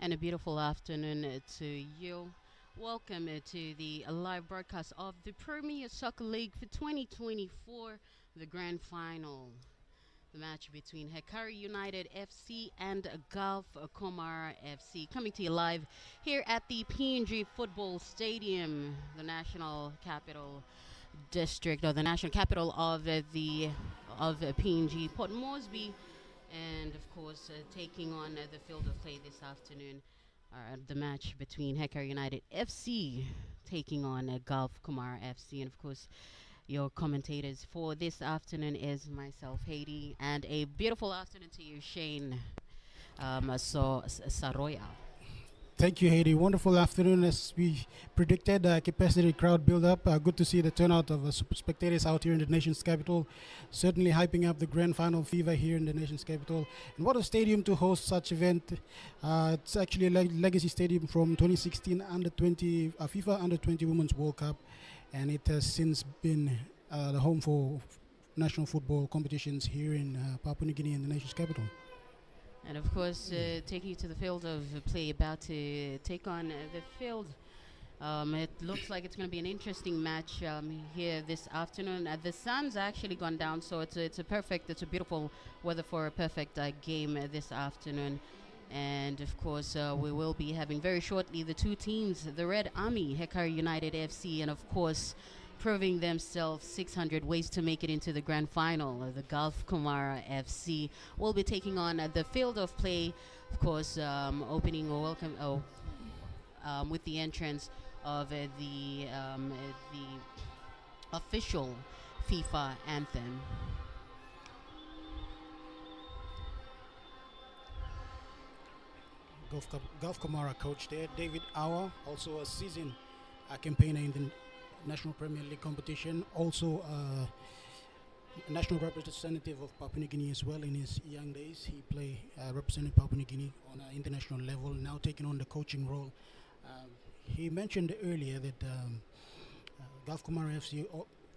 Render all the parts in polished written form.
and a beautiful afternoon to you. Welcome to the live broadcast of the Premier Soccer League for 2024, the grand final. The match between Hekari United FC and Gulf Komara FC. Coming to you live here at the PNG Football Stadium, the national capital district, or the national capital of PNG, Port Moresby, and of course taking on the field of play this afternoon. The match between Hekari United FC taking on Gulf Kumar FC, and of course your commentators for this afternoon is myself, Haiti, and a beautiful afternoon to you, Shane Saroya. Thank you, Haiti. Wonderful afternoon. As we predicted, capacity crowd build up. Good to see the turnout of spectators out here in the nation's capital. Certainly hyping up the grand final fever here in the nation's capital. And what a stadium to host such event. It's actually a legacy stadium from 2016 under 20 FIFA under 20 Women's World Cup, and it has since been the home for national football competitions here in Papua New Guinea and the nation's capital. And of course, taking you to the field of play, about to take on the field. It looks like it's going to be an interesting match here this afternoon. The sun's actually gone down, so it's a beautiful weather for a perfect game this afternoon. And of course, we will be having very shortly the two teams, the Red Army, Hekari United FC, and of course, proving themselves 600 ways to make it into the grand final. The Gulf Komara FC will be taking on the field of play, of course, opening or welcome with the entrance of the official FIFA anthem. Gulf Komara coach there, David Awa, also a seasoned campaigner in the National Premier League competition, also a national representative of Papua New Guinea as well in his young days. He represented Papua New Guinea on an international level, now taking on the coaching role. He mentioned earlier that Gulf Komara FC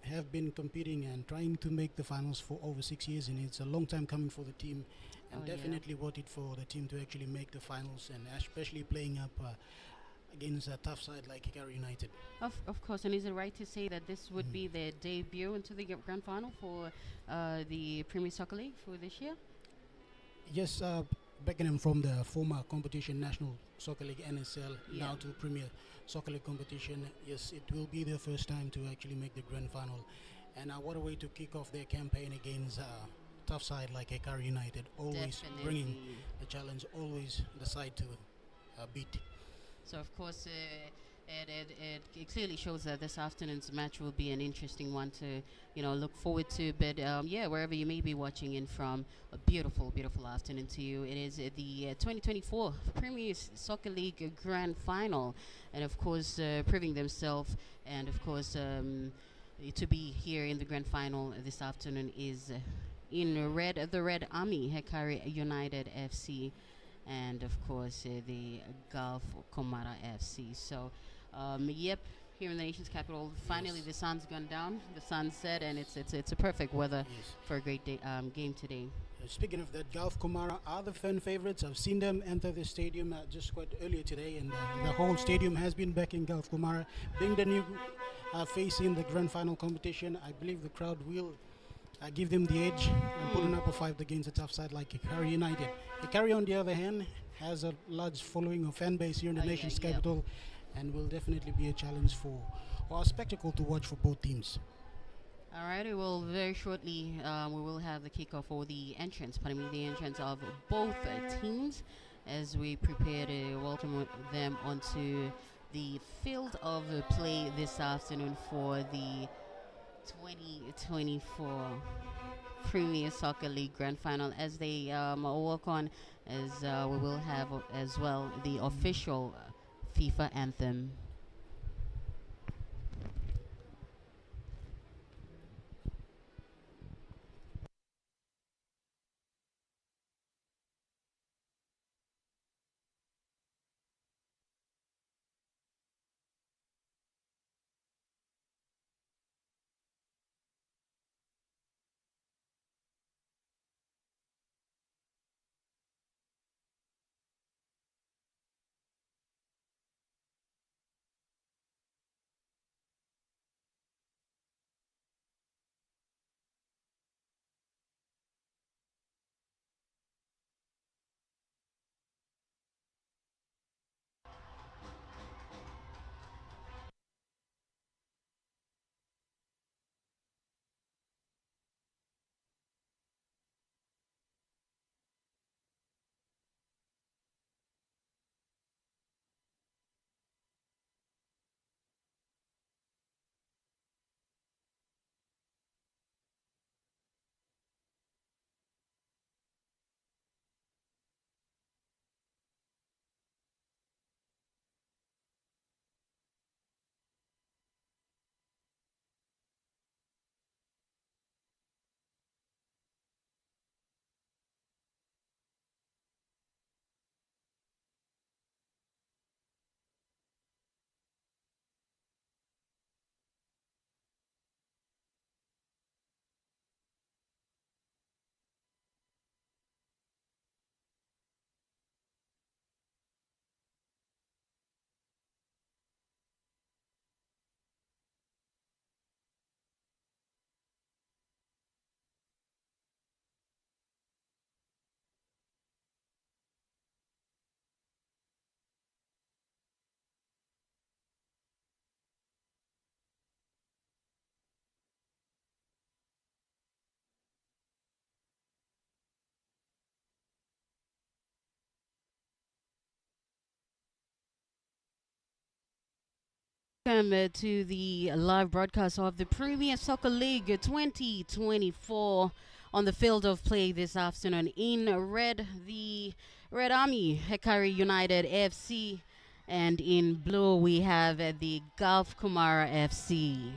have been competing and trying to make the finals for over 6 years, and it's a long time coming for the team, and definitely worth it for the team to actually make the finals, and especially playing up against a tough side like Hekari United. Of course, and is it right to say that this would be their debut into the grand final for the Premier Soccer League for this year? Yes, Beckenham from the former competition National Soccer League NSL now to Premier Soccer League competition. Yes, it will be their first time to actually make the grand final, and what a way to kick off their campaign against tough side like Hekari United, always Definitely bringing the challenge, always the side to beat. So of course, it clearly shows that this afternoon's match will be an interesting one to look forward to. But wherever you may be watching in from, a beautiful, beautiful afternoon to you. It is the 2024 Premier Soccer League Grand Final, and of course, proving themselves, and of course, to be here in the Grand Final this afternoon is in the Red Army, Hekari United FC, and of course the Gulf Komara FC. So, here in the nation's capital, finally the sun's gone down, the sun's set, and it's a perfect weather for a great game today. Speaking of that, Gulf Komara are the fan favorites. I've seen them enter the stadium just quite earlier today, and the whole stadium has been backing Gulf Komara, being the new face in the grand final competition. I believe the crowd will give them the edge and putting up a fight against a tough side like Hekari United. Hekari, on the other hand, has a large following of fan base here in the nation's capital, and will definitely be a challenge or a spectacle to watch for both teams. All right, well, very shortly we will have the kickoff or the entrance of both teams as we prepare to welcome them onto the field of play this afternoon for the 2024 Premier Soccer League Grand Final, as they work on, as we will have as well the official FIFA anthem. Welcome to the live broadcast of the Premier Soccer League 2024 on the field of play this afternoon. In red, the Red Army, Hekari United FC, and in blue, we have the Gulf Komara FC.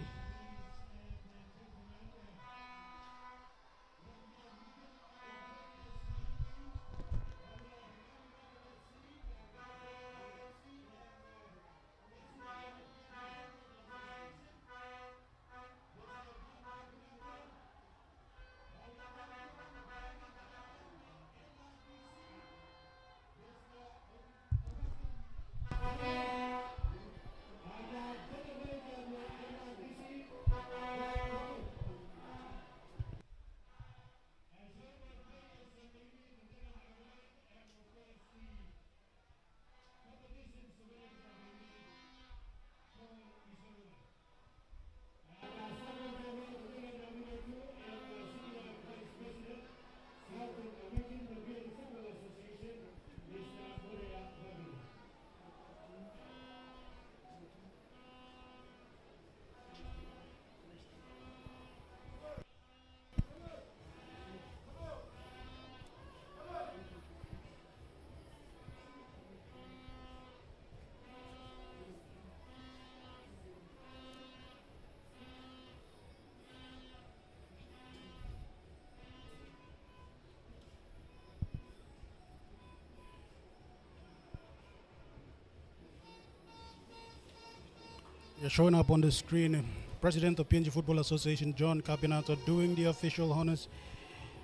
You're showing up on the screen, President of PNG Football Association, John Capinato, doing the official honors,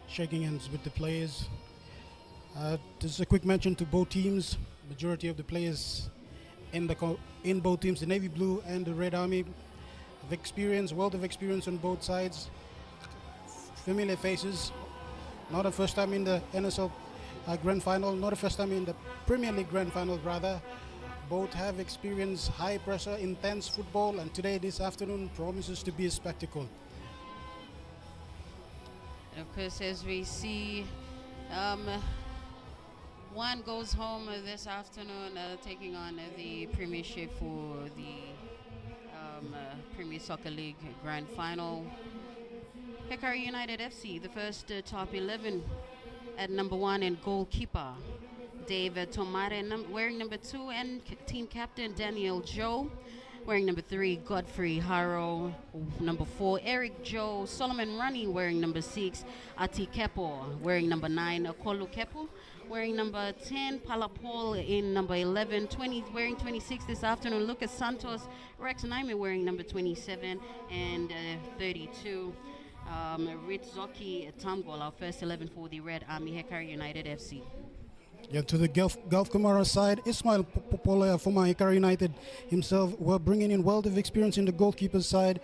shaking hands with the players. Just a quick mention to both teams. Majority of the players in both teams, the Navy Blue and the Red Army, have experience, wealth of experience on both sides. Familiar faces. Not the first time in the NSL Grand Final, not the first time in the Premier League Grand Final, rather. Both have experienced high pressure, intense football, and today, this afternoon, promises to be a spectacle. And of course, as we see, one goes home this afternoon, taking on the Premiership for the Premier Soccer League Grand Final. Hekari United FC, the first top 11 at number 1 and goalkeeper David Tomare, wearing number 2, and team captain Daniel Joe, wearing number 3, Godfrey Harrow, number 4, Eric Joe, Solomon Rani, wearing number 6, Ati Kepo, wearing number 9, Okolu Kepo, wearing number 10, Palapol in number 11, 20, wearing 26 this afternoon, Lucas Santos, Rex Naime wearing number 27, and 32, Ritzoki Tamgol, our first 11 for the Red Army Hekari United FC. Yeah, to the Gulf Komara side, Ismail Popola, former Hekari United himself, were bringing in wealth of experience in the goalkeeper side.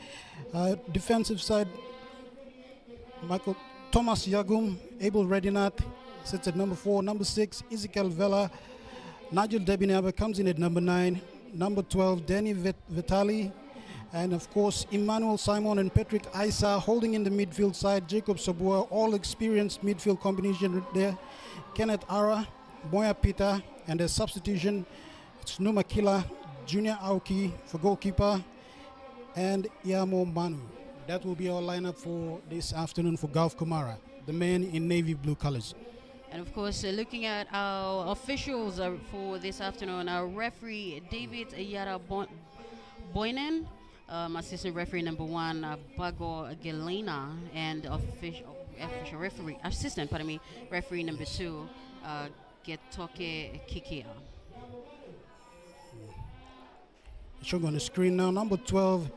Defensive side, Michael Thomas Yagum, Abel Redinath sits at number 4. Number 6, Ezekiel Vela. Nigel Debinaba comes in at number 9. Number 12, Danny Vitali. And of course, Emmanuel Simon and Patrick Isa holding in the midfield side. Jacob Sobua, all experienced midfield combination there. Kenneth Ara, Moya Peter, and the substitution, it's Numa Kila, Junior Aoki for goalkeeper, and Yamo Manu. That will be our lineup for this afternoon for Gulf Komara, the men in navy blue colors. And of course, looking at our officials for this afternoon, our referee David Yara Boynen, assistant referee number 1, Bago Gelena, and official referee, assistant, referee number 2, Getoke Kikia. Showing on the screen now, number 12,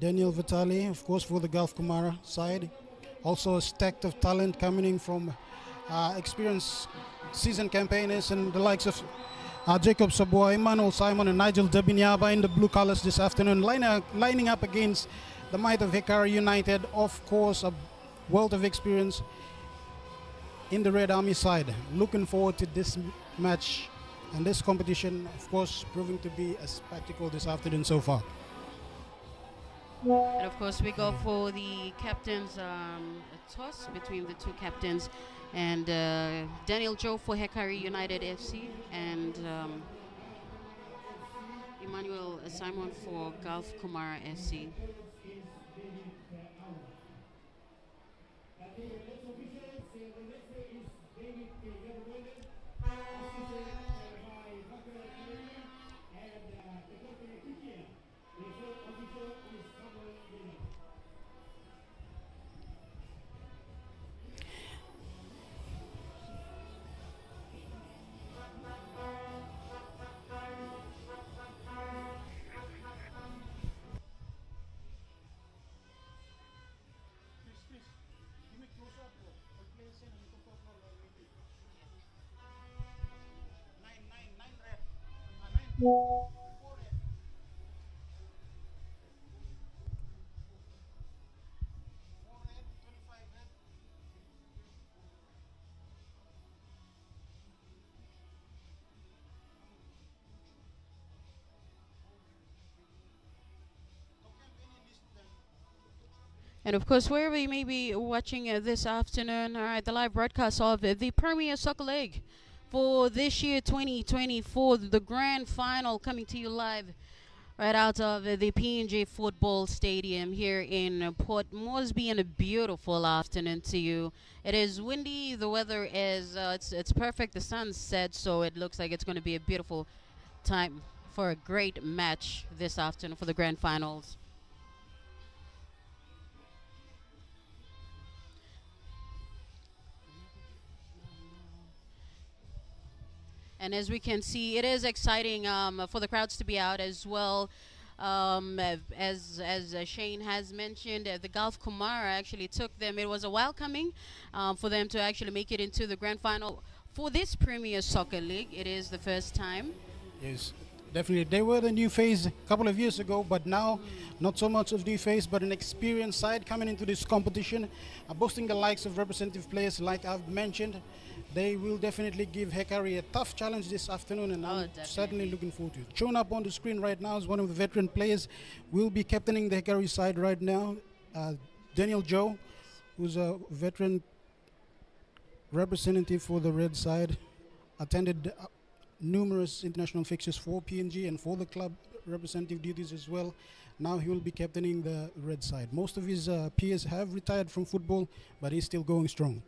Daniel Vitali, of course, for the Gulf Komara side. Also a stack of talent coming in from experienced season campaigners and the likes of Jacob Saboa, Emmanuel Simon, and Nigel Debinyaba in the blue colors this afternoon, lining up against the might of Hekari United. Of course, a wealth of experience in the Red Army side. Looking forward to this match and this competition, of course, proving to be a spectacle this afternoon so far. And of course, we go for the captains toss between the two captains, and Daniel Joe for Hekari United FC, and Emmanuel Simon for Gulf Komara FC. And of course, wherever you may be watching this afternoon, all right, the live broadcast of the Premier Soccer League for this year 2024, the grand final coming to you live right out of the PNG Football Stadium here in Port Moresby, and a beautiful afternoon to you. It is windy, the weather is it's perfect, the sun's set, so it looks like it's going to be a beautiful time for a great match this afternoon for the grand finals. And as we can see, it is exciting for the crowds to be out as well. As Shane has mentioned, the Gulf Komara actually took them. It was a while coming for them to actually make it into the grand final for this Premier Soccer League. It is the first time. Yes, definitely. They were the new phase a couple of years ago, but now not so much of new phase, but an experienced side coming into this competition, boasting the likes of representative players like I've mentioned. They will definitely give Hekari a tough challenge this afternoon, and I'm certainly looking forward to it. Shown up on the screen right now is one of the veteran players. Will be captaining the Hekari side right now, Daniel Joe, who's a veteran representative for the red side, attended numerous international fixtures for PNG and for the club representative duties as well. Now he will be captaining the red side. Most of his peers have retired from football, but he's still going strong.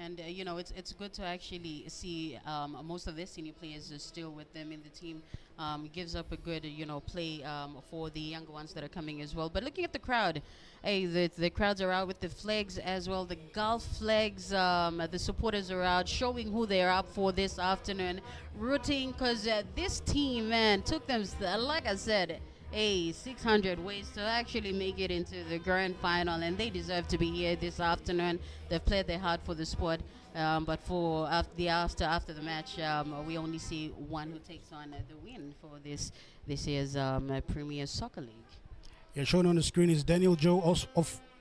And you know, it's good to actually see most of their senior players are still with them in the team. Gives up a good play for the younger ones that are coming as well. But looking at the crowd, hey, the crowds are out with the flags as well, the Gulf flags. The supporters are out showing who they're up for this afternoon, rooting, because this team, man, took them, like I said, 600 ways to actually make it into the grand final, and they deserve to be here this afternoon. They've played their heart for the sport, but for after the match, we only see one who takes on the win for this year's Premier Soccer League. Yeah, shown on the screen is Daniel Joe,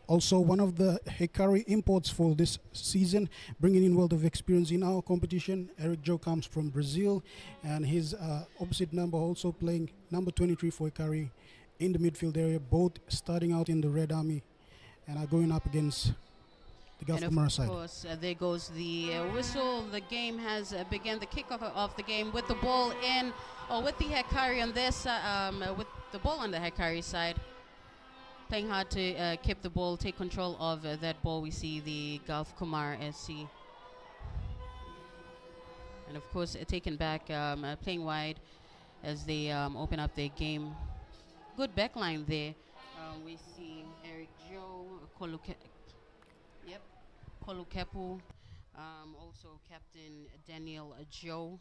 also one of the Hekari imports for this season, bringing in wealth of experience in our competition. Eric Joe comes from Brazil, and his opposite number also playing number 23 for Hekari in the midfield area, both starting out in the Red Army and are going up against the Gulf Komara side. Of course, there goes the whistle. The game has begun. The kickoff of the game with the ball in, or with the Hekari on this, with the ball on the Hekari side. Playing hard to keep the ball, take control of that ball. We see the Gulf Komara SC. And of course, taken back, playing wide as they open up their game. Good backline there. We see Eric Joe, Kolukepu, also Captain Daniel Joe,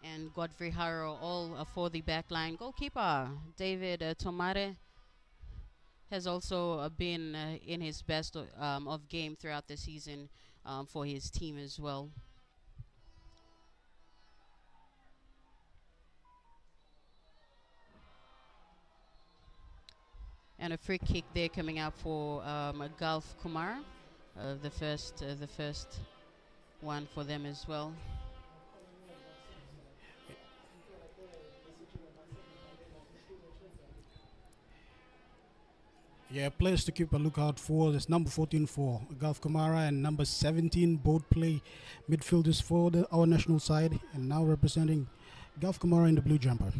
and Godfrey Harrow, all for the backline. Goalkeeper David Tomare has also been in his best of game throughout the season for his team as well. And a free kick there coming out for Gulf Komara, the first one for them as well. Yeah, players to keep a lookout for. There's number 14 for Gulf Komara and number 17 both play midfielders for our national side and now representing Gulf Komara in the blue jumper.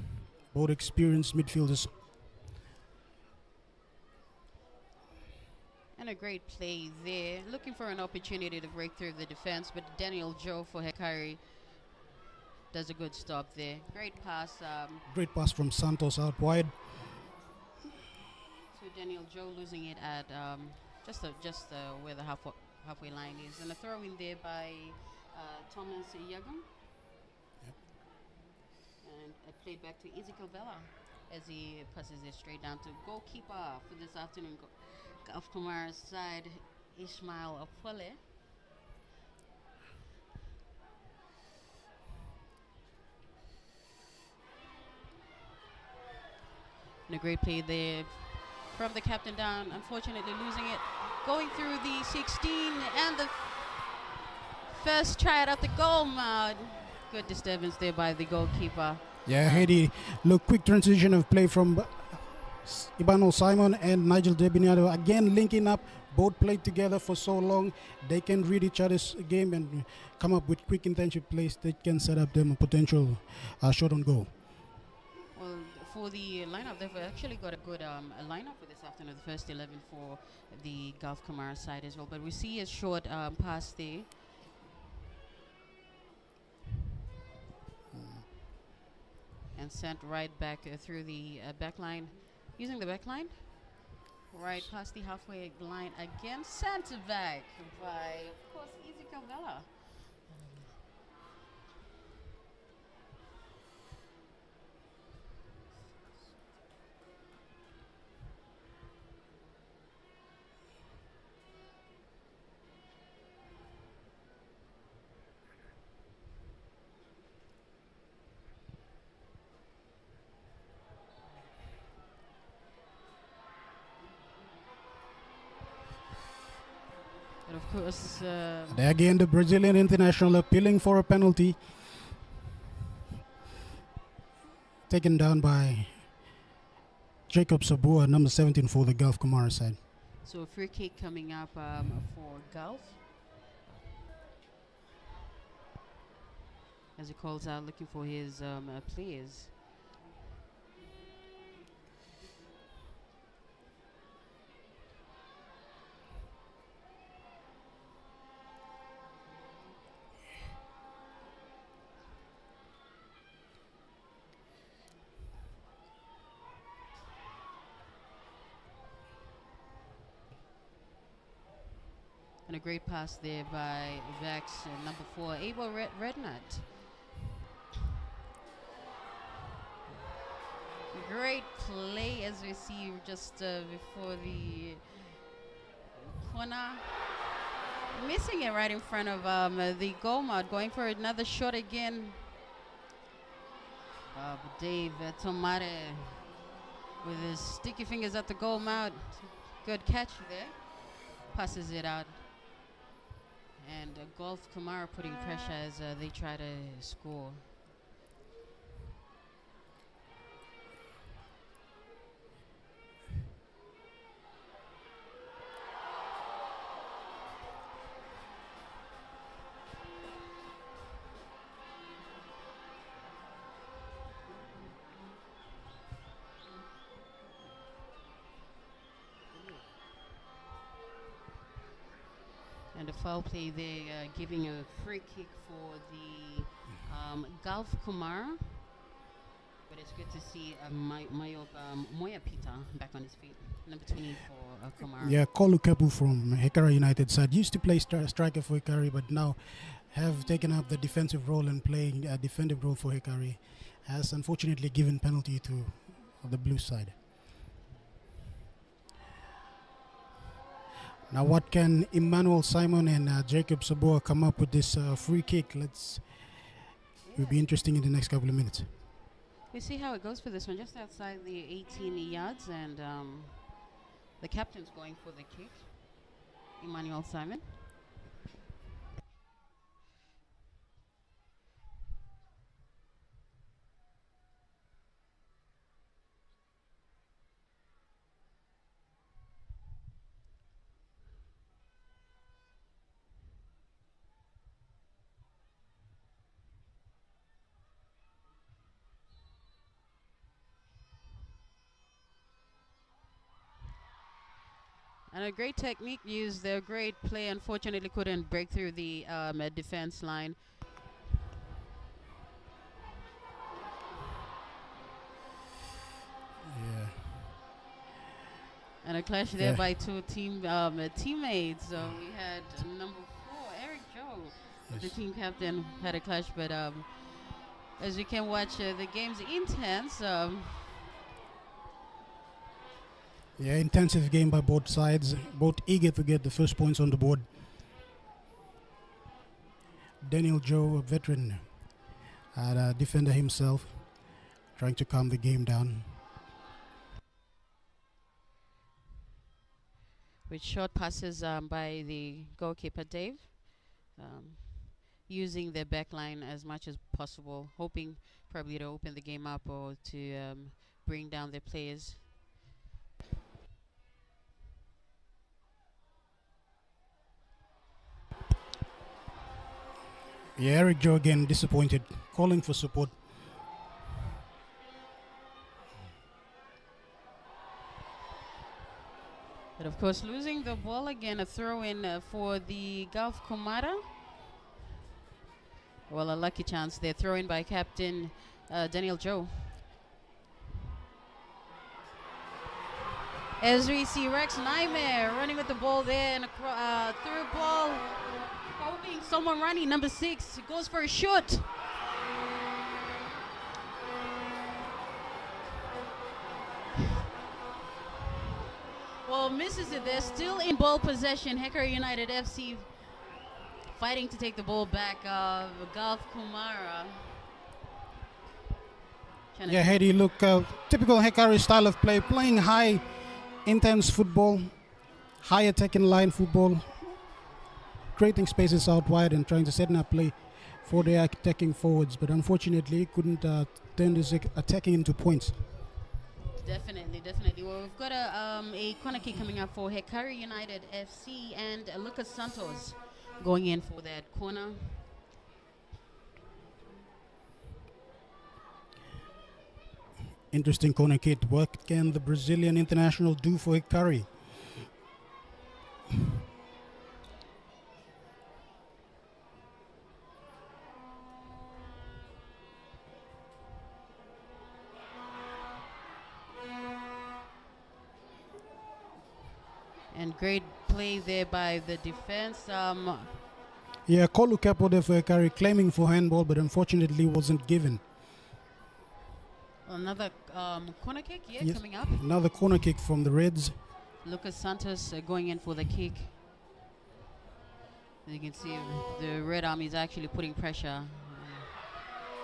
Both experienced midfielders. And a great play there. Looking for an opportunity to break through the defense, but Daniel Joe for Hekari does a good stop there. Great pass. Great pass from Santos out wide. To Daniel Joe, losing it at just where the halfway line is. And a throw in there by Thomas Yagam. Yep. And a play back to Ezekiel Vela as he passes it straight down to goalkeeper for this afternoon. Gulf Komara's side, Ishmael Apole. And a great play there from the captain down, unfortunately losing it. Going through the 16 and the first try at the goal mouth. Good disturbance there by the goalkeeper. Yeah, Haiti. Look, quick transition of play from Ibano Simon and Nigel Debinado. Again, linking up. Both played together for so long. They can read each other's game and come up with quick intensive plays that can set up them a potential shot on goal. Well, for the lineup, they've actually got a good lineup for this afternoon. The first 11 for the Gulf Komara side as well. But we see a short pass there. And sent right back through the back line. Using the back line. Right past the halfway line again. Sent back by, of course, Ezekiel Vela. And of course, There again, the Brazilian international appealing for a penalty. Taken down by Jacob Sabua, number 17 for the Gulf Komara side. so a free kick coming up for Gulf. As he calls out, looking for his players. And a great pass there by Vex, number 4, Abel Rednut. Great play as we see just before the corner. Missing it right in front of the goal mouth. Going for another shot again. Dave Tomare with his sticky fingers at the goal mouth. Good catch there. Passes it out. And Gulf Komara putting pressure as they try to score. And a foul play there, giving a free kick for the Gulf Komara. But it's good to see Moya Pita back on his feet. Number 20 for Komara. Yeah, Kolu Kebu from Hekari United side. Used to play striker for Hekari, but now have taken up the defensive role and playing a defensive role for Hekari. Has unfortunately given penalty to the blue side. Now, what can Emmanuel Simon and Jacob Saboa come up with this free kick? It'll be interesting in the next couple of minutes. We see how it goes for this one. Just outside the 18 yards, and the captain's going for the kick. Emmanuel Simon. And a great technique used there. Great play. Unfortunately, couldn't break through the defense line. Yeah. And a clash there by two teammates. We had number 4, Eric Joe, the team captain, had a clash. But as you can watch, the game's intense. Yeah, intensive game by both sides. Both eager to get the first points on the board. Daniel Joe, a veteran, had a defender himself, trying to calm the game down. With short passes by the goalkeeper, Dave. Using their back line as much as possible, hoping probably to open the game up or to bring down their players. Yeah, Eric Joe again disappointed, calling for support. But of course, losing the ball again, a throw in for the Gulf Komara. Well, a lucky chance there, throw in by captain Daniel Joe. As we see Rex Nightmare running with the ball there and through ball, hoping someone running, number 6, goes for a shot. Well, misses it there, still in ball possession. Hekari United FC fighting to take the ball back. Gulf Komara. Yeah, Hedy, look, typical Hekari style of play, playing high, intense football, high attacking line football, creating spaces out wide and trying to set up play for the attacking forwards, but unfortunately couldn't turn this attacking into points. Definitely, definitely. Well, we've got a corner kick coming up for Hekari United FC, and Lucas Santos going in for that corner. Interesting corner kick. What can the Brazilian international do for Hekari? And great play there by the defense. Yeah, Kolu Kepo there for Hekari, claiming for handball, but unfortunately wasn't given. Another corner kick, yes, coming up. Another corner kick from the Reds. Lucas Santos going in for the kick. You can see the Red Army is actually putting pressure.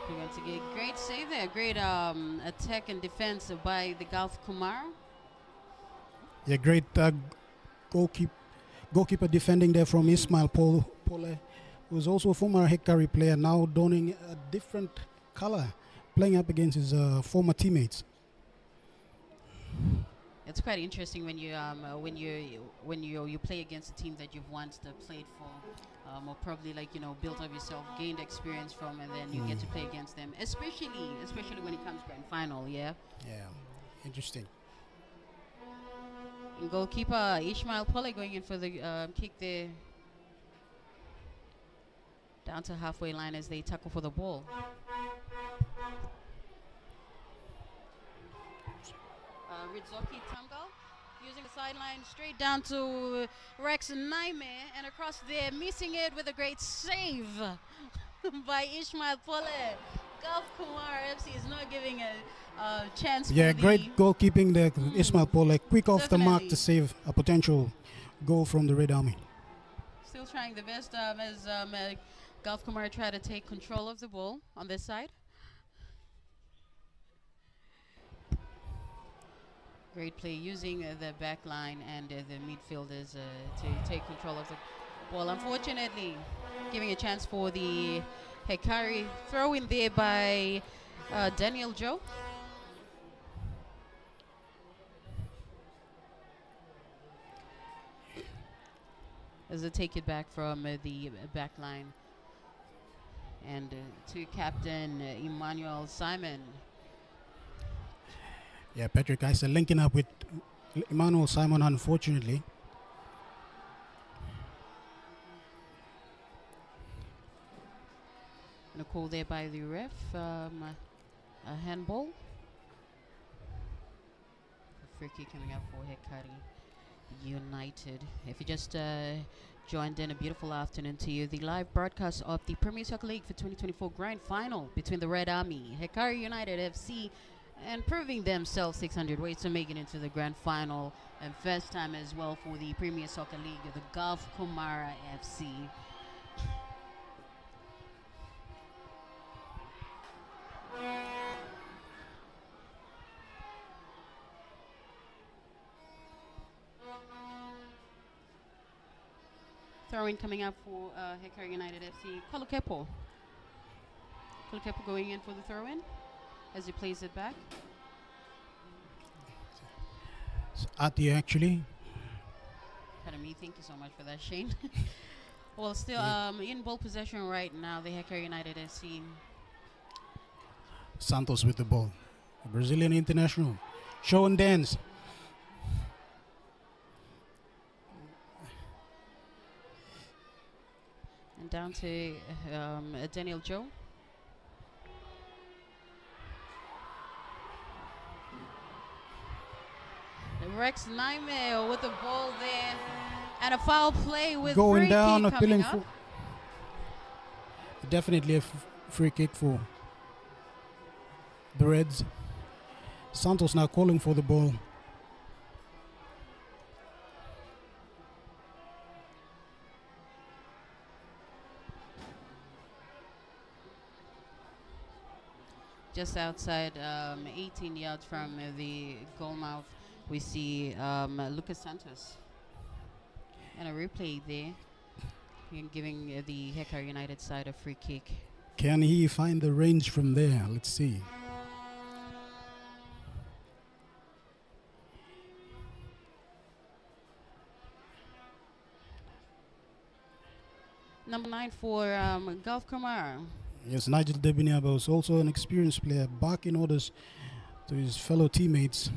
We're going to get great save there, great attack and defense by the Gulf Komara. Yeah, great goalkeeper defending there from Ismail Pole, who's also a former Hekari player, now donning a different color, playing up against his former teammates. It's quite interesting when you play against a team that you've once played for, or probably built up yourself, gained experience from, and then you get to play against them, especially when it comes grand final. Yeah, Interesting. And goalkeeper Ismail Pole going in for the kick there, down to halfway line as they tackle for the ball. Ridzoki Tamgal using the sideline straight down to Rex Nightmare, and across there, missing it with a great save by Ismail Pole. Gulf Komara FC is not giving a chance. Yeah, great goalkeeping there, Ismail Pole, quick off the mark to save a potential goal from the Red Army. Still trying the best as Gulf Komara try to take control of the ball on this side. Great play using the back line and the midfielders to take control of the ball. Unfortunately, giving a chance for the Hekari, throw in there by Daniel Joe. As they take it back from the back line. And to Captain Emmanuel Simon. Yeah, Patrick Isa linking up with Emmanuel Simon, unfortunately. And a call there by the ref. A handball. A free kick coming up for Hekari United. If you just joined in, a beautiful afternoon to you. The live broadcast of the Premier Soccer League for 2024 Grand Final between the Red Army, Hekari United FC, and proving themselves 600 ways to make it into the Grand Final. And first time as well for the Premier Soccer League, the Gulf Komara FC. Throw-in coming up for Hekari United FC. Kolukepo. Kolukepo going in for the throw-in as he plays it back. It's Ati actually. Pardon me, thank you so much for that, Shane. Well, still in ball possession right now, the Hekari United FC. Santos with the ball. The Brazilian international. Show and dance. And down to Daniel Joe. Rex Naime with the ball there. And a foul play with going free down, kick appealing coming for. up. Definitely a free kick for the Reds. Santos now calling for the ball. Just outside 18 yards from the goal mouth, we see Lucas Santos. And a replay there, giving the Hekari United side a free kick. Can he find the range from there? Let's see. Number 9 for Gulf Komara. Yes, Nigel Debiniaba was also an experienced player, barking orders to his fellow teammates.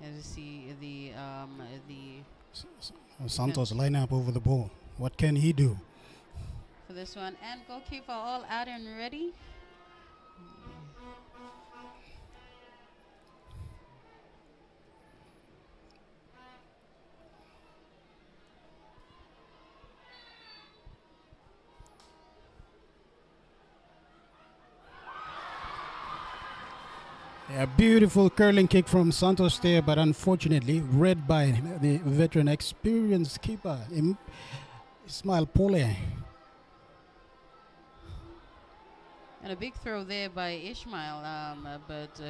As you see the Santos line up over the ball. What can he do? for this one, and goalkeeper all out and ready. A beautiful curling kick from Santos there, but unfortunately read by the veteran experienced keeper, Ismail Pole. And a big throw there by Ishmael, but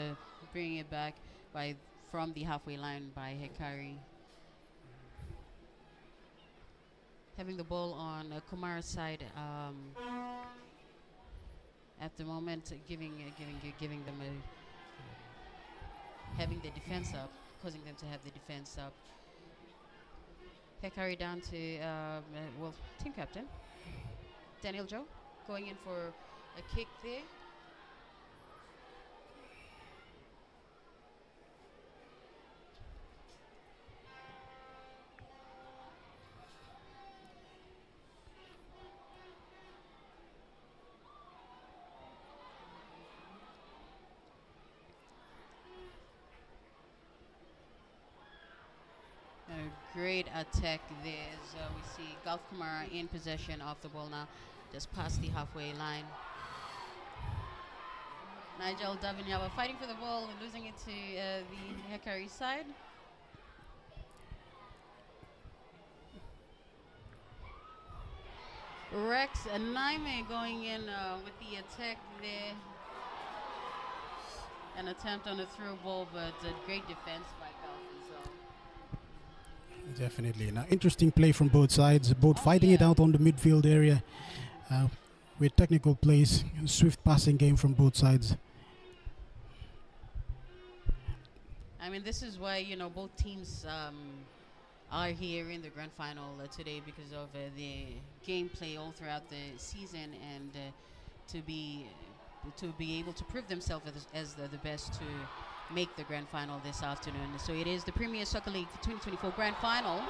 bringing it back from the halfway line by Hekari. Having the ball on Komara's side at the moment, giving them having the defense up, causing them to have the defense up. Hekari down to team captain Daniel Joe going in for a kick there. A great attack there as we see Gulf Komara in possession of the ball now, just past the halfway line. Nigel Davinyaba fighting for the ball and losing it to the Hekari side. Rex Naime going in with the attack there. An attempt on a through ball, but a great defense by Gulf as well. Definitely. Now, interesting play from both sides, both fighting it out on the midfield area with technical plays, swift passing game from both sides. I mean, this is why, both teams are here in the grand final today, because of the gameplay all throughout the season, and to be able to prove themselves as the best to make the grand final this afternoon. So it is the Premier Soccer League 2024 grand final.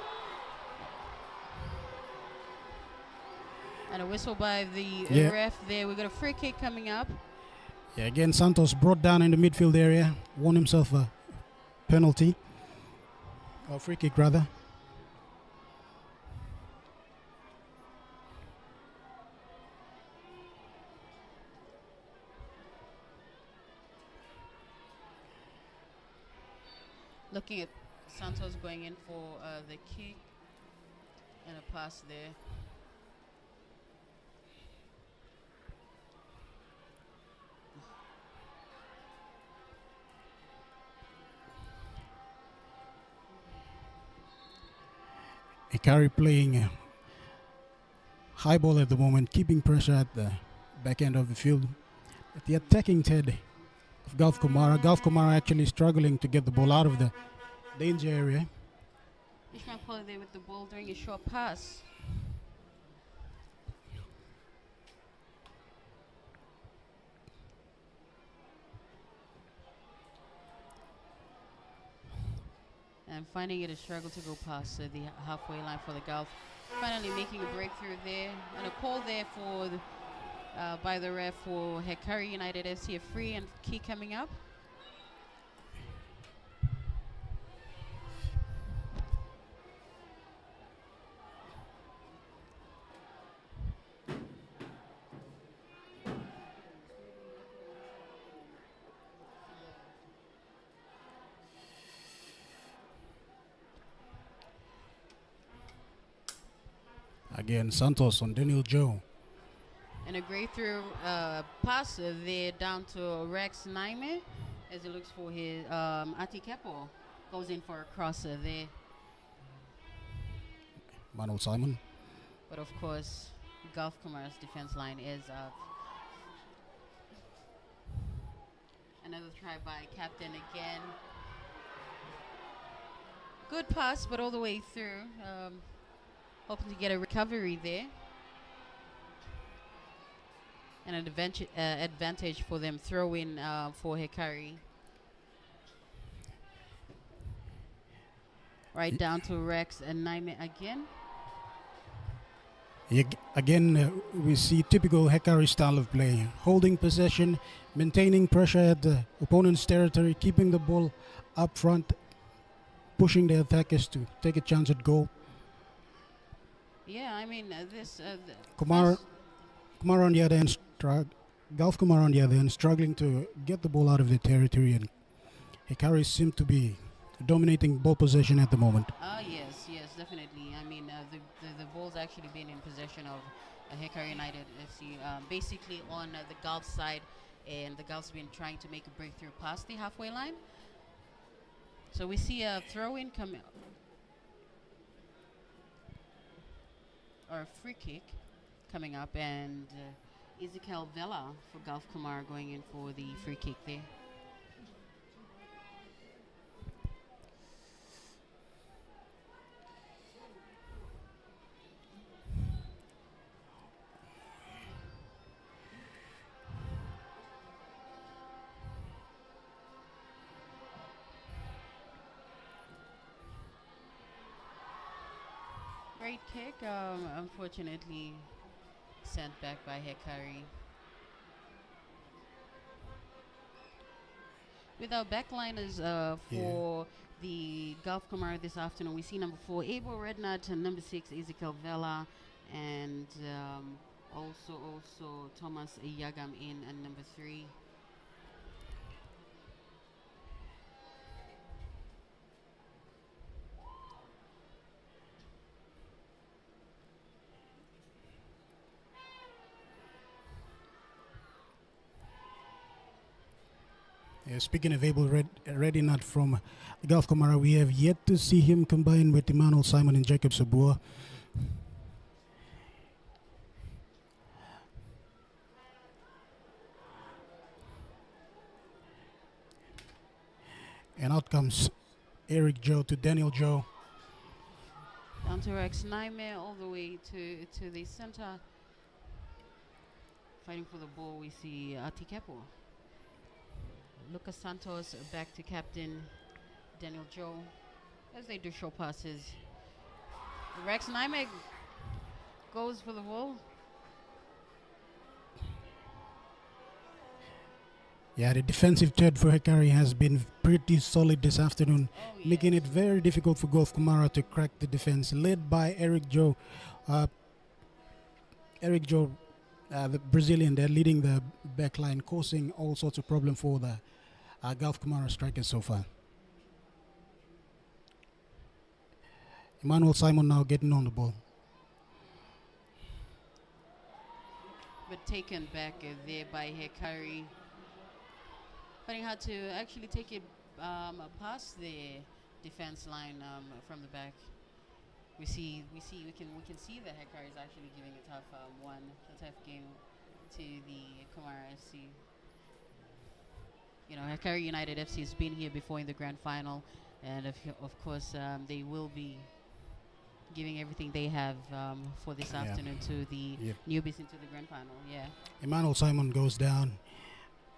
And a whistle by the ref there. We got a free kick coming up. Yeah, again, Santos brought down in the midfield area, won himself a penalty, or free kick rather. Looking at Santos going in for the kick and a pass there. Hekari playing high ball at the moment, keeping pressure at the back end of the field. At the attacking third of Gulf Komara. Gulf Komara actually struggling to get the ball out of the danger area. Ishmael Pole there with the ball doing a short pass. And finding it a struggle to go past the halfway line for the Gulf. Finally making a breakthrough there. And a call there for by the ref for Hekari United FC, a free and kick coming up. Again, Santos on Daniel Joe. And a great through pass there down to Rex Naime as he looks for his Ati Kepo. Goes in for a crosser there. Manuel Simon. But of course, Gulf Komara's defense line is up. Another try by captain again. Good pass, but all the way through. Hoping to get a recovery there. And an advantage for them. Throw in for Hekari. Right down to Rex and Naime again. Again, we see typical Hekari style of play. Holding possession, maintaining pressure at the opponent's territory, keeping the ball up front, pushing the attackers to take a chance at goal. Yeah, I mean, Komara on the other end, Gulf Komara on the other end, struggling to get the ball out of the territory, and Hekari seem to be dominating ball possession at the moment. Yes, definitely. I mean, the ball's actually been in possession of Hekari United FC, basically on the Gulf side, and the Gulf's been trying to make a breakthrough past the halfway line. So we see a throw-in coming, or a free kick coming up, and Ezekiel Vela for Gulf Komara going in for the free kick there. Great kick, unfortunately sent back by Hekari. With our backliners for the Gulf Komara this afternoon, we see number 4, Abel Rednut, and number 6, Ezekiel Vela, and also Thomas Yagam in at number 3. Speaking of Abel Redinat from Gulf Komara, we have yet to see him combine with Emmanuel Simon and Jacob Sabua. And out comes Eric Joe to Daniel Joe. Down to Rex Naime all the way to the center. Fighting for the ball, we see Ati Kepo. Lucas Santos back to captain Daniel Joe as they do short passes. Rex Naime goes for the ball. Yeah, the defensive third for Hekari has been pretty solid this afternoon, Oh, making it yes. very difficult for Golf Komara to crack the defense, led by Eric Joe. Uh, Eric Joe, the Brazilian, they're leading the back line, causing all sorts of problems for the Golf Komara strikers so far. Emmanuel Simon now getting on the ball. But taken back there by Hekari. Finding how to actually take it past the defense line from the back. We can see that Hekari is actually giving a tough a tough game to the Komara FC. You know, Hekari United FC has been here before in the grand final, and of course they will be giving everything they have for this afternoon to the newbies into the grand final. Yeah. Emmanuel Simon goes down.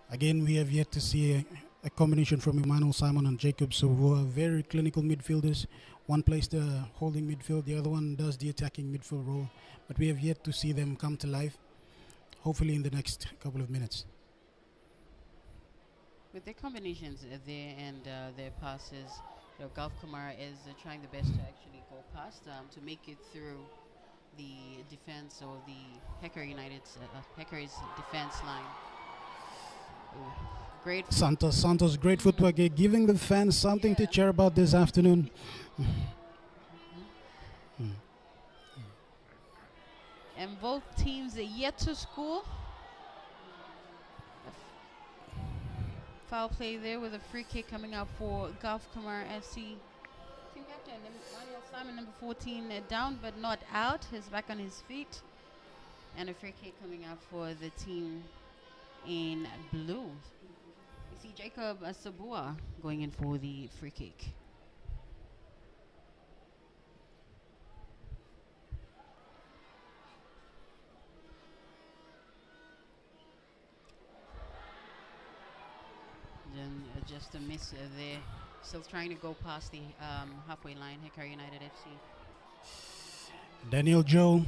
Again, we have yet to see a combination from Emmanuel Simon and Jacobs, who are very clinical midfielders. One plays the holding midfield, the other one does the attacking midfield role. But we have yet to see them come to life, hopefully in the next couple of minutes. With their combinations there and their passes, Gulf Komara is trying the best to actually go past to make it through the defense or the Hekari's defense line. Ooh, great. Santos, great footwork, giving the fans something to cheer about this afternoon. And both teams are yet to score. Foul play there with a free kick coming out for Gulf Komara FC. Team captain Emmanuel Simon, number 14, down but not out. He's back on his feet. And a free kick coming out for the team in blue. You see Jacob Sabua going in for the free kick. Then just a miss there. Still trying to go past the halfway line, Hekari United FC. Daniel Joe.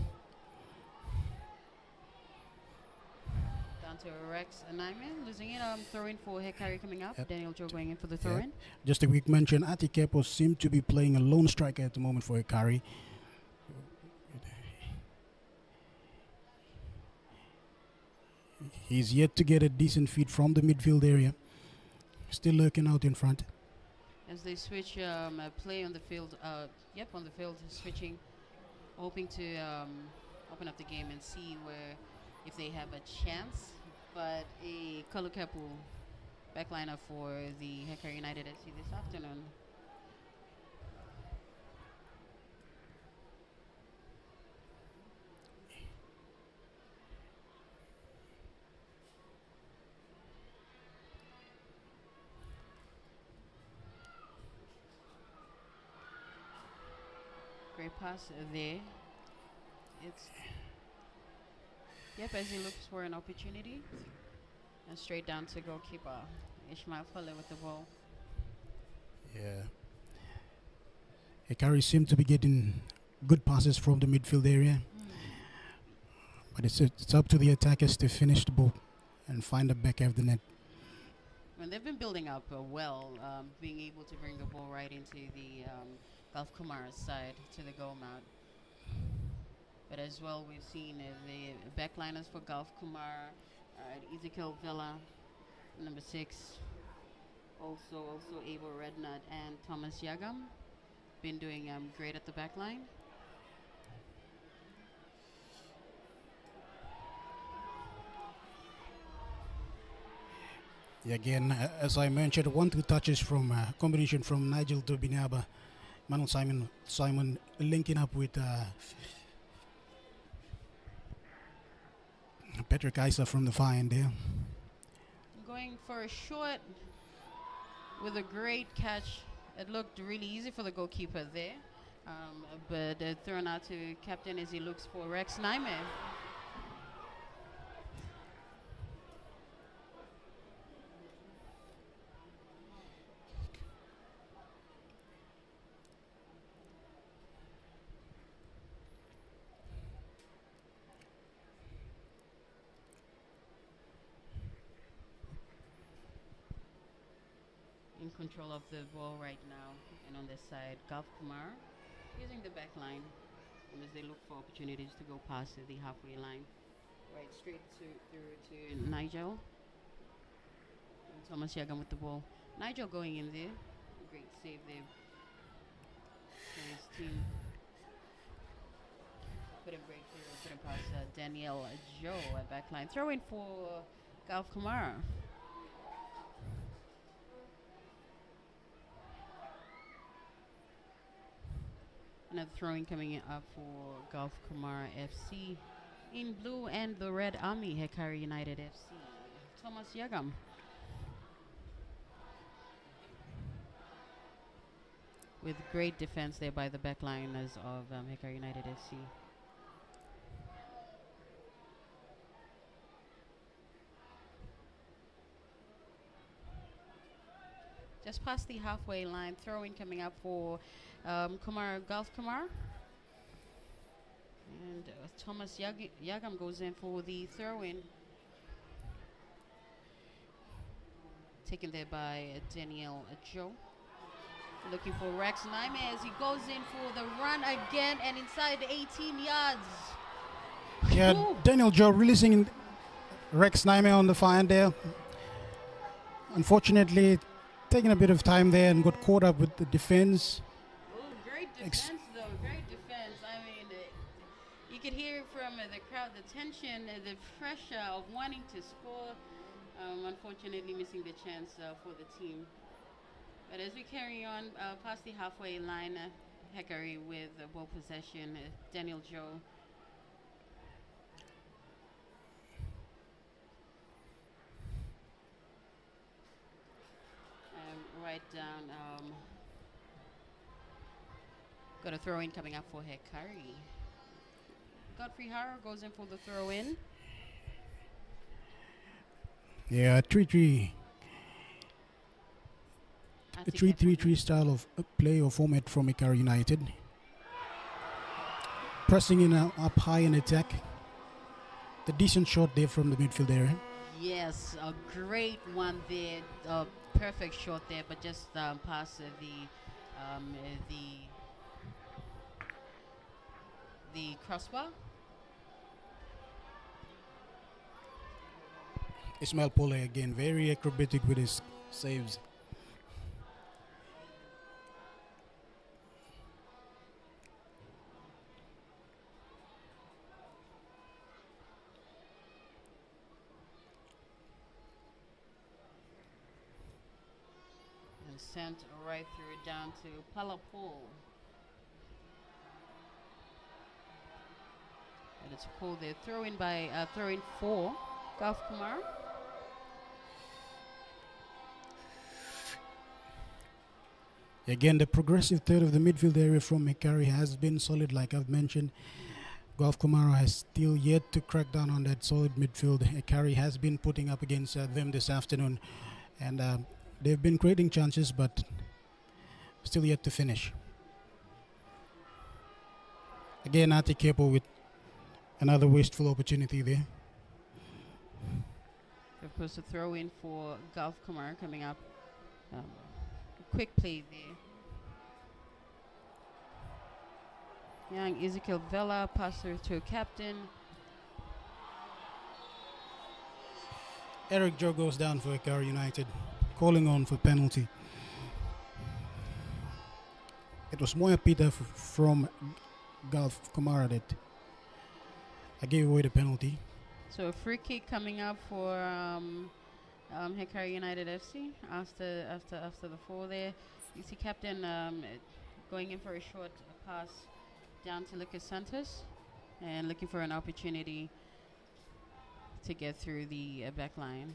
Down to Rex Naiman, losing it. Throw-in for Hekari coming up. Daniel Joe going in for the throw-in. Just a quick mention, Ati Kepo seems to be playing a lone striker at the moment for Hekari. He's yet to get a decent feed from the midfield area. Still lurking out in front. As they switch play on the field, on the field, switching, hoping to open up the game and see if they have a chance. But a Kalukapu backliner for the Hekari United FC this afternoon. Great pass there. As he looks for an opportunity. And straight down to goalkeeper Ishmael Fuller with the ball. Yeah. Hekari seem to be getting good passes from the midfield area. But it's up to the attackers to finish the ball and find the back of the net. When they've been building up being able to bring the ball right into the Gulf Komara side to the goal mount. But as well, we've seen the backliners for Gulf Komara, Ezekiel Villa, number 6. Also Abel Rednut and Thomas Yagam, been doing great at the back line. Again, as I mentioned, 1-2 touches from combination from Nigel Turbinaba. Manuel Simon linking up with Patrick Isa from the far end there. Going for a short with a great catch. It looked really easy for the goalkeeper there. But thrown out to captain as he looks for Rex Naime. control of the ball right now. And on this side, Golf Kumar using the back line as they look for opportunities to go past the halfway line. Right straight through to Nigel. And Thomas Yagam with the ball. Nigel going in there. Great save there. For his team. Couldn't break through, couldn't pass Daniel Joe at backline. Throw in for Golf Komara. Another throwing coming up for Golf Komara FC. In blue and the red army, Hekari United FC. Thomas Yagam. With great defense there by the backliners of Hekari United FC. Just past the halfway line, throwing coming up for Kumar, Golf Kumar. And Thomas Yagam goes in for the throw-in. Taken there by Daniel Joe. Looking for Rex Naime as he goes in for the run again and inside the 18 yards. Yeah, Ooh. Daniel Joe releasing Rex Naime on the far end there. Unfortunately, taking a bit of time there and got caught up with the defense. Oh, great defense though, great defense. I mean, you could hear from the crowd, the tension, the pressure of wanting to score. Unfortunately, missing the chance for the team. But as we carry on past the halfway line, Hekari with ball possession, Daniel Joe. Right down. Got a throw in coming up for Hekari. Godfrey Hara goes in for the throw in. Yeah, 3-3. A 3-3-3 style of play or format from Hekari United. Pressing in up high in attack. The decent shot there from the midfield area. Yes, a great one there. Perfect shot there, but just past the crossbar. Ismail Pole again, very acrobatic with his saves. And sent right through down to Palapul. And it's a pull there. Throw in for Golf Kumar. Again, the progressive third of the midfield area from Hekari has been solid, like I've mentioned. Golf Komara has still yet to crack down on that solid midfield. Hekari has been putting up against them this afternoon, and they've been creating chances, but still yet to finish. Again, Ati Kepo with another wasteful opportunity there. Of course, a throw in for Golf Kumar coming up. Quick play there. Young Ezekiel Vela passer to captain. Eric Joe goes down for Hekari United, calling on for penalty. It was Moya Peter from Golf Komara that gave away the penalty. So a free kick coming up for Hekari United FC after the fall there. You see captain going in for a short pass down to Lucas Santos and looking for an opportunity to get through the back line.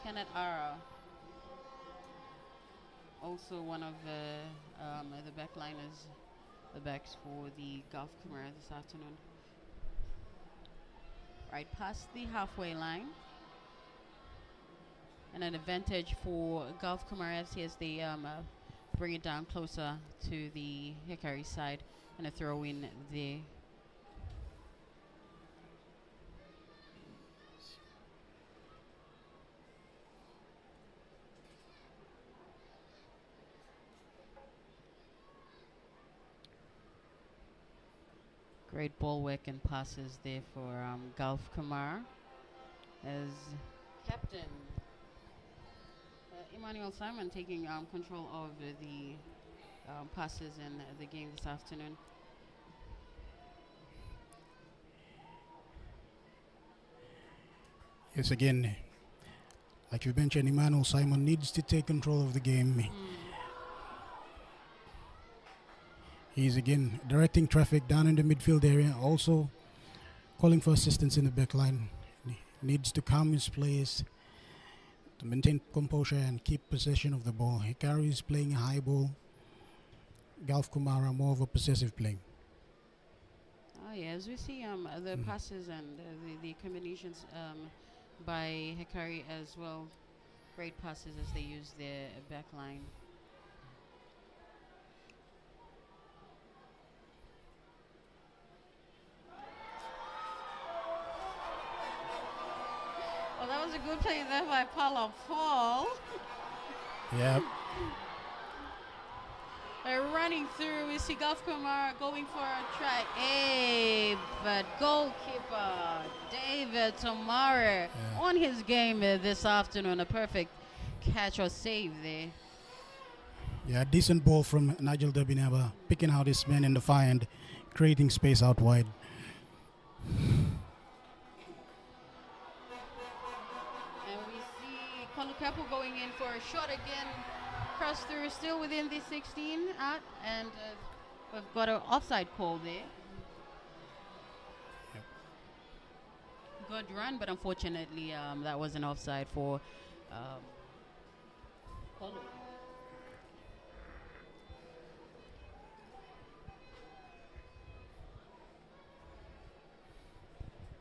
Kenneth Ara, also one of the backliners, the backs for the Golf Komara this afternoon. Right past the halfway line. and an advantage for Gulf Komara FC as they bring it down closer to the Hekari side, and a throw in there. Great ball work and passes there for Gulf Komara as captain Emmanuel Simon taking control of the passes in the game this afternoon. Yes, again, like you mentioned, Emmanuel Simon needs to take control of the game. He's again directing traffic down in the midfield area, also calling for assistance in the back line. He needs to calm his players to maintain composure and keep possession of the ball. Hekari is playing a high ball. Gulf Komara more of a possessive play. Oh yeah, as we see the passes and the combinations by Hekari as well. Great passes as they use their back line. Oh, that was a good play there by Paulo Paul. Yeah. They're running through. We see Gulf Komara going for a try. Hey, but goalkeeper David Tomare on his game this afternoon. A perfect catch or save there. Yeah, decent ball from Nigel Debinaba, picking out his man in the far end, creating space out wide. Kapu going in for a shot again. Cross through, still within the 16 out, and we've got an offside call there. Yep. Good run, but unfortunately that was an offside for Kolu.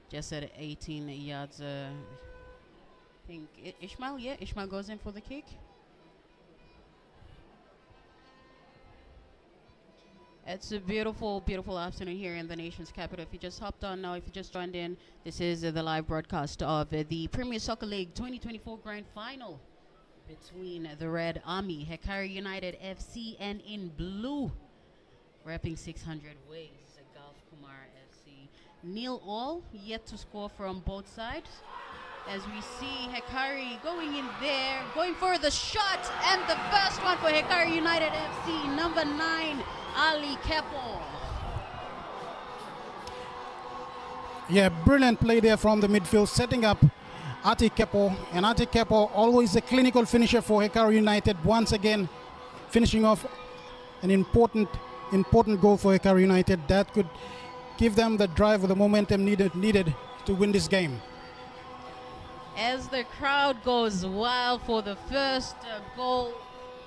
Just at 18 yards. I think Ishmael goes in for the kick. It's a beautiful, beautiful afternoon here in the nation's capital. If you just hopped on now, if you just joined in, this is the live broadcast of the Premier Soccer League 2024 Grand Final between the Red Army, Hekari United FC, and in blue, repping 600 ways, Gulf Komara FC. 0-0, yet to score from both sides. As we see Hekari going in there, going for the shot, and the first one for Hekari United FC, number 9, Ali Kepo. Yeah, brilliant play there from the midfield, setting up Ati Kepo. And Ati Kepo, always a clinical finisher for Hekari United, once again finishing off an important goal for Hekari United that could give them the drive or the momentum needed to win this game. As the crowd goes wild for the first goal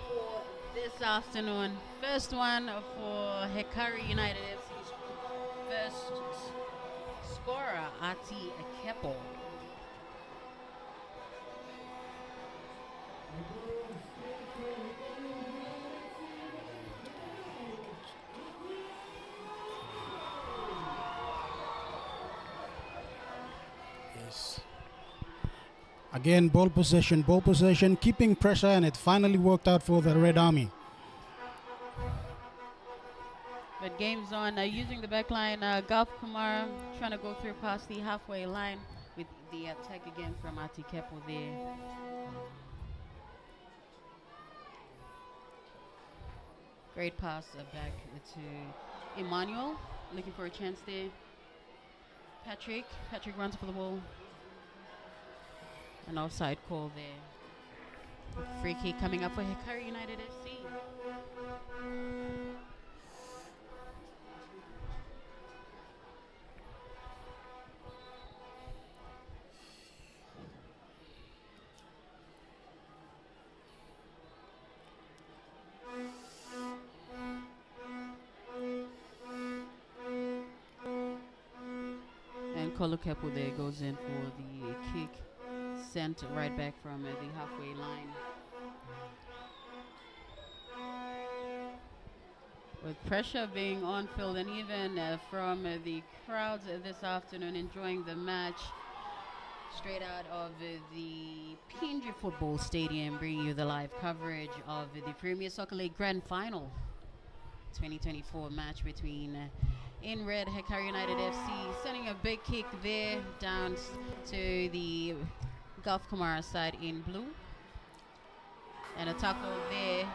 for this afternoon. First one for Hekari United FC's first scorer, Ati Kepo. Yes. Again, ball possession, keeping pressure, and it finally worked out for the Red Army. But game's on, using the back line, Gulf Komara trying to go through past the halfway line with the attack again from Ati Kepo there. Great pass back to Emmanuel, looking for a chance there. Patrick runs for the ball. An offside call there. Free kick coming up for Hekari United FC. And Kolu Kepo there goes in for the kick. sent right back from the halfway line. With pressure being on field and even from the crowds this afternoon enjoying the match straight out of the PNG Football Stadium, bringing you the live coverage of the Premier Soccer League Grand Final 2024 match between in red Hekari United FC, sending a big kick there down to the Gulf Komara side in blue, and a tackle there.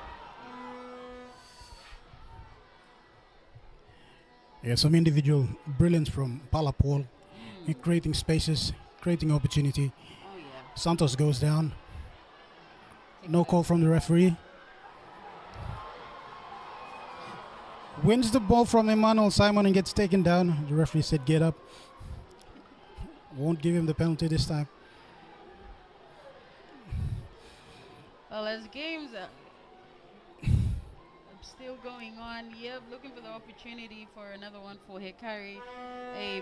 Yeah, some individual brilliance from Palapol in creating spaces, creating opportunity. Oh yeah. Santos goes down. No call from the referee. Wins the ball from Emmanuel Simon and gets taken down. The referee said get up. Won't give him the penalty this time. Well, as games still going on, yep, looking for the opportunity for another one for Hekari.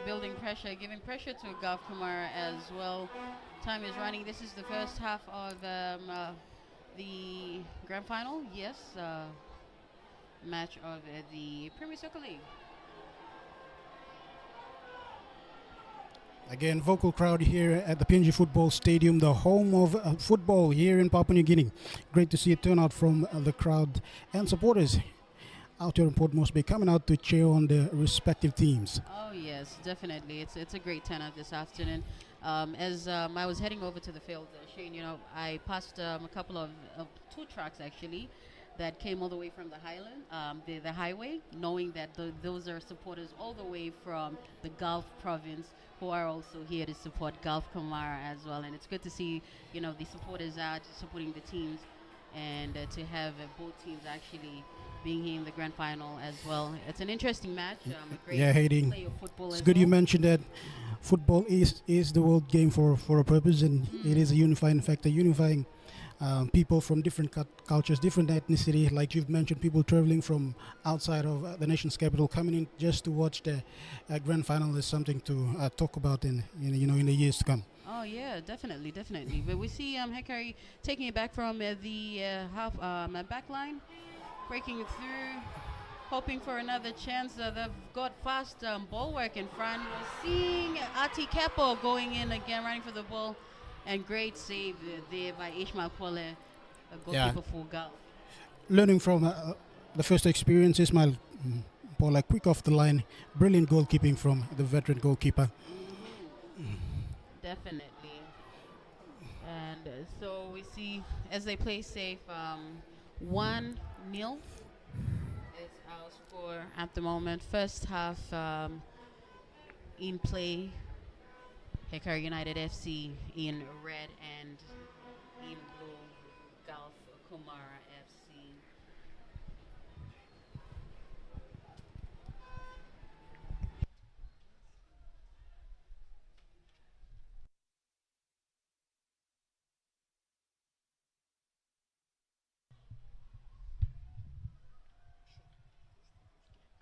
Building pressure, giving pressure to Gulf Komara as well. Time is running. This is the first half of the grand final. Yes, match of the Premier Soccer League. Again, vocal crowd here at the PNG Football Stadium, the home of football here in Papua New Guinea. Great to see a turnout from the crowd and supporters out here in Port Moresby coming out to cheer on their respective teams. Oh yes, definitely. It's a great turnout this afternoon. As I was heading over to the field, Shane, I passed a couple of two trucks actually that came all the way from the highland, the highway, knowing that those are supporters all the way from the Gulf province who are also here to support Gulf Komara as well. And it's good to see, the supporters out supporting the teams, and to have both teams actually being here in the grand final as well. It's an interesting match. A great play of football. It's as good well. you mentioned that football is the world game for a purpose, and it is a unifying factor, unifying people from different cultures, different ethnicity. Like you've mentioned, people traveling from outside of the nation's capital coming in just to watch the grand final is something to talk about in the years to come. Oh yeah, definitely. But we see Hekari taking it back from the half back line, breaking it through, hoping for another chance. They've got fast ball work in front. We're seeing Ati Capo going in again, running for the ball, and great save there by Ishmael Pole, a goalkeeper for Gulf. Learning from the first experience, Ismail Pole, quick off the line, brilliant goalkeeping from the veteran goalkeeper. Definitely. And so we see as they play safe, 1-0 is our score at the moment. First half in play, Hekari United FC in red and in blue, Gulf Komara FC.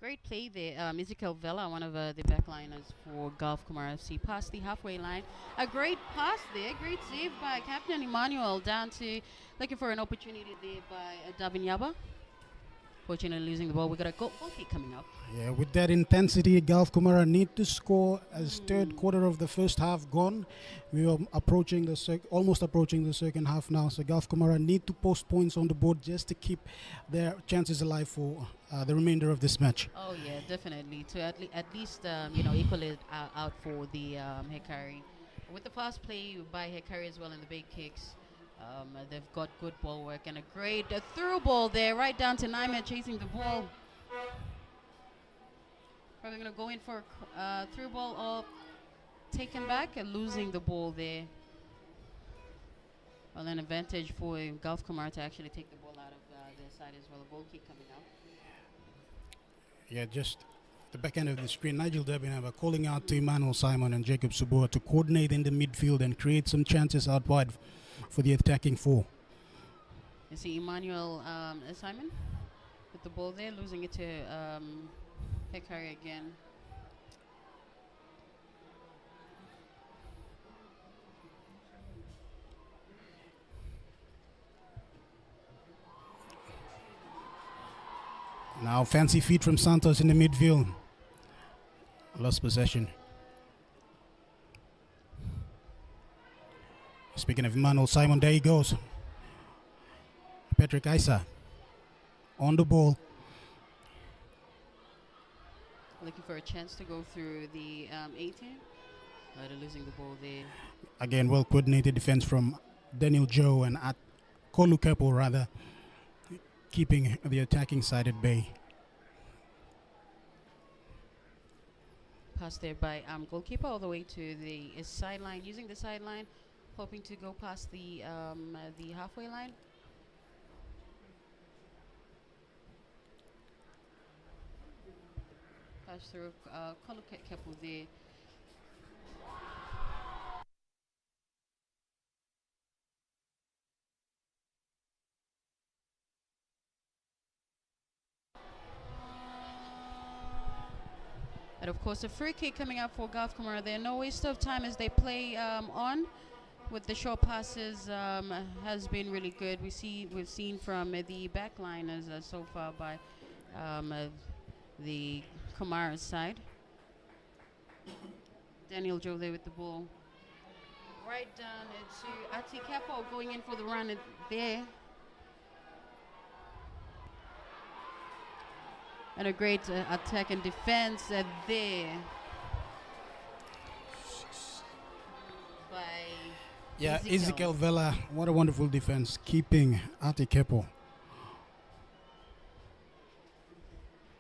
Great play there. Ezekiel Vela, one of the backliners for Gulf Komara FC, past the halfway line. A great pass there. Great save by Captain Emmanuel down to looking for an opportunity there by Davin Yaba. Fortunately, losing the ball. We got a goal kick coming up. Yeah, with that intensity, Gulf Komara need to score as third quarter of the first half gone. We are approaching almost approaching the second half now. So Gulf Komara need to post points on the board just to keep their chances alive for the remainder of this match. Oh yeah, definitely. To at least equal it out for the Hekari. With the fast play by Hekari as well and the big kicks. They've got good ball work and a great through ball there, right down to Naima chasing the ball. Probably going to go in for a through ball or taken back and losing the ball there. Well, an advantage for Gulf Komara to actually take the ball out of their side as well. A goal kick coming up. Yeah, just the back end of the screen, Nigel Debinaba calling out to Emmanuel Simon and Jacob Subua to coordinate in the midfield and create some chances out wide for the attacking four. You see Emmanuel Simon with the ball there, losing it to Hekari again. Now, fancy feet from Santos in the midfield. Lost possession. Speaking of Manuel Simon, there he goes. Patrick Isa on the ball. Looking for a chance to go through the 18. They're losing the ball there. Again, well coordinated defense from Daniel Joe and Kolu Kepo, rather, keeping the attacking side at bay. Pass there by goalkeeper all the way to the sideline, using the sideline, hoping to go past the halfway line. Pass through Kolu Kepo there. And of course, a free kick coming up for Gulf Komara there. No waste of time as they play on with the short passes. Has been really good. We've seen from the back liners so far by the Komara side. Daniel Joe there with the ball. Right down to Ati Capo going in for the run there. And a great attack and defense there by Ezekiel Vela. What a wonderful defense, keeping Ati Kepo.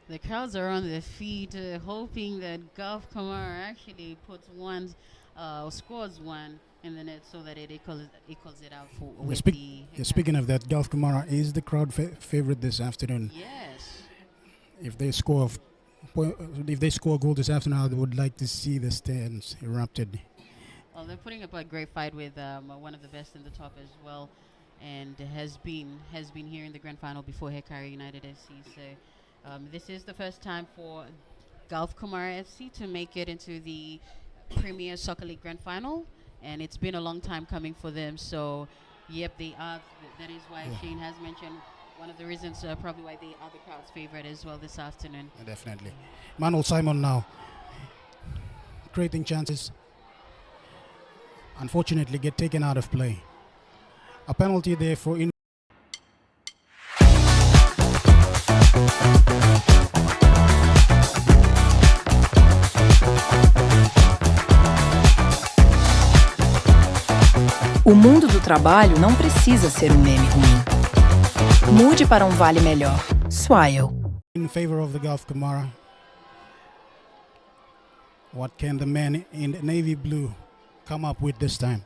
The crowds are on their feet, hoping that Gulf Komara actually puts one, scores one in the net so that it equals it out for. Speaking of that, Gulf Komara is the crowd favorite this afternoon. Yes. If they score a goal this afternoon, I would like to see the stands erupted. Well, they're putting up a great fight with one of the best in the top as well, and has been here in the grand final before Hekari United FC. So this is the first time for Gulf Komara FC to make it into the Premier Soccer League grand final, and it's been a long time coming for them. So, yep, they are. That is why Shane has mentioned. One of the reasons probably why they are the crowd's favorite as well this afternoon. Definitely. Manuel Simon now creating chances. Unfortunately get taken out of play. A penalty there for O mundo do trabalho não precisa ser meme ruim. Mude para vale melhor. Swile. In favor of the Gulf Komara. What can the men in the navy blue come up with this time?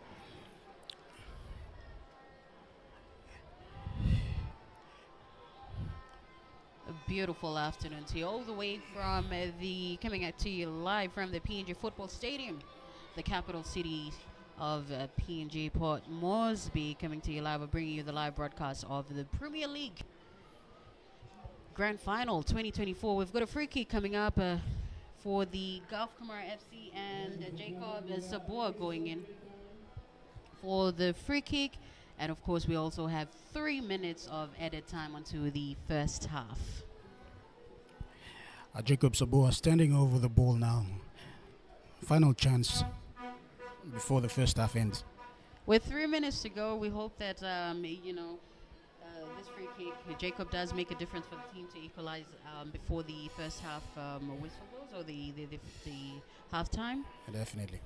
A beautiful afternoon to you, all the way from coming to you live from the PNG Football Stadium, the capital city of PNG Port Moresby, coming to you live. We're bringing you the live broadcast of the Premier League Grand Final 2024. We've got a free kick coming up for the Gulf Komara FC, and Jacob Sabor going in for the free kick. And of course, we also have 3 minutes of added time onto the first half. Jacob Sabor standing over the ball now. Final chance before the first half ends. With 3 minutes to go, we hope that this free kick, Jacob does make a difference for the team to equalize before the first half whistle blows or the halftime. Definitely.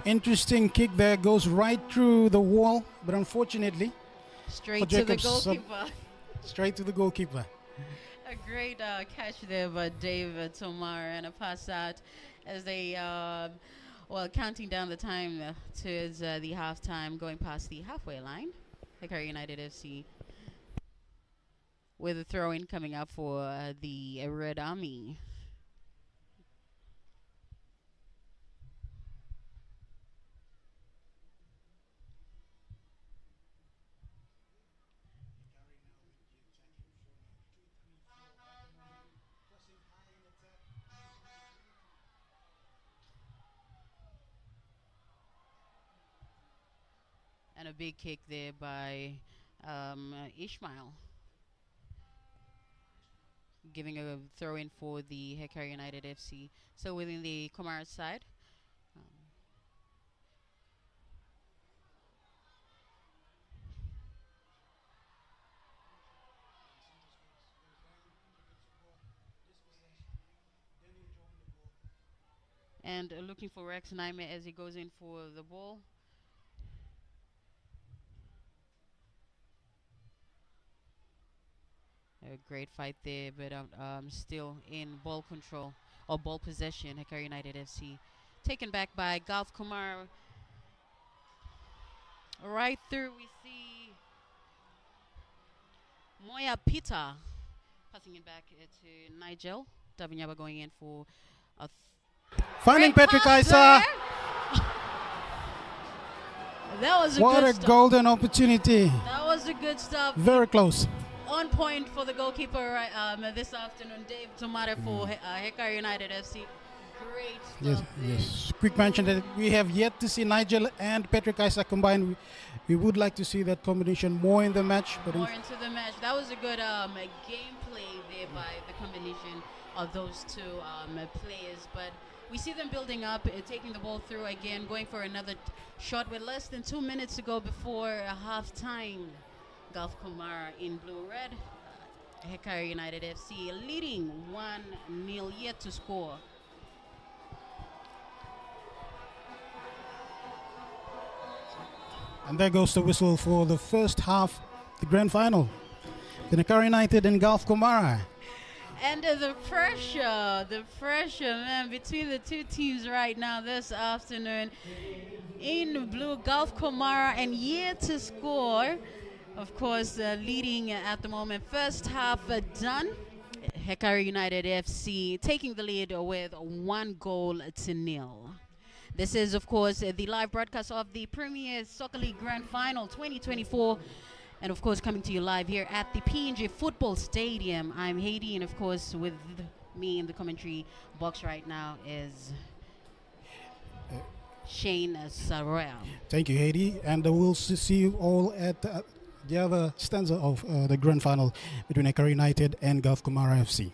Interesting kick there, goes right through the wall, but unfortunately, straight to the goalkeeper. Straight to the goalkeeper. A great catch there by Dave Tomar, and a pass out as they, counting down the time towards the halftime, going past the halfway line. Hekari United FC with a throw-in coming up for the Red Army. And a big kick there by Ishmael, giving a throw in for the Hekari United FC. So within the Komara side. Um, and looking for Rex Naime as he goes in for the ball. A great fight there, but still in ball control or ball possession. Hekari United FC taken back by Golf Kumar. Right through, we see Moya Pita passing it back to Nigel. Davinyaba going in for a Finding great Patrick pass Isa. there. That was a What good a stop. golden opportunity. That was a good stop. Very close. On point for the goalkeeper this afternoon, Dave Tomata for Hekari United FC. Great Yes, stuff there. yes. Quick mention that we have yet to see Nigel and Patrick Isa combined. We would like to see that combination more in the match. But More into the match. That was a good gameplay there by the combination of those two players. But we see them building up, taking the ball through again, going for another shot with less than 2 minutes to go before half time. Golf Komara in blue-red. Hekari United FC leading 1-0, yet to score. And there goes the whistle for the first half, the grand final. The Hekari United and Golf Komara. And the pressure, man, between the two teams right now this afternoon. In blue, Golf Komara, and yet to score. Of course, leading at the moment. First half done. Hekari United FC taking the lead with 1-0. This is, of course, the live broadcast of the Premier Soccer League Grand Final 2024. And, of course, coming to you live here at the PNG Football Stadium. I'm Haiti, and, of course, with me in the commentary box right now is Shane Sarrell. Thank you, Haiti. And we'll see you all at the other stanza of the grand final between Hekari United and Golf Komara FC.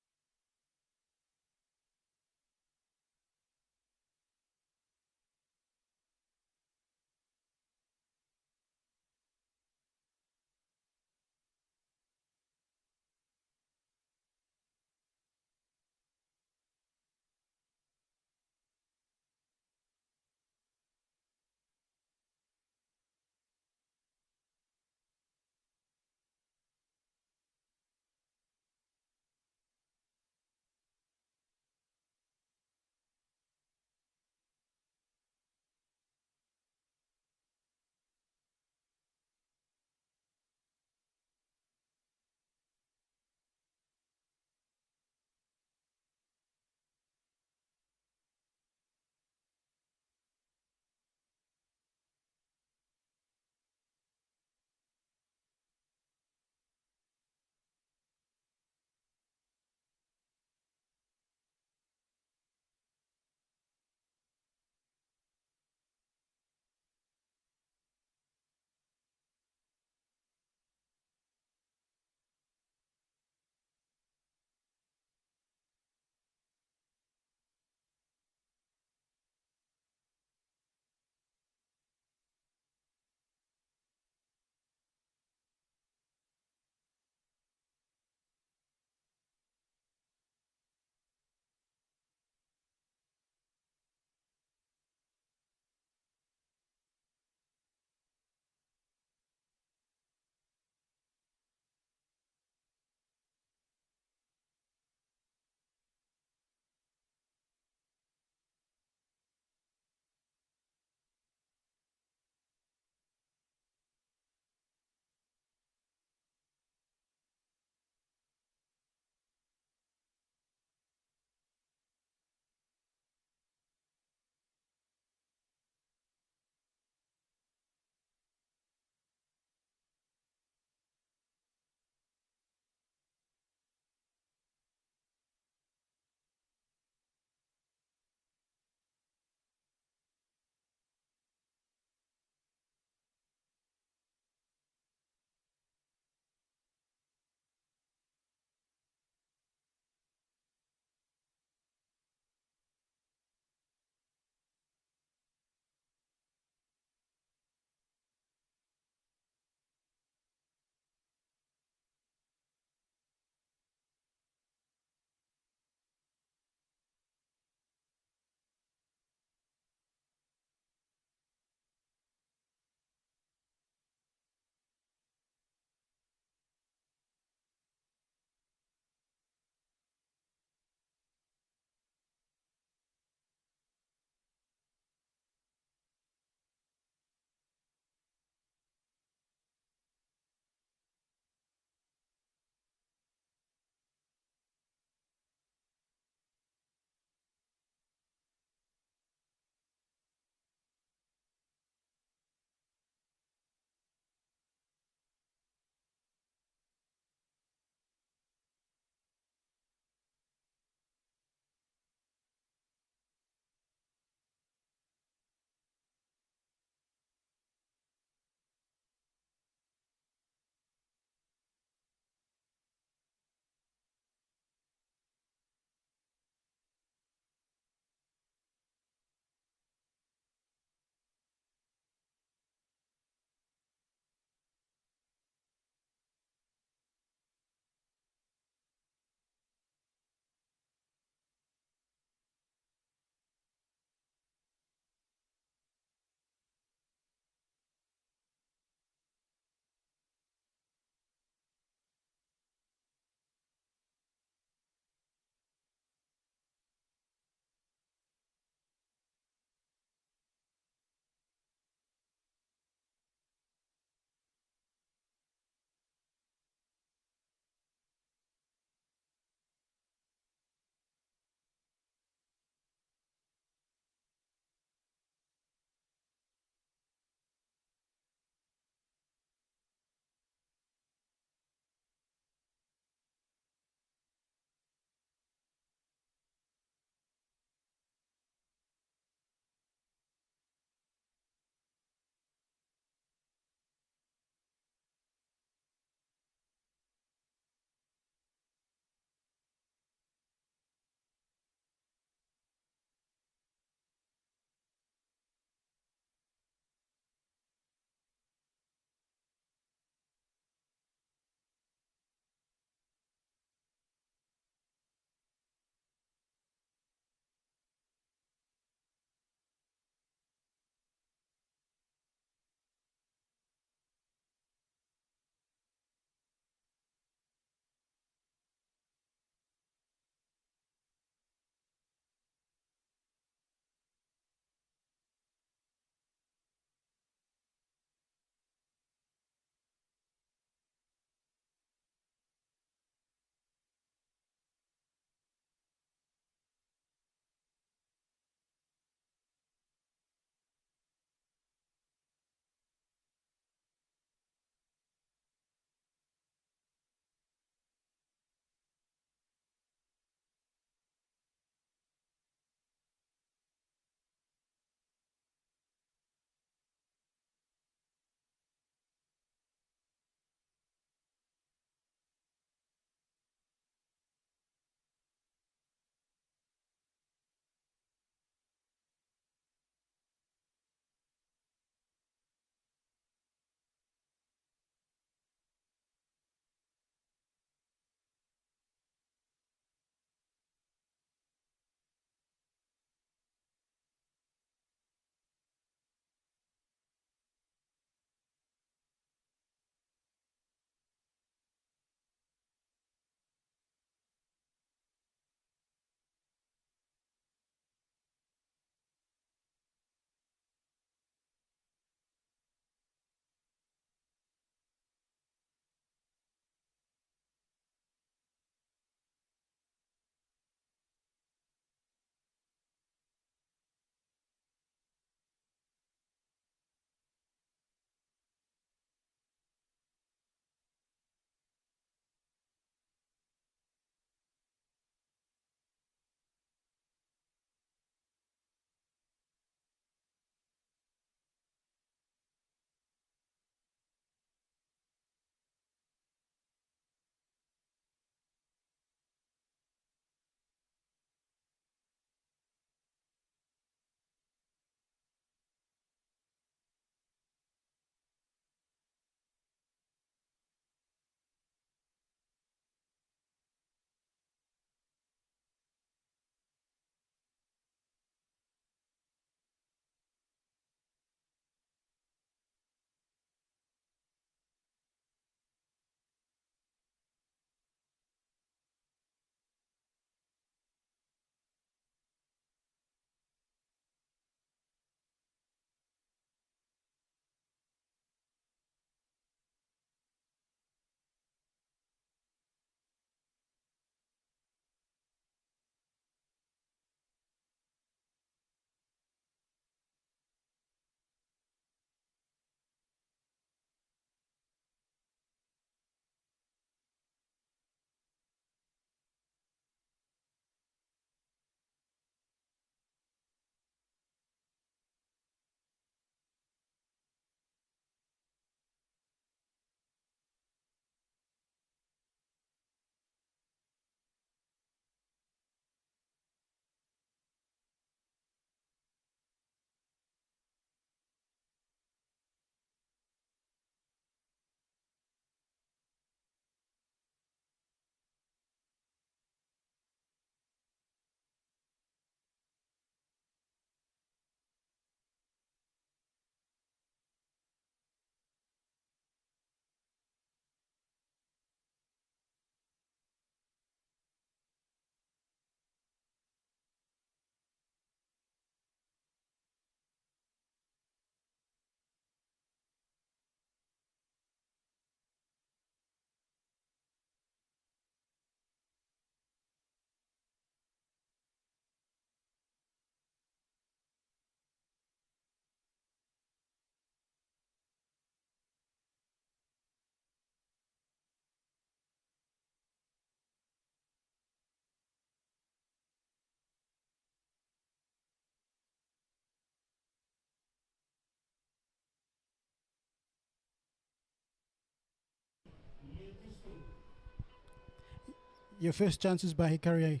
Your first chances by Hekari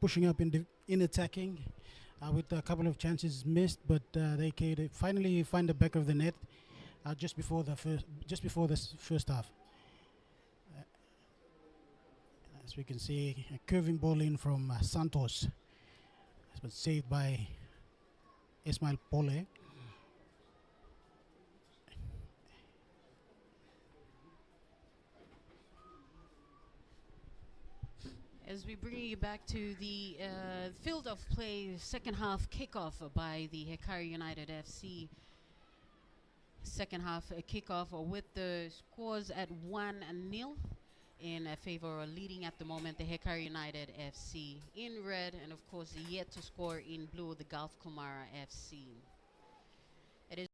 pushing up in attacking with a couple of chances missed, but they finally find the back of the net just before this first half. As we can see, a curving ball in from Santos, but saved by Ismail Pole. As we bring you back to the field of play, second half kickoff by the Hekari United FC. Second half kickoff with the scores at 1-0 in favor, or leading at the moment, the Hekari United FC in red, and of course yet to score in blue, the Gulf Komara FC. It is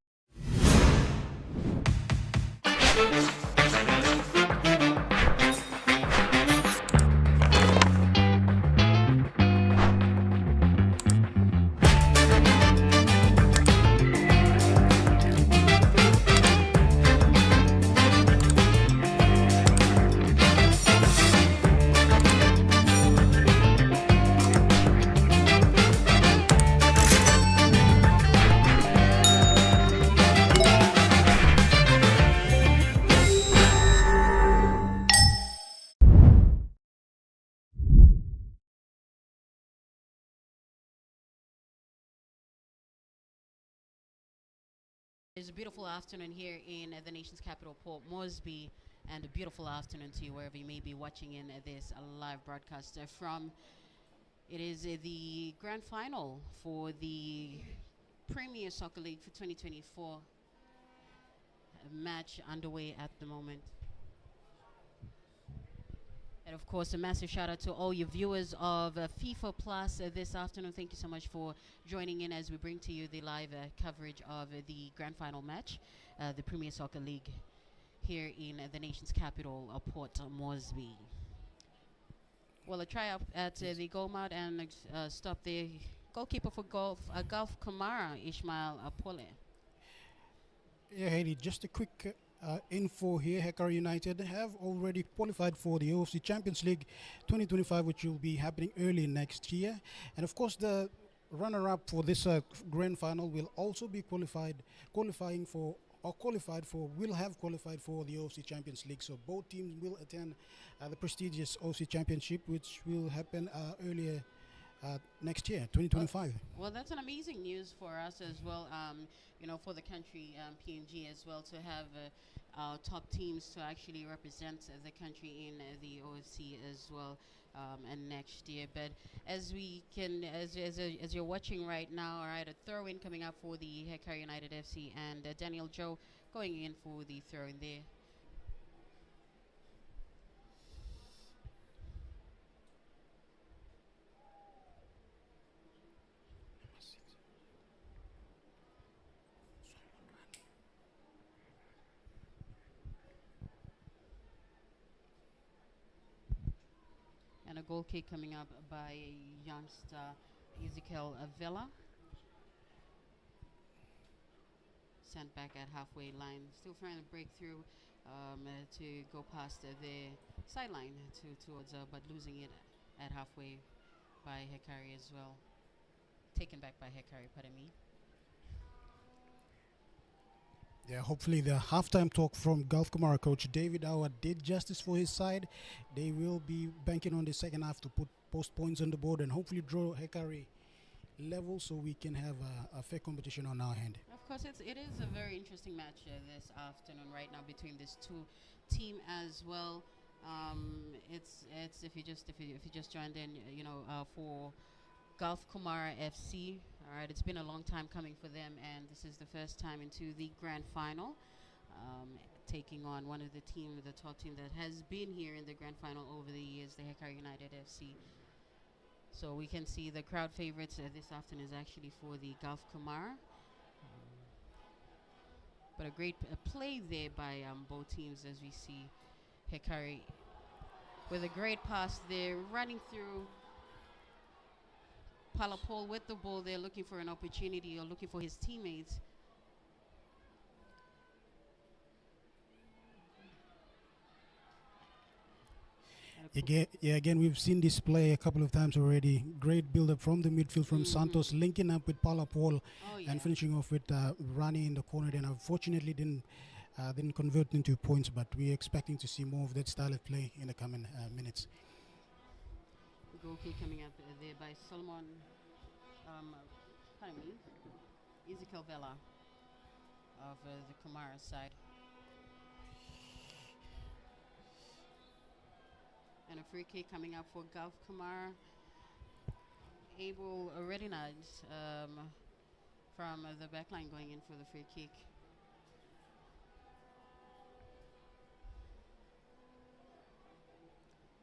It's a beautiful afternoon here in the nation's capital, Port Moresby, and a beautiful afternoon to you wherever you may be watching in this live broadcast from. It is the grand final for the Premier Soccer League for 2024 match underway at the moment. And of course, a massive shout out to all your viewers of FIFA Plus this afternoon. Thank you so much for joining in as we bring to you the live coverage of the grand final match, the Premier Soccer League, here in the nation's capital, Port Moresby. Well, a try up at the goal mount and stop the goalkeeper for Gulf Komara, Ismail Pole. Yeah, Haiti, just a quick info here. Hekari United have already qualified for the OFC Champions League 2025, which will be happening early next year. And of course, the runner-up for this grand final will also be will have qualified for the OFC Champions League. So both teams will attend the prestigious OFC Championship, which will happen earlier next year, 2025. Well, that's an amazing news for us as well, for the country, PNG as well, to have our top teams to actually represent the country in the OFC as well, and next year. But as we can, as you're watching right now, all right, a throw-in coming up for the Hekari United FC, and Daniel Joe going in for the throw-in there. And a goal kick coming up by youngster Ezekiel Villa. Sent back at halfway line. Still trying to break through to go past the sideline towards, but losing it at halfway by Hekari as well. Taken back by Hekari, pardon me. Yeah, hopefully the halftime talk from Gulf Komara coach David Awa did justice for his side. They will be banking on the second half to put post points on the board and hopefully draw Hekari level so we can have a fair competition on our hand. Of course, it is a very interesting match this afternoon right now between these two teams as well. It's if you just joined in, for Gulf Komara FC. All right, it's been a long time coming for them, and this is the first time into the grand final, taking on one of the top team that has been here in the grand final over the years, the Hekari United FC. So we can see the crowd favorites this afternoon is actually for the Gulf Komara. But a great play there by both teams, as we see Hekari with a great pass there, running through. Palapol with the ball there, looking for an opportunity or looking for his teammates. And Again, we've seen this play a couple of times already. Great build-up from the midfield from Santos, linking up with Paula Paul, and finishing off with Rani in the corner. Then unfortunately didn't convert into points, but we're expecting to see more of that style of play in the coming minutes. Goal kick coming up there by Solomon, pardon me, Ezekiel Vela of the Komara side. And a free kick coming up for Gulf Komara. Abel Redinaj from the back line going in for the free kick.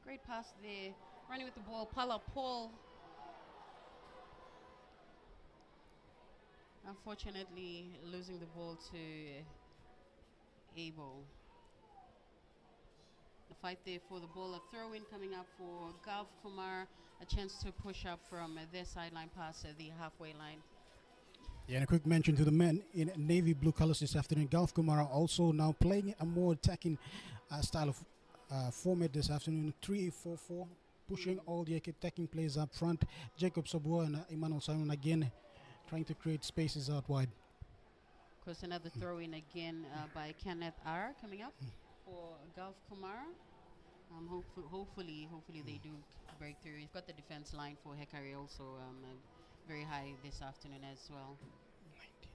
Great pass there. Running with the ball, Paula Paul. Unfortunately, losing the ball to Abel. The fight there for the ball. A throw-in coming up for Gulf Komara. A chance to push up from their sideline past the halfway line. Yeah, and a quick mention to the men in navy blue colors this afternoon. Gulf Komara also now playing a more attacking style of format this afternoon. 3-4-4, pushing all the attacking players up front. Jacob Sabua and Emmanuel Simon again trying to create spaces out wide. Of course, another throw-in again by Kenneth R. coming up for Gulf Komara. Hopefully they do break through. You've got the defense line for Hekari also very high this afternoon as well. 19.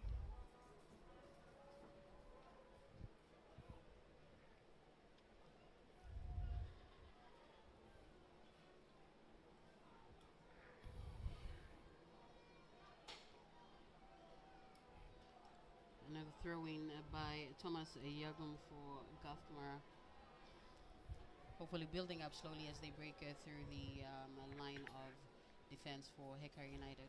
Another throw-in by Thomas Yagum for Gulf Komara. Hopefully building up slowly as they break through the line of defense for Hekari United.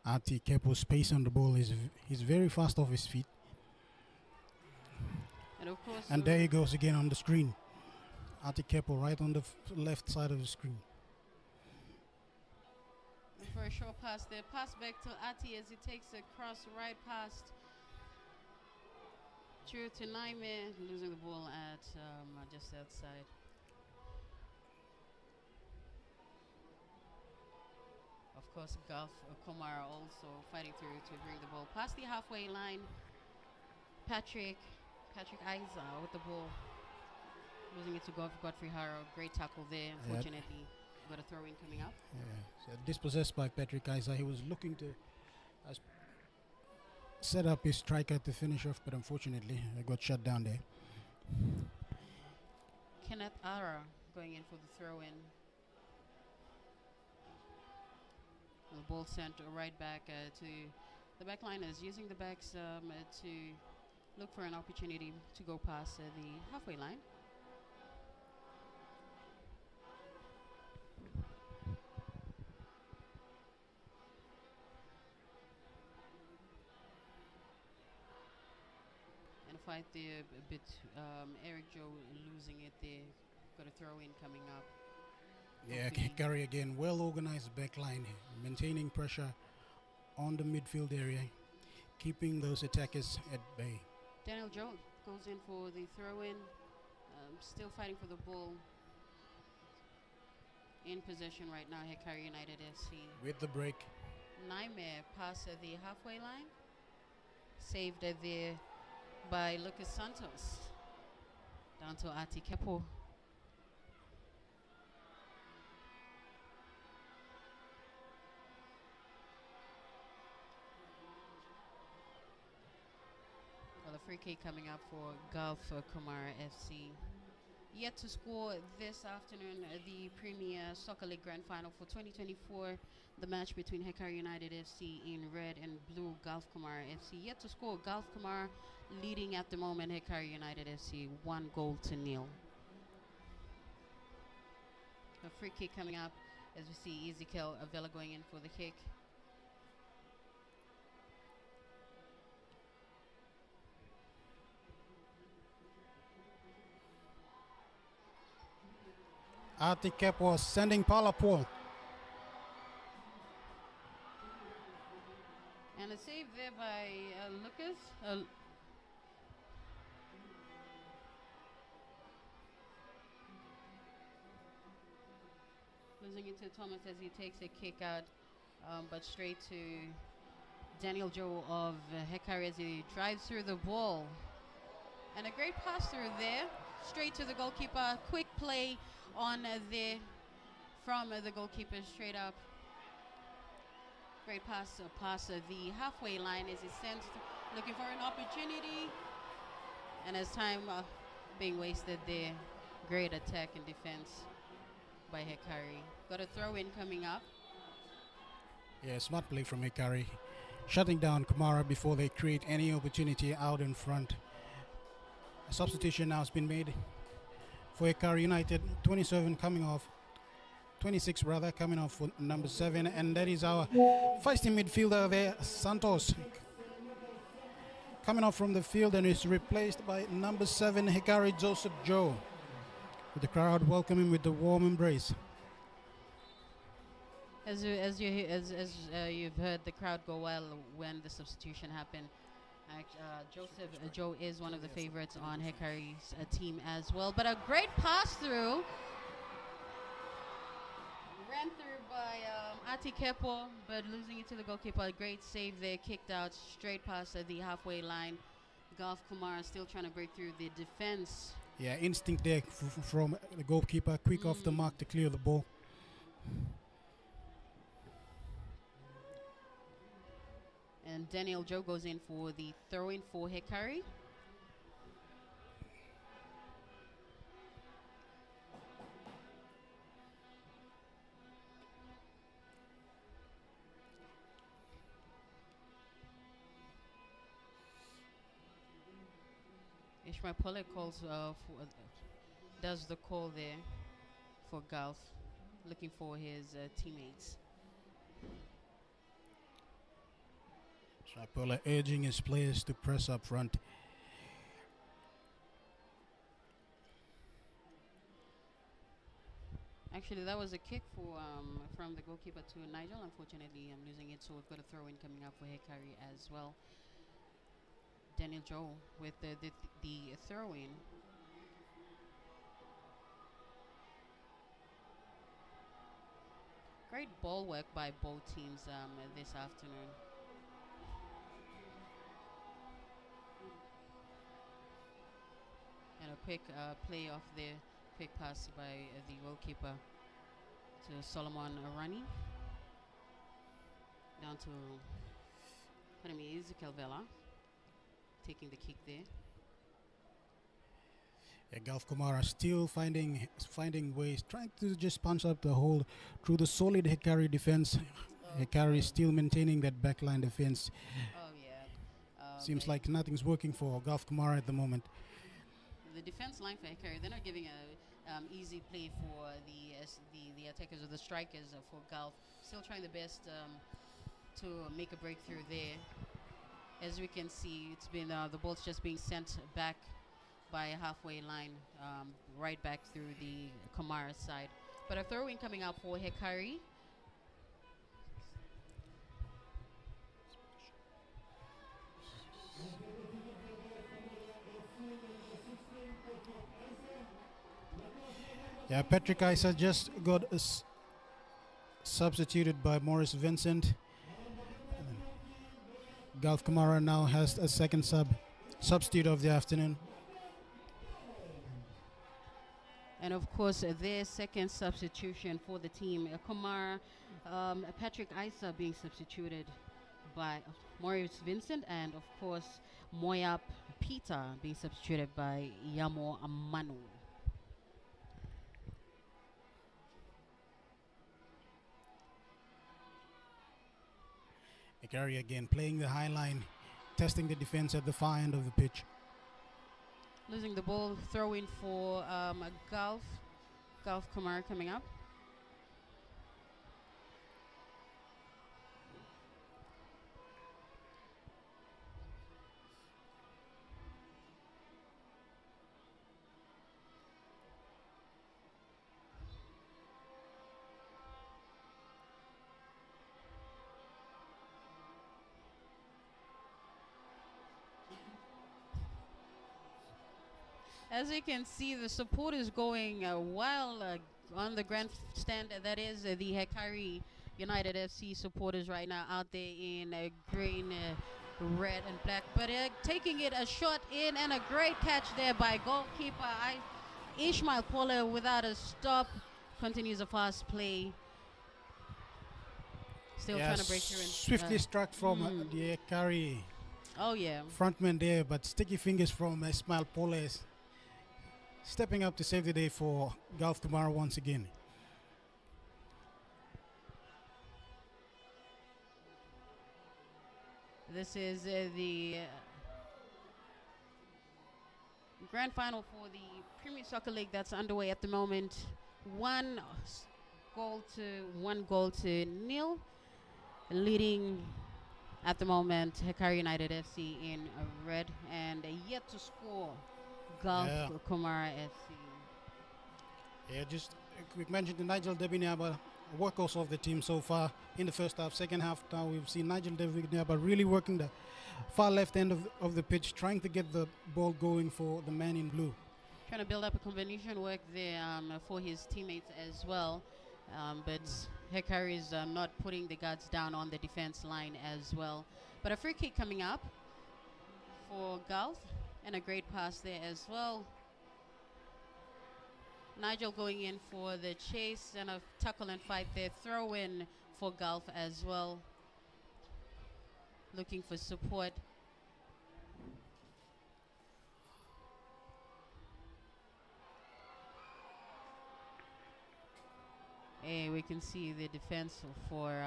Ati Kepo's pace on the ball he's very fast off his feet. And of course, and there he goes again on the screen. Ati Kepo right on the left side of the screen. For a short pass there, pass back to Ati as he takes a cross right past through to Naime, losing the ball at just outside. Of course, Gulf Komara also fighting through to bring the ball past the halfway line. Patrick Aiza with the ball, losing it to Godfrey Harrow. Great tackle there. Unfortunately, got a throw-in coming up. Yeah, so dispossessed by Patrick Aiza. He was looking to set up his striker to finish off, but unfortunately, I got shut down there. Kenneth Ara going in for the throw-in. The ball sent right back to the back liners, using the backs to look for an opportunity to go past the halfway line. And a fight there, a bit Eric Joe losing it there. Got a throw-in coming up. Yeah, Hekari again, well organized back line, maintaining pressure on the midfield area, keeping those attackers at bay. Daniel Jones goes in for the throw-in, still fighting for the ball. In possession right now, Hekari United FC. With the break. Naime past the halfway line. Saved there by Lucas Santos. Down to Ati Kepo. Well, a free kick coming up for Gulf Komara FC. Yet to score this afternoon, the Premier Soccer League Grand Final for 2024. The match between Hekari United FC in red and blue, Gulf Komara FC. Yet to score, Gulf Komara leading at the moment, Hekari United FC 1-0. A free kick coming up as we see Ezekiel Avila going in for the kick. Atikepo sending Palapol. And a save there by Lucas. Losing it to Thomas as he takes a kick out, but straight to Daniel Joe of Hekari as he drives through the ball. And a great pass through there, straight to the goalkeeper. Quick play on there from the goalkeeper straight up. Great pass past the halfway line as he sends, looking for an opportunity. And as time being wasted there, great attack and defense by Hekari. Got a throw in coming up. Yeah, smart play from Hekari. Shutting down Komara before they create any opportunity out in front. A substitution now has been made for Hekari United. 27 coming off. 26 rather coming off for number 7. And that is our feisty midfielder there, Santos. Coming off from the field and is replaced by number 7, Hekari Joseph Joe. With the crowd welcoming with the warm embrace. As you've heard the crowd go well when the substitution happened. Joseph Joe is one of the favorites on Hekari's team as well. But a great pass through. Ran through by Atikepo, but losing it to the goalkeeper. A great save there, kicked out straight past the halfway line. Golf Komara still trying to break through the defense. Yeah, instinct there from the goalkeeper. Quick off the mark to clear the ball. And Daniel Joe goes in for the throw-in for Hekari. Ishmael Pollak does the call there for Golf, looking for his teammates. Shapola urging his players to press up front. Actually, that was a kick for from the goalkeeper to Nigel. Unfortunately, I'm losing it, so we've got a throw-in coming up for Hekari as well. Daniel Joe with the throw-in. Great ball work by both teams this afternoon. And a quick play off there, quick pass by the goalkeeper to Solomon Arani. Down to Ezekiel Vela, taking the kick there. Yeah, Golf Komara still finding ways, trying to just punch up the hole through the solid Hekari defense. Hekari still maintaining that backline defense. Oh yeah. Seems like nothing's working for Golf Komara at the moment. The defense line for Hekari, they're not giving a easy play for the attackers or the strikers for Golf. Still trying the best to make a breakthrough there. As we can see, it's been the ball's just being sent back by a halfway line, right back through the Komara side. But a throw-in coming out for Hekari. Yeah, Patrick Isa just got substituted by Morris Vincent. Golf Komara now has a second substitute of the afternoon. And of course, their second substitution for the team, Komara, Patrick Isa being substituted by Morris Vincent, and of course, Moyap Peter being substituted by Yamo Amanu. Hekari again playing the high line, testing the defense at the far end of the pitch. Losing the ball, throw-in for Golf Komara coming up. As you can see, the support is going wild on the grandstand. That is the Hekari United FC supporters right now out there in green, red, and black. But taking it a shot in and a great catch there by goalkeeper Ishmael Paula without a stop. Continues a fast play. Still trying to break through. Swiftly struck from the Hekari oh yeah, frontman there, but sticky fingers from Ismail Poles stepping up to save the day for Gulf Komara once again. This is the grand final for the Premier Soccer League that's underway at the moment. One goal to nil, leading at the moment Hekari United FC in red, and yet to score Gulf Komara FC. Yeah, just a quick mention to Nigel Debinyaba, workhorse of the team so far in the first half. Second half now we've seen Nigel Debinyaba really working the far left end of the pitch, trying to get the ball going for the man in blue. Trying to build up a combination work there for his teammates as well. But Hekari is not putting the guards down on the defense line as well. But a free kick coming up for Gulf, and a great pass there as well. Nigel going in for the chase and a tackle and fight there. Throw in for Gulf as well. Looking for support. Hey, we can see the defense for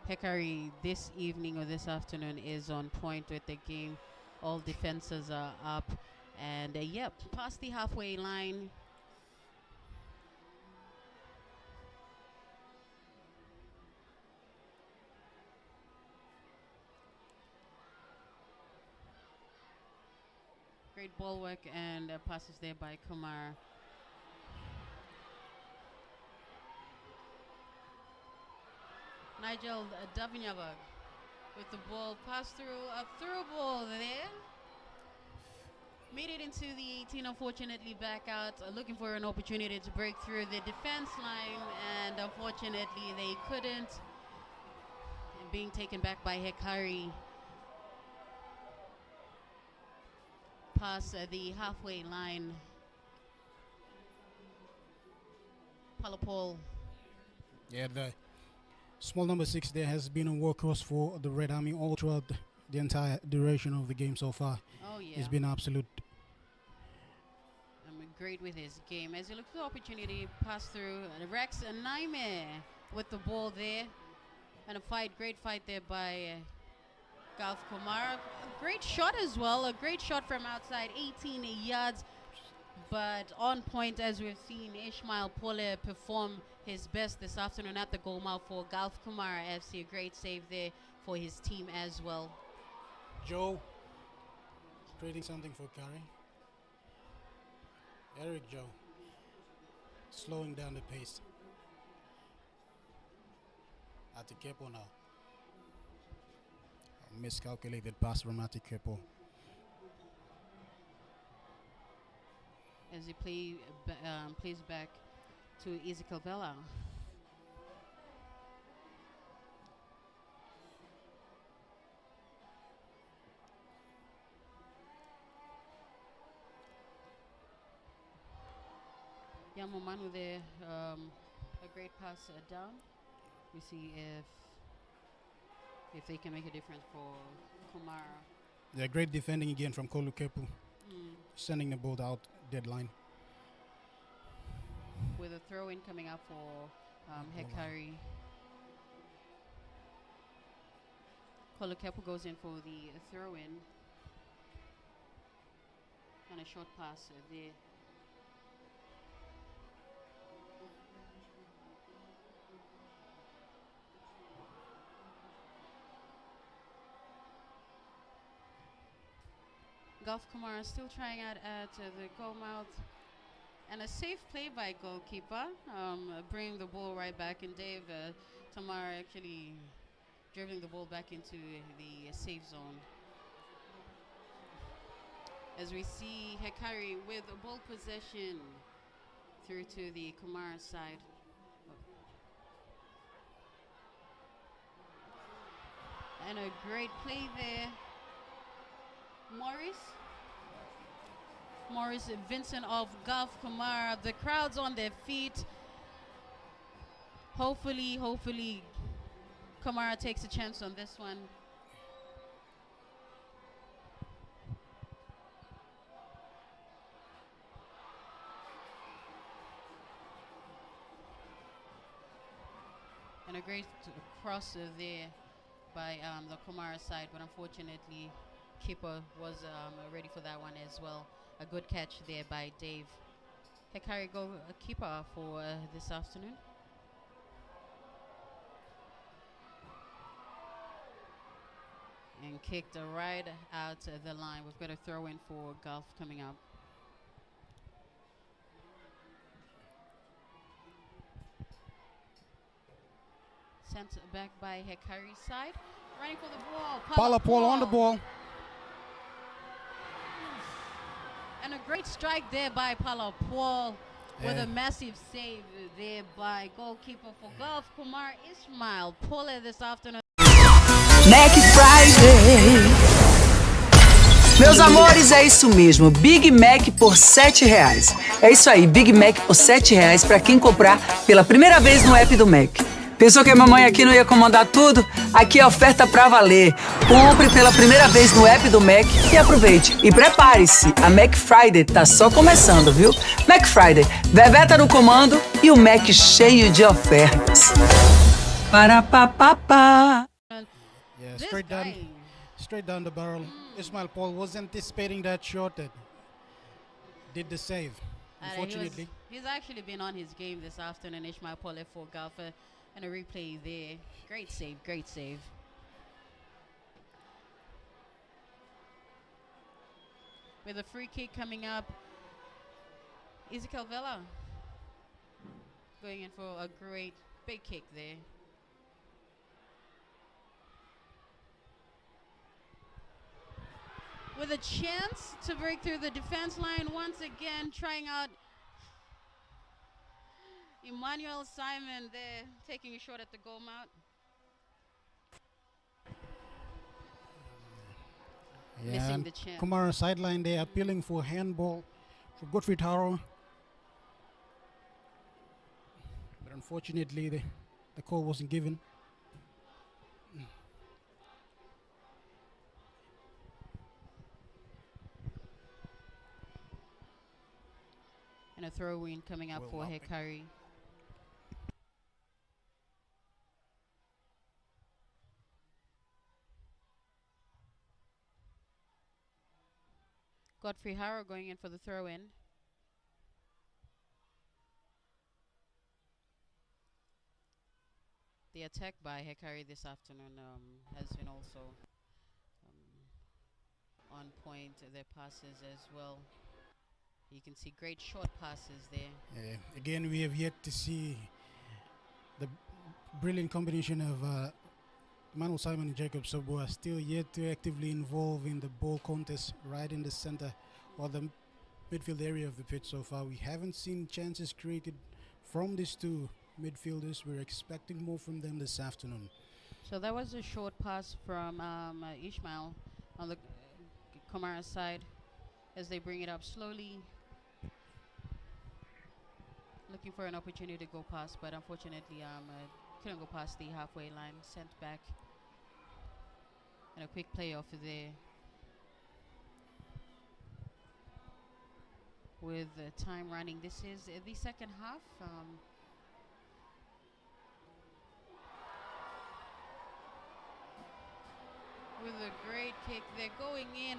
Hekari this evening or this afternoon is on point with the game. All defenses are up. And yep, past the halfway line. Great ball work and passes there by Komara. Nigel Davinyaba with the ball, pass through, a through ball there. Made it into the 18, unfortunately back out, looking for an opportunity to break through the defense line, and unfortunately they couldn't. And being taken back by Hekari. Past the halfway line. Palapol. Yeah, the small number 6 there has been a workhorse for the Red Army all throughout the entire duration of the game so far. Oh yeah. He's been absolute. Great with his game. As he looks for the opportunity, pass through. Rex Naime with the ball there. And a fight, great fight there by Gulf Komara. A great shot as well. A great shot from outside, 18 yards. But on point, as we've seen Ishmael Pole perform his best this afternoon at the goal mouth for Gulf Komara FC. A great save there for his team as well. Joe creating something for Curry. Eric Joe slowing down the pace. Atikepo now. A miscalculated pass from Atikepo. As he plays back to Ezekiel Vela. Yamomanu there, a great pass down. We see if they can make a difference for Komara. Yeah, great defending again from Kolukepu. Sending the ball out deadline. With a throw-in coming up for Hekari. Kolukepu goes in for the throw-in. And a short pass there. Gulf Komara still trying out at the goal mouth. And a safe play by goalkeeper, bringing the ball right back. And Dave Tamara actually dribbling the ball back into the safe zone. as we see Hekari with ball possession through to the Komara side. And a great play there. Morris Vincent of Gulf Komara. The crowd's on their feet. Hopefully, Komara takes a chance on this one. And a great crosser there by the Komara side, but unfortunately, keeper was ready for that one as well. A good catch there by Dave. Hekari go keeper for this afternoon. And kicked right out the line. We've got a throw in for Gulf coming up. Sent back by Hekari's side. Running for the ball. Paul on the ball. And a great strike there by Paul with a massive save there by goalkeeper for Gulf, Komara Ismail. Paula this afternoon. Mac Friday. Meus amores, é isso mesmo. Big Mac por R$7. É isso aí, Big Mac por R$7 para quem comprar pela primeira vez no app do Mac. Pensou que a mamãe aqui não ia comandar tudo? Aqui é oferta pra valer. Compre pela primeira vez no app do Mac e aproveite. E prepare-se, a Mac Friday tá só começando, viu? Mac Friday, Vevé tá no comando e o Mac cheio de ofertas. Para papapá. Yeah, straight down the barrel. Ismail Paul was anticipating that shot that did the save. Unfortunately, he's actually been on his game this afternoon. Ismail Paul for Gulf. And a replay there. Great save, great save. With a free kick coming up. Ezekiel Vela going in for a great big kick there. With a chance to break through the defense line once again, trying out Emmanuel Simon there, taking a shot at the goal mount. Missing the chance. Komara sideline there, appealing for handball for Godfrey Taro. But unfortunately, the call wasn't given. And a throw-in coming up for Hekari. Godfrey Harrow going in for the throw-in. The attack by Hekari this afternoon has been also on point. Their passes as well. You can see great short passes there. Yeah. Again, we have yet to see the brilliant combination of Emmanuel Simon and Jacob Soboa still yet to actively involve in the ball contest right in the center or the midfield area of the pitch so far. We haven't seen chances created from these two midfielders. We're expecting more from them this afternoon. So that was a short pass from Ismail on the Komara side as they bring it up slowly. Looking for an opportunity to go past, but unfortunately couldn't go past the halfway line. Sent back. And a quick play off there. With time running. This is the second half. With a great kick. They're going in.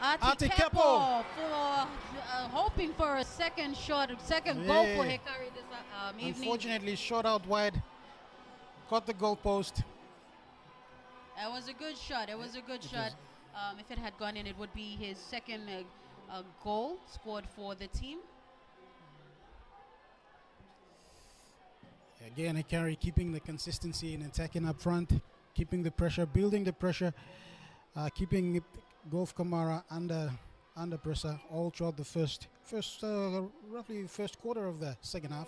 Ati Kepo for hoping for a second shot, second goal for Hekari this evening. Unfortunately, shot out wide. Caught the goal post. It was a good shot. It was a good shot. If it had gone in, it would be his second goal scored for the team. Again, Hekari keeping the consistency in attacking up front, keeping the pressure, building the pressure, keeping it Golf Komara under pressure all throughout the roughly first quarter of the second half.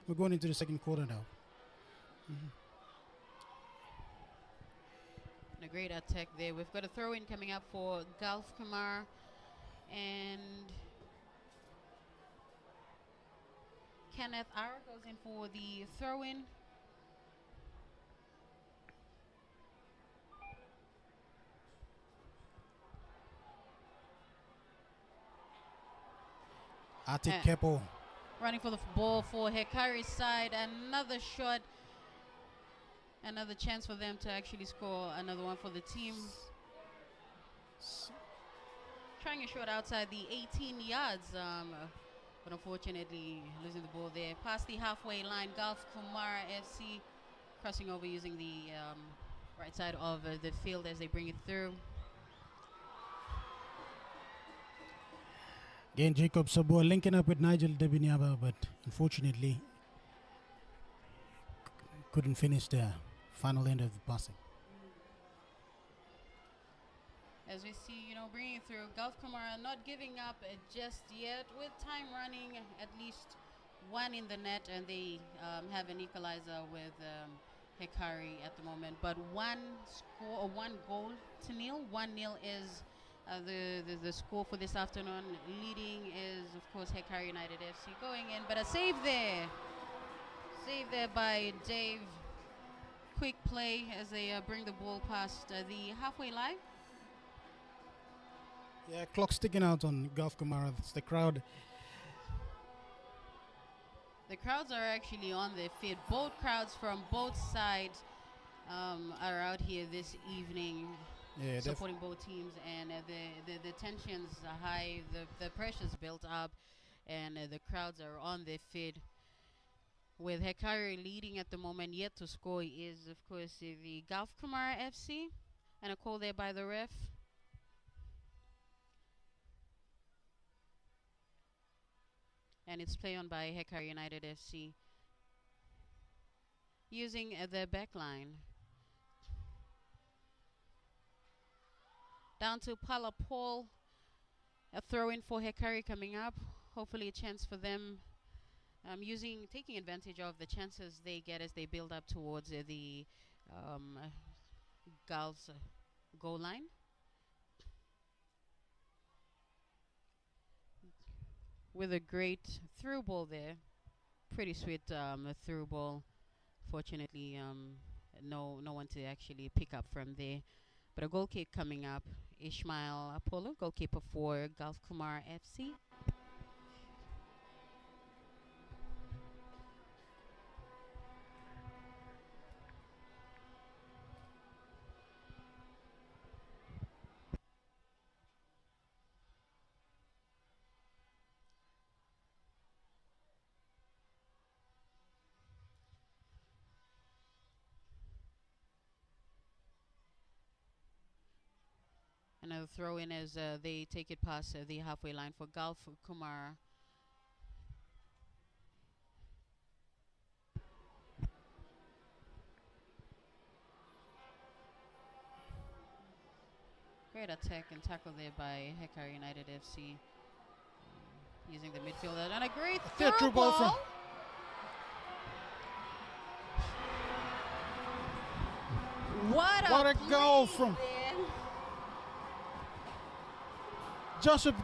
We're going into the second quarter now. A great attack there. We've got a throw-in coming up for Golf Komara, and Kenneth R goes in for the throw-in. Atik Kepo running for the ball for Hekari's side. Another shot. Another chance for them to actually score another one for the team. Trying a shot outside the 18 yards, but unfortunately losing the ball there. Past the halfway line, Golf Komara FC crossing over using the right side of the field as they bring it through. Again, Jacob Saboa linking up with Nigel Debinyaba, but unfortunately couldn't finish the final end of the passing. As we see, bringing it through, Golf Komara not giving up just yet, with time running, at least one in the net, and they have an equalizer with Hekari at the moment. But one goal to nil. 1-0 is the score for this afternoon. Leading is, of course, Hekari United FC going in, but a save there. Save there by Dave. Quick play as they bring the ball past the halfway line. Yeah, clock's ticking out on Golf Komara. It's the crowd. The crowds are actually on their feet. Both crowds from both sides are out here this evening, supporting both teams, and the tensions are high, the pressure's built up, and the crowds are on their feet. With Hekari leading at the moment, yet to score is, of course, the Golf Komara FC, and a call there by the ref. And it's play on by Hekari United FC using the back line. Down to Pala Paul. A throw in for Hekari coming up. Hopefully a chance for them. Taking advantage of the chances they get as they build up towards the Gulf's goal line. With a great through ball there. Pretty sweet through ball. Fortunately, no one to actually pick up from there. But a goal kick coming up. Ishmael Apollo, goalkeeper for Golf Komara FC. Another throw in as they take it past the halfway line for Golf Komara. Great attack and tackle there by Hekari United FC. Using the midfielder, and a great through ball from what a goal from Joseph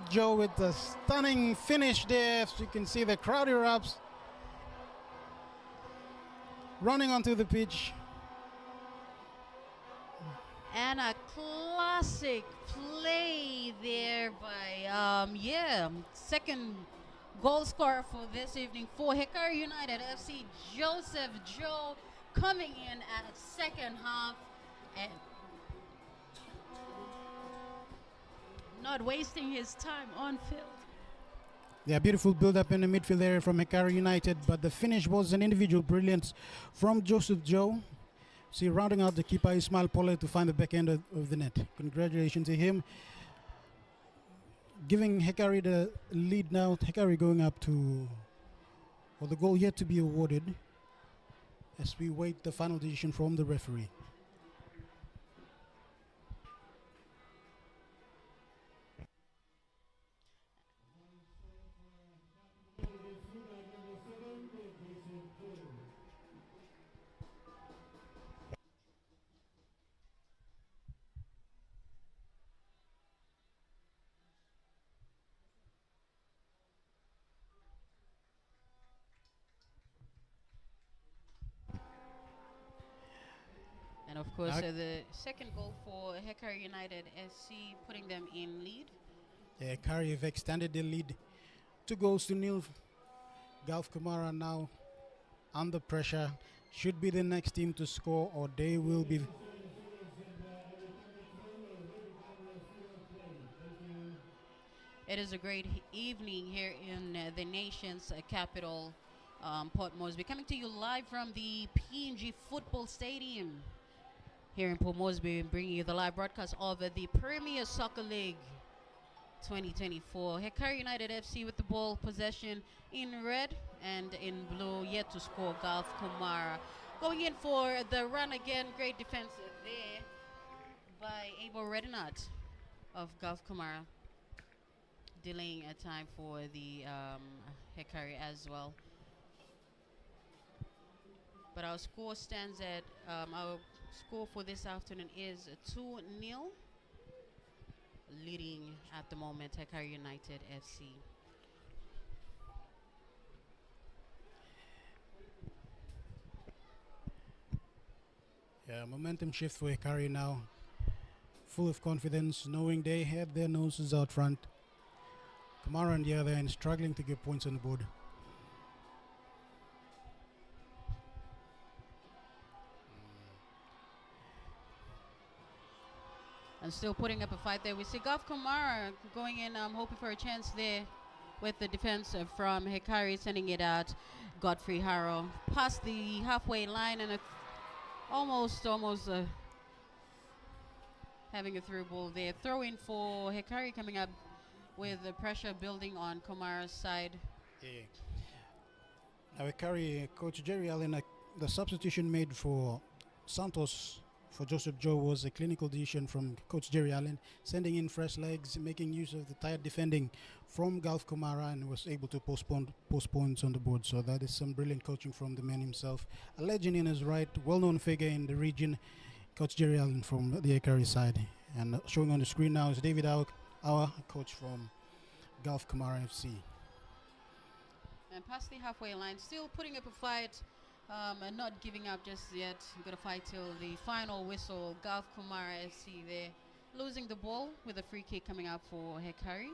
Joe with a stunning finish there. As you can see, the crowd erupts, running onto the pitch. And a classic play there by, second goal scorer for this evening for Hekari United FC, Joseph Joe, coming in at second half and not wasting his time on field. Yeah, beautiful build-up in the midfield area from Hekari United, but the finish was an individual brilliance from Joseph Joe. See, rounding out the keeper Ismail Pole to find the back end of the net. Congratulations to him. Giving Hekari the lead now. Hekari going up to, or the goal yet to be awarded, as we wait the final decision from the referee. of course, the second goal for Hekari United SC, putting them in lead. Yeah, Hekari have extended the lead 2-0. Gulf Komara now under pressure. Should be the next team to score, or they will be. It is a great evening here in the nation's capital, Port Moresby. Coming to you live from the PNG Football Stadium here in Port Moresby, bringing you the live broadcast of the Premier Soccer League 2024. Hekari United FC with the ball possession in red and in blue, yet to score Gulf Komara. Going in for the run again, great defense there by Abel Redinat of Gulf Komara, delaying a time for the Hekari as well. But our score stands at, our score for this afternoon is 2-0, leading at the moment Hekari United FC. Yeah, momentum shift for Hekari now. Full of confidence, knowing they had their noses out front. Komara on the other end, struggling to get points on the board. And still putting up a fight there. We see Gulf Komara going in, hoping for a chance there with the defense from Hekari, sending it out. Godfrey Harrow past the halfway line and almost having a through ball there. Throw in for Hekari, coming up with the pressure building on Komara's side. Yeah. Now Hekari, Coach Jerry Allen, the substitution made for Santos for Joseph Joe was a clinical decision from Coach Jerry Allen, sending in fresh legs, making use of the tired defending from Gulf Komara, and was able to post points on the board. So that is some brilliant coaching from the man himself. A legend in his right, well-known figure in the region, Coach Jerry Allen from the Hekari side. And showing on the screen now is David our coach from Gulf Komara FC. And past the halfway line, still putting up a fight. And not giving up just yet. Got to fight till the final whistle. Gulf Komara FC there, losing the ball with a free kick coming out for Hekari.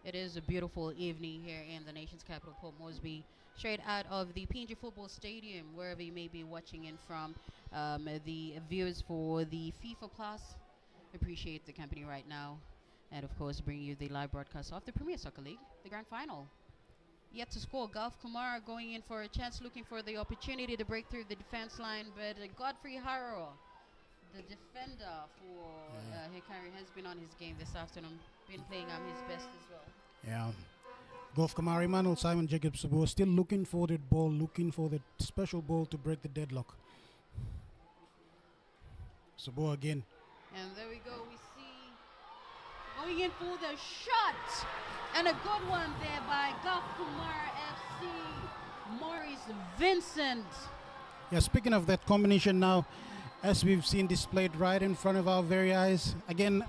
It is a beautiful evening here in the nation's capital, Port Moresby, straight out of the PNG Football Stadium, wherever you may be watching in from. The viewers for the FIFA Plus appreciate the company right now, and of course bring you the live broadcast of the Premier Soccer League, the grand final. Yet to score, Gulf Komara going in for a chance, looking for the opportunity to break through the defense line, but Godfrey Harrow, the defender for Hekari, has been on his game this afternoon, been playing his best as well. Yeah. Gulf Komara, Emmanuel Simon Jacob Sabo still looking for that ball, looking for that special ball to break the deadlock. Sabo again. And there we go, we see going in for the shot, and a good one there by Gulf Komara FC, Maurice Vincent. Yeah, speaking of that combination now, as we've seen displayed right in front of our very eyes, again,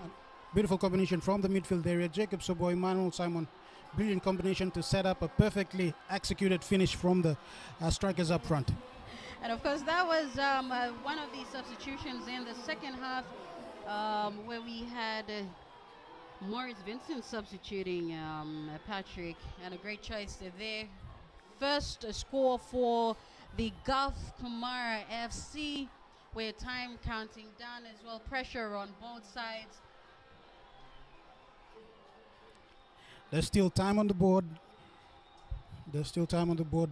beautiful combination from the midfield area. Jacob Sabo, Emmanuel Simon, brilliant combination to set up a perfectly executed finish from the strikers up front. And of course, that was one of the substitutions in the second half, where we had Maurice Vincent substituting Patrick, and a great choice there. First score for the Gulf Komara FC, where time counting down as well, pressure on both sides. There's still time on the board. There's still time on the board.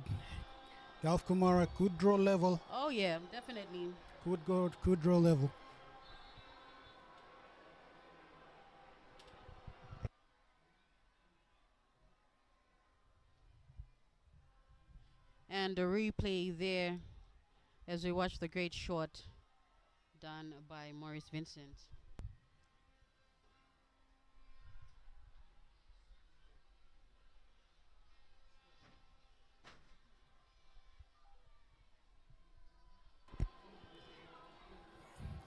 Gulf Komara could draw level. Oh yeah, definitely. Could draw level. And a replay there as we watch the great shot done by Maurice Vincent.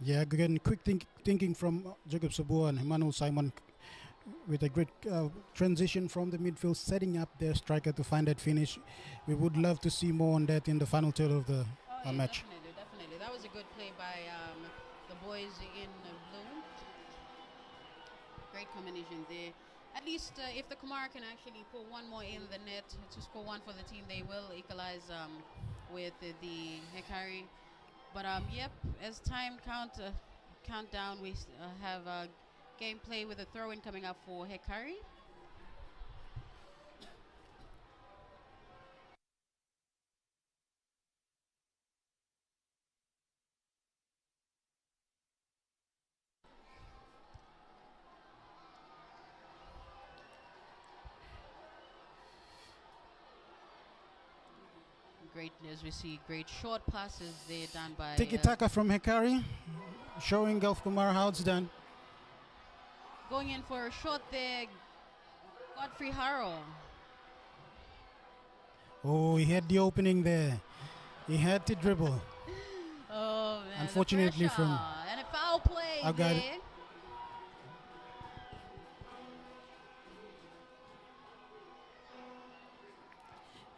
Yeah, again, quick thinking from Jacob Sabo and Emmanuel Simon. with a great transition from the midfield, setting up their striker to find that finish. We would love to see more on that in the final third of the match. Definitely. That was a good play by the boys in blue. Great combination there. At least if the Komara can actually put one more in the net to score one for the team, they will equalize with the Hekari. But yep, as time countdown, we have gameplay with a throw-in coming up for Hekari. Great, as we see, great short passes there done by Tiki-taka from Hekari, showing Gulf Komara how it's done. Going in for a shot there, Godfrey Harrow. Oh, he had the opening there. He had to dribble. Oh man! Unfortunately, from and a foul play there.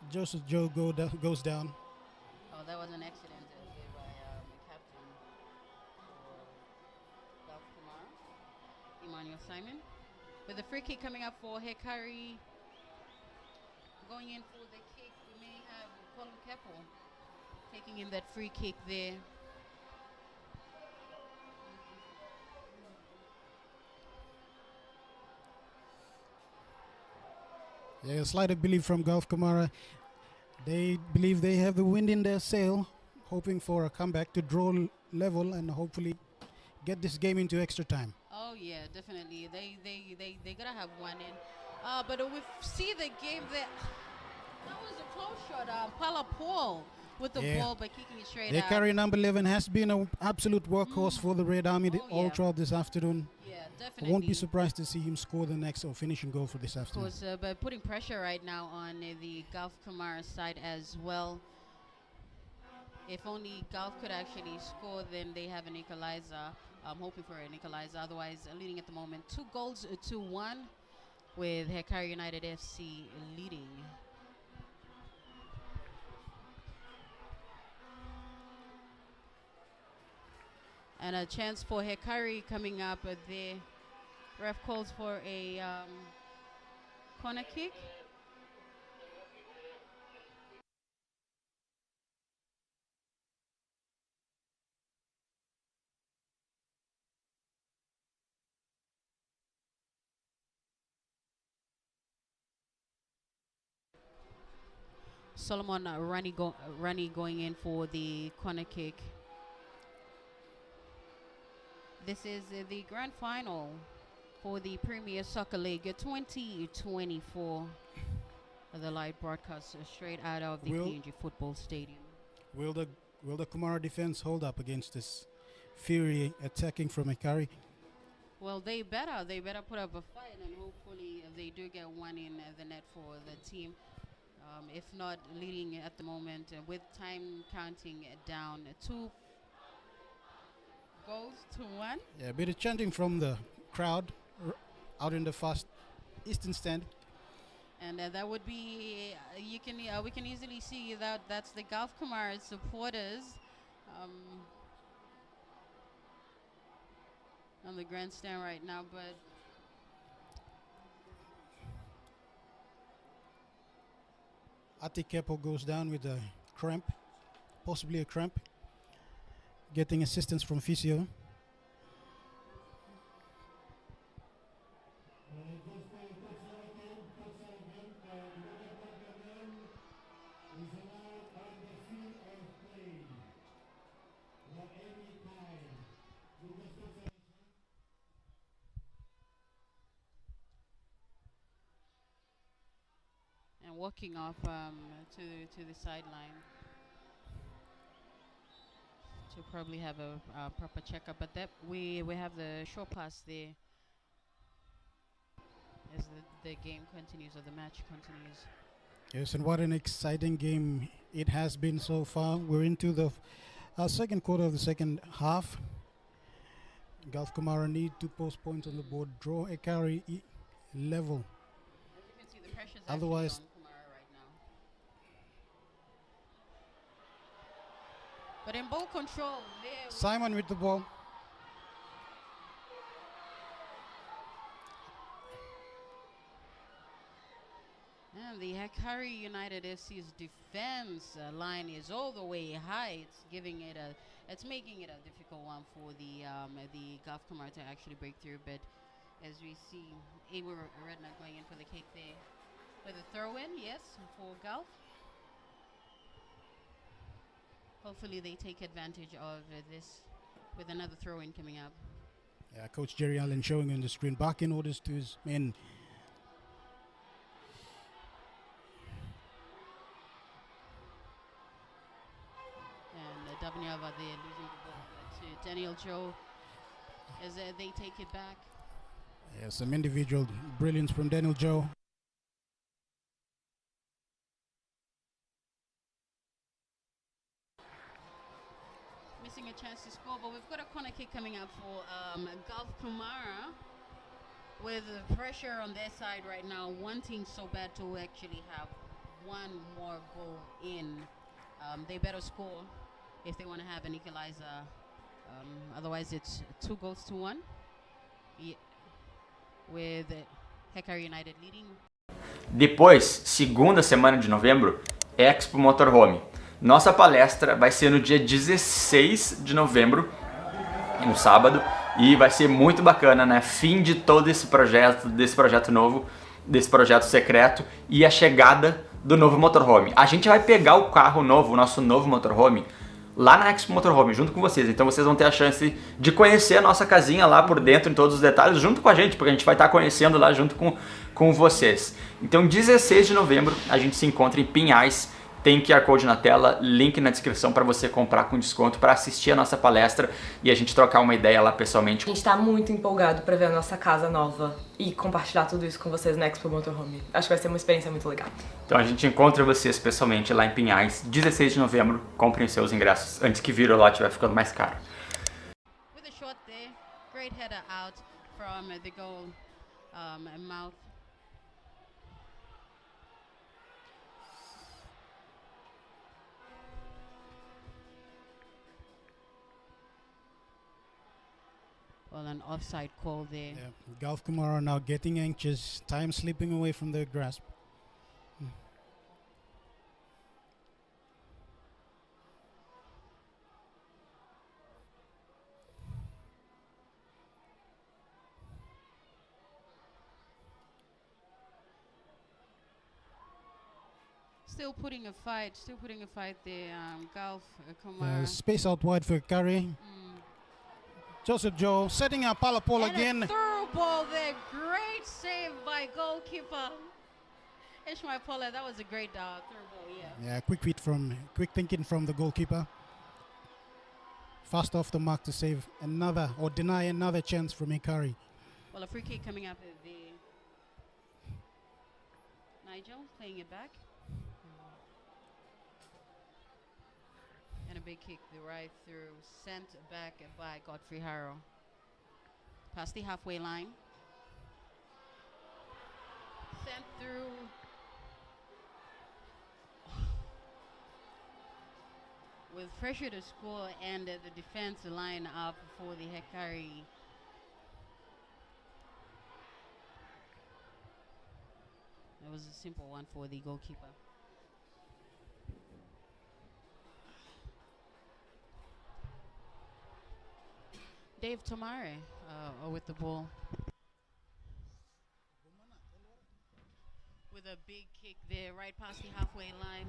Joseph Joe goes down. Oh, that was an accident there by the captain for Gulf Komara, Emmanuel Simon. With the free kick coming up for Hekari. Going in for the kick, we may have Colin Keppel taking in that free kick there. Yeah, a slight belief from Gulf Komara. They believe they have the wind in their sail, hoping for a comeback to draw level and hopefully get this game into extra time. Oh yeah, definitely. They gotta have one in. But we see the game there. That was a close shot. Pala Paul with the ball, but kicking it straight out. Hekari number 11 has been an absolute workhorse for the Red Army all throughout this afternoon. Yeah, definitely. Won't be surprised to see him score the next or finishing goal for this afternoon. Of course, but putting pressure right now on the Gulf Komara side as well. If only Gulf could actually score, then they have an equalizer. I'm hoping for an equalizer. Otherwise, leading at the moment 2-1 with Hekari United FC leading. And a chance for Hekari coming up there. Ref calls for a corner kick. Solomon Rani going in for the corner kick. This is the grand final for the Premier Soccer League 2024. The live broadcast straight out of the PNG Football Stadium. Will the Komara defense hold up against this fury attacking from Hekari? Well, they better put up a fight, and hopefully they do get one in the net for the team. If not, leading at the moment with time counting down 2 goals to 1. Yeah, a bit of chanting from the crowd out in the fast eastern stand. And that would be, we can easily see that that's the Gulf Komara supporters on the grandstand right now, but Ati Kepo goes down with a cramp, possibly a cramp, getting assistance from physio. walking off to the sideline to probably have a proper checkup. But that we have the short pass there as the game continues, or the match continues. Yes, and what an exciting game it has been so far. We're into the second quarter of the second half. Gulf Komara need to post points on the board, draw Hekari level. As you can see, the pressure's Otherwise, actually on Komara right now. But in ball control, there. Simon with the ball. And the Hekari United FC's defense line is all the way high. It's making it a difficult one for the Gulf Komara to actually break through. But as we see, Ewa Redna going in for the kick there with a throw-in, yes, for Gulf. Hopefully they take advantage of this with another throw-in coming up. Yeah, Coach Jerry Allen showing on the screen, barking orders to his men. And Dabnyava there losing the ball to Daniel Joe as they take it back. Yeah, some individual brilliance from Daniel Joe. Missing a chance to score, but we've got a corner kick coming up for Gulf Komara with the pressure on their side right now, wanting so bad to actually have one more goal in. They better score if they want to have an equalizer. Otherwise, it's 2-1. Yeah. With Hekari United leading. Depois, segunda semana de novembro, Expo Motorhome. Nossa palestra vai ser no dia 16 de novembro, no sábado, e vai ser muito bacana, né? Fim de todo esse projeto novo, desse projeto secreto e a chegada do novo motorhome. A gente vai pegar o carro novo, o nosso novo motorhome, lá na Expo Motorhome, junto com vocês. Então vocês vão ter a chance de conhecer a nossa casinha lá por dentro, em todos os detalhes, junto com a gente, porque a gente vai estar conhecendo lá junto com vocês. Então 16 de novembro a gente se encontra em Pinhais. Tem QR Code na tela, link na descrição para você comprar com desconto para assistir a nossa palestra e a gente trocar uma ideia lá pessoalmente. A gente está muito empolgado para ver a nossa casa nova e compartilhar tudo isso com vocês na Expo Motorhome. Acho que vai ser uma experiência muito legal. Então a gente encontra vocês pessoalmente lá em Pinhais, 16 de novembro. Comprem os seus ingressos antes que vira lá estiver ficando mais caro. With a shot there, great header out from the goal mouth. Well, an offside call there. Yeah, Gulf Komara now getting anxious, time slipping away from their grasp. Still putting a fight there. Gulf Komara. Space out wide for Hekari. Joseph Joe setting up Palapol And again. a through ball there. Great save by goalkeeper Ishmael Pollard. That was a great through ball, yeah. Yeah, quick thinking from the goalkeeper. Fast off the mark to save another or deny another chance from Hekari. Well, a free kick coming up at the Nigel playing it back. And a big kick right through, sent back by Godfrey Harrow. Past the halfway line. Sent through. With pressure to score and the defense line up for the Hekari. That was a simple one for the goalkeeper. Dave Tomare with the ball. With a big kick there, right past the halfway line.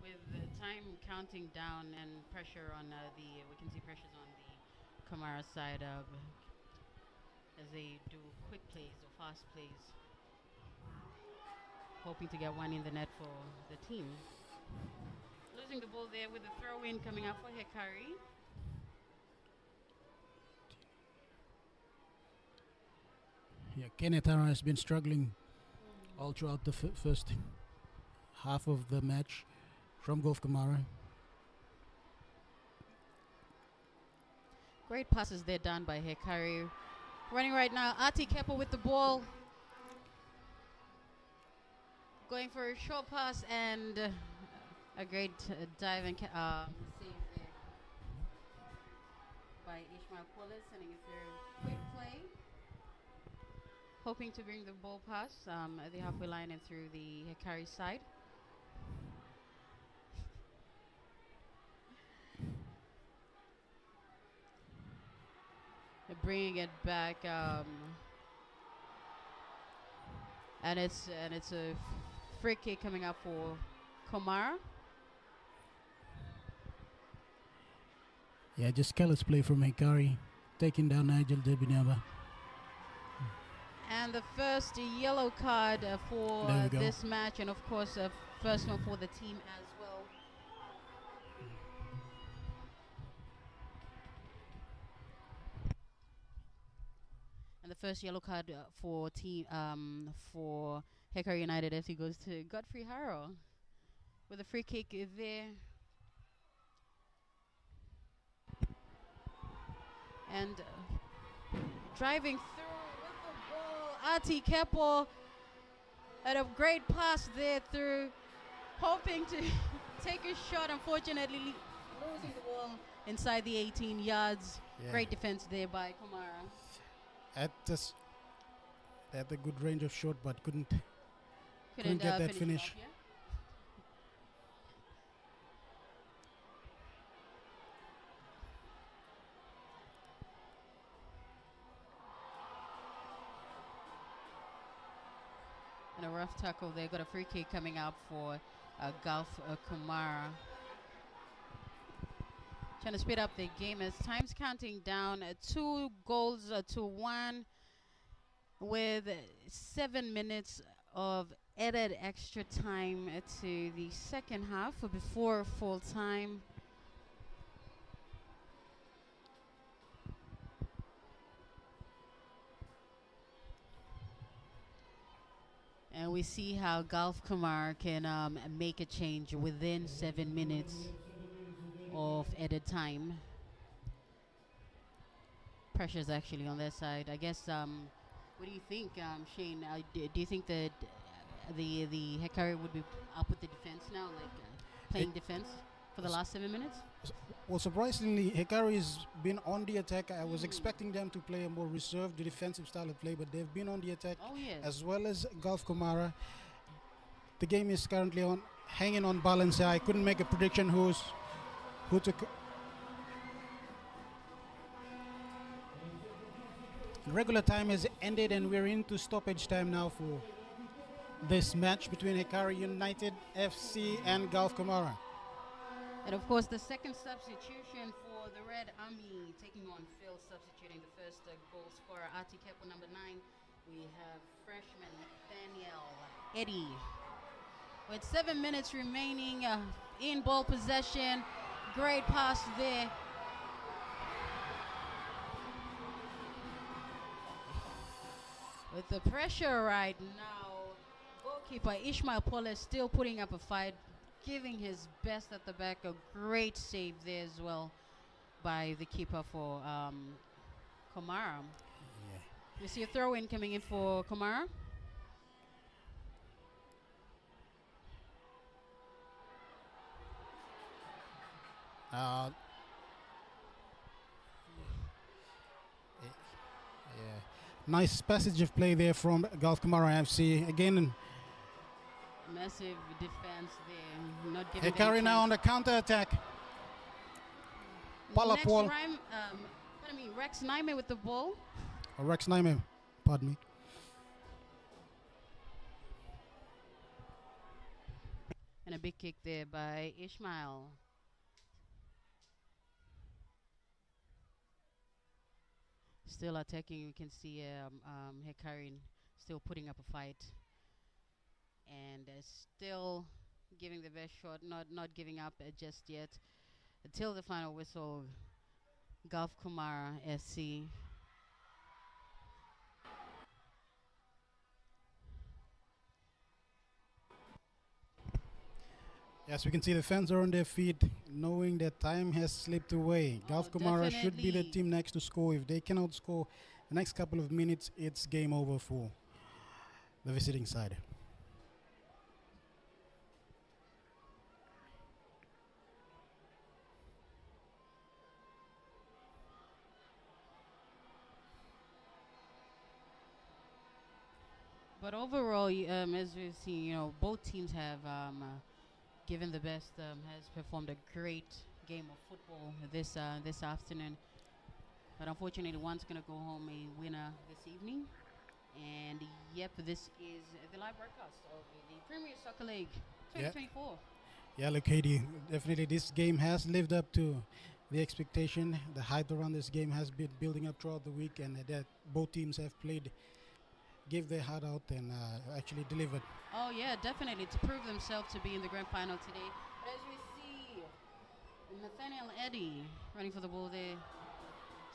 With the time counting down and pressure on we can see pressures on the Komara side as they do quick plays or fast plays. Hoping to get one in the net for the team. Losing the ball there with the throw-in coming up for Hekari. Yeah, Kenneth Hara has been struggling all throughout the first half of the match from Gulf Komara. Great passes there done by Hekari. Running right now, Ati Kepo with the ball. Going for a short pass and a great dive and save there by Ishmael Pulis, sending it through. Quick play. Hoping to bring the ball pass at the halfway line and through the Hekari side. They're bringing it back, and it's a free kick coming up for Komara. Yeah, just careless play from Hekari, taking down Nigel Debinaba. And the first yellow card for this match, and of course, first one for the team as well. And the first yellow card for Hekari United FC goes to Godfrey Harrow with a free kick there. And driving through with the ball, Ati Kepo had a great pass there through, hoping to take a shot, unfortunately losing the ball inside the 18 yards. Yeah. Great defense there by Komara. Had a good range of shot, but couldn't get that finish. Off, yeah? And a rough tackle there. Got a free kick coming up for Gulf Komara. Trying to speed up the game as time's counting down. 2 goals to 1 with 7 minutes of added extra time to the second half before full time. And we see how Gulf Komara can make a change within 7 minutes of added time. Pressure's actually on their side. I guess, what do you think, Shane? Do you think that the Hekari would be up with the defense now, like playing defense for the last 7 minutes? Well, surprisingly, Hekari's been on the attack. I was expecting them to play a more reserved defensive style of play, but they've been on the attack as well as Gulf Komara. The game is currently hanging on balance. I couldn't make a prediction who took. Regular time has ended and we're into stoppage time now for this match between Hekari United FC and Gulf Komara. And of course, the second substitution for the Red Army, taking on Phil, substituting the first goal scorer, Ati Kepo, number 9. We have freshman Daniel Eddie. With 7 minutes remaining in ball possession, great pass there. With the pressure right now, goalkeeper Ishmael Poles still putting up a fight, giving his best at the back. A great save there as well by the keeper for Komara. Yeah. We see a throw-in coming in for Komara. Nice passage of play there from Gulf Komara FC. Again, massive defense there. Not giving Hekari now on the counter attack. Rex Naime with the ball. Rex Naime, pardon me. And a big kick there by Ishmael. Still attacking. You can see Hekari still putting up a fight. And still giving the best shot, not giving up just yet. Until the final whistle, Gulf Komara SC. Yes, we can see the fans are on their feet, knowing that time has slipped away. Gulf Komara should be the definitely. team next to score. If they cannot score the next couple of minutes, it's game over for the visiting side. But overall, as we've seen, both teams have given the best, has performed a great game of football this afternoon. But unfortunately, one's going to go home a winner this evening. And yep, this is the live broadcast of the Premier Soccer League Yeah. 2024. Yeah, look, Katie, definitely this game has lived up to the expectation. The hype around this game has been building up throughout the week, and that both teams have played, gave their heart out, and actually delivered. Oh yeah, definitely to prove themselves to be in the grand final today. But as we see, Nathaniel Eddy running for the ball there,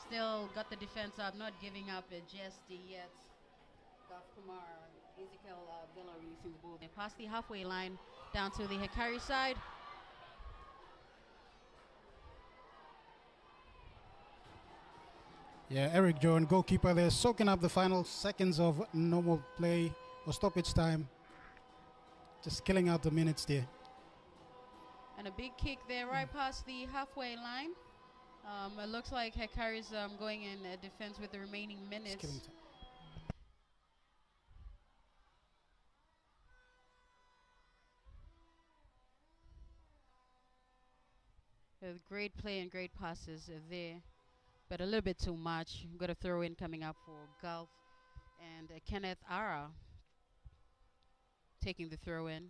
still got the defense up, not giving up just yet. Gaf Kumar, Ezekiel Villa releasing the ball. They pass the halfway line down to the Hekari side. Yeah, Eric Joan, goalkeeper there, soaking up the final seconds of normal play or stoppage time. Just killing out the minutes there. And a big kick there right past the halfway line. It looks like Hekari's going in defense with the remaining Just minutes. killing time. Great play and great passes there, but a little bit too much. Got a throw in coming up for Gulf, and Kenneth Ara taking the throw in.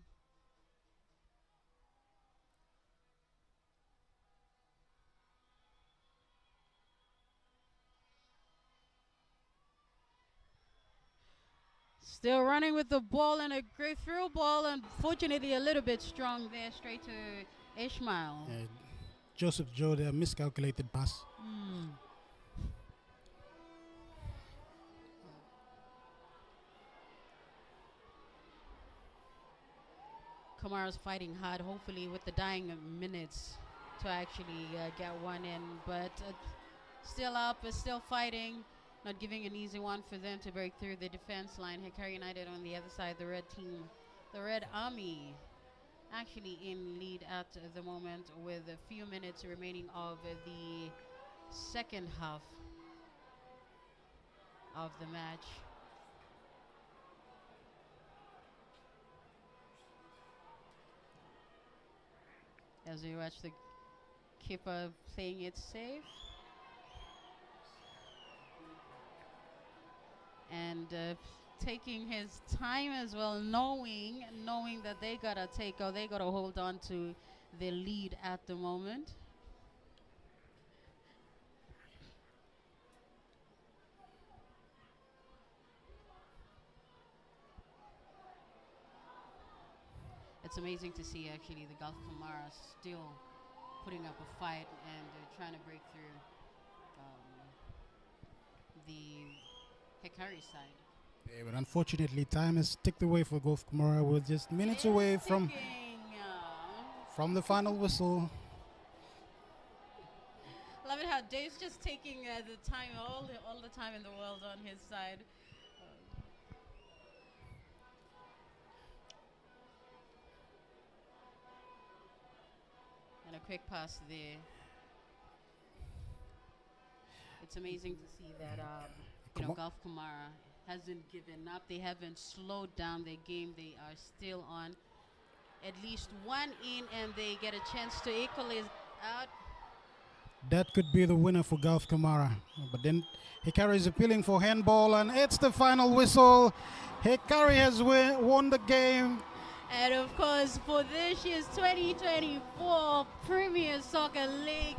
Still running with the ball and a great through ball. Unfortunately, a little bit strong there, straight to Ishmael. Joseph Joe there, miscalculated pass. Komara's fighting hard, hopefully with the dying minutes to actually get one in. But still up, still fighting. Not giving an easy one for them to break through the defense line. Hekari United on the other side, the red team, the Red Army, actually in lead at the moment with a few minutes remaining of the second half of the match. As we watch the keeper playing it safe. And taking his time as well, knowing that they gotta they gotta hold on to the lead at the moment. It's amazing to see actually the Gulf Komara still putting up a fight and trying to break through the Hekari side. Yeah, but unfortunately, time has ticked away for Gulf Komara. We're just minutes away from the final whistle. Love it how Dave's just taking the time, all the time in the world on his side. And a quick pass there. It's amazing to see that Gulf Komara hasn't given up. They haven't slowed down their game. They are still on. At least one in, and they get a chance to equalize out. That could be the winner for Gulf Komara. But then Hekari is appealing for handball, and it's the final whistle. Hekari has won the game. And of course, for this year's 2024 Premier Soccer League,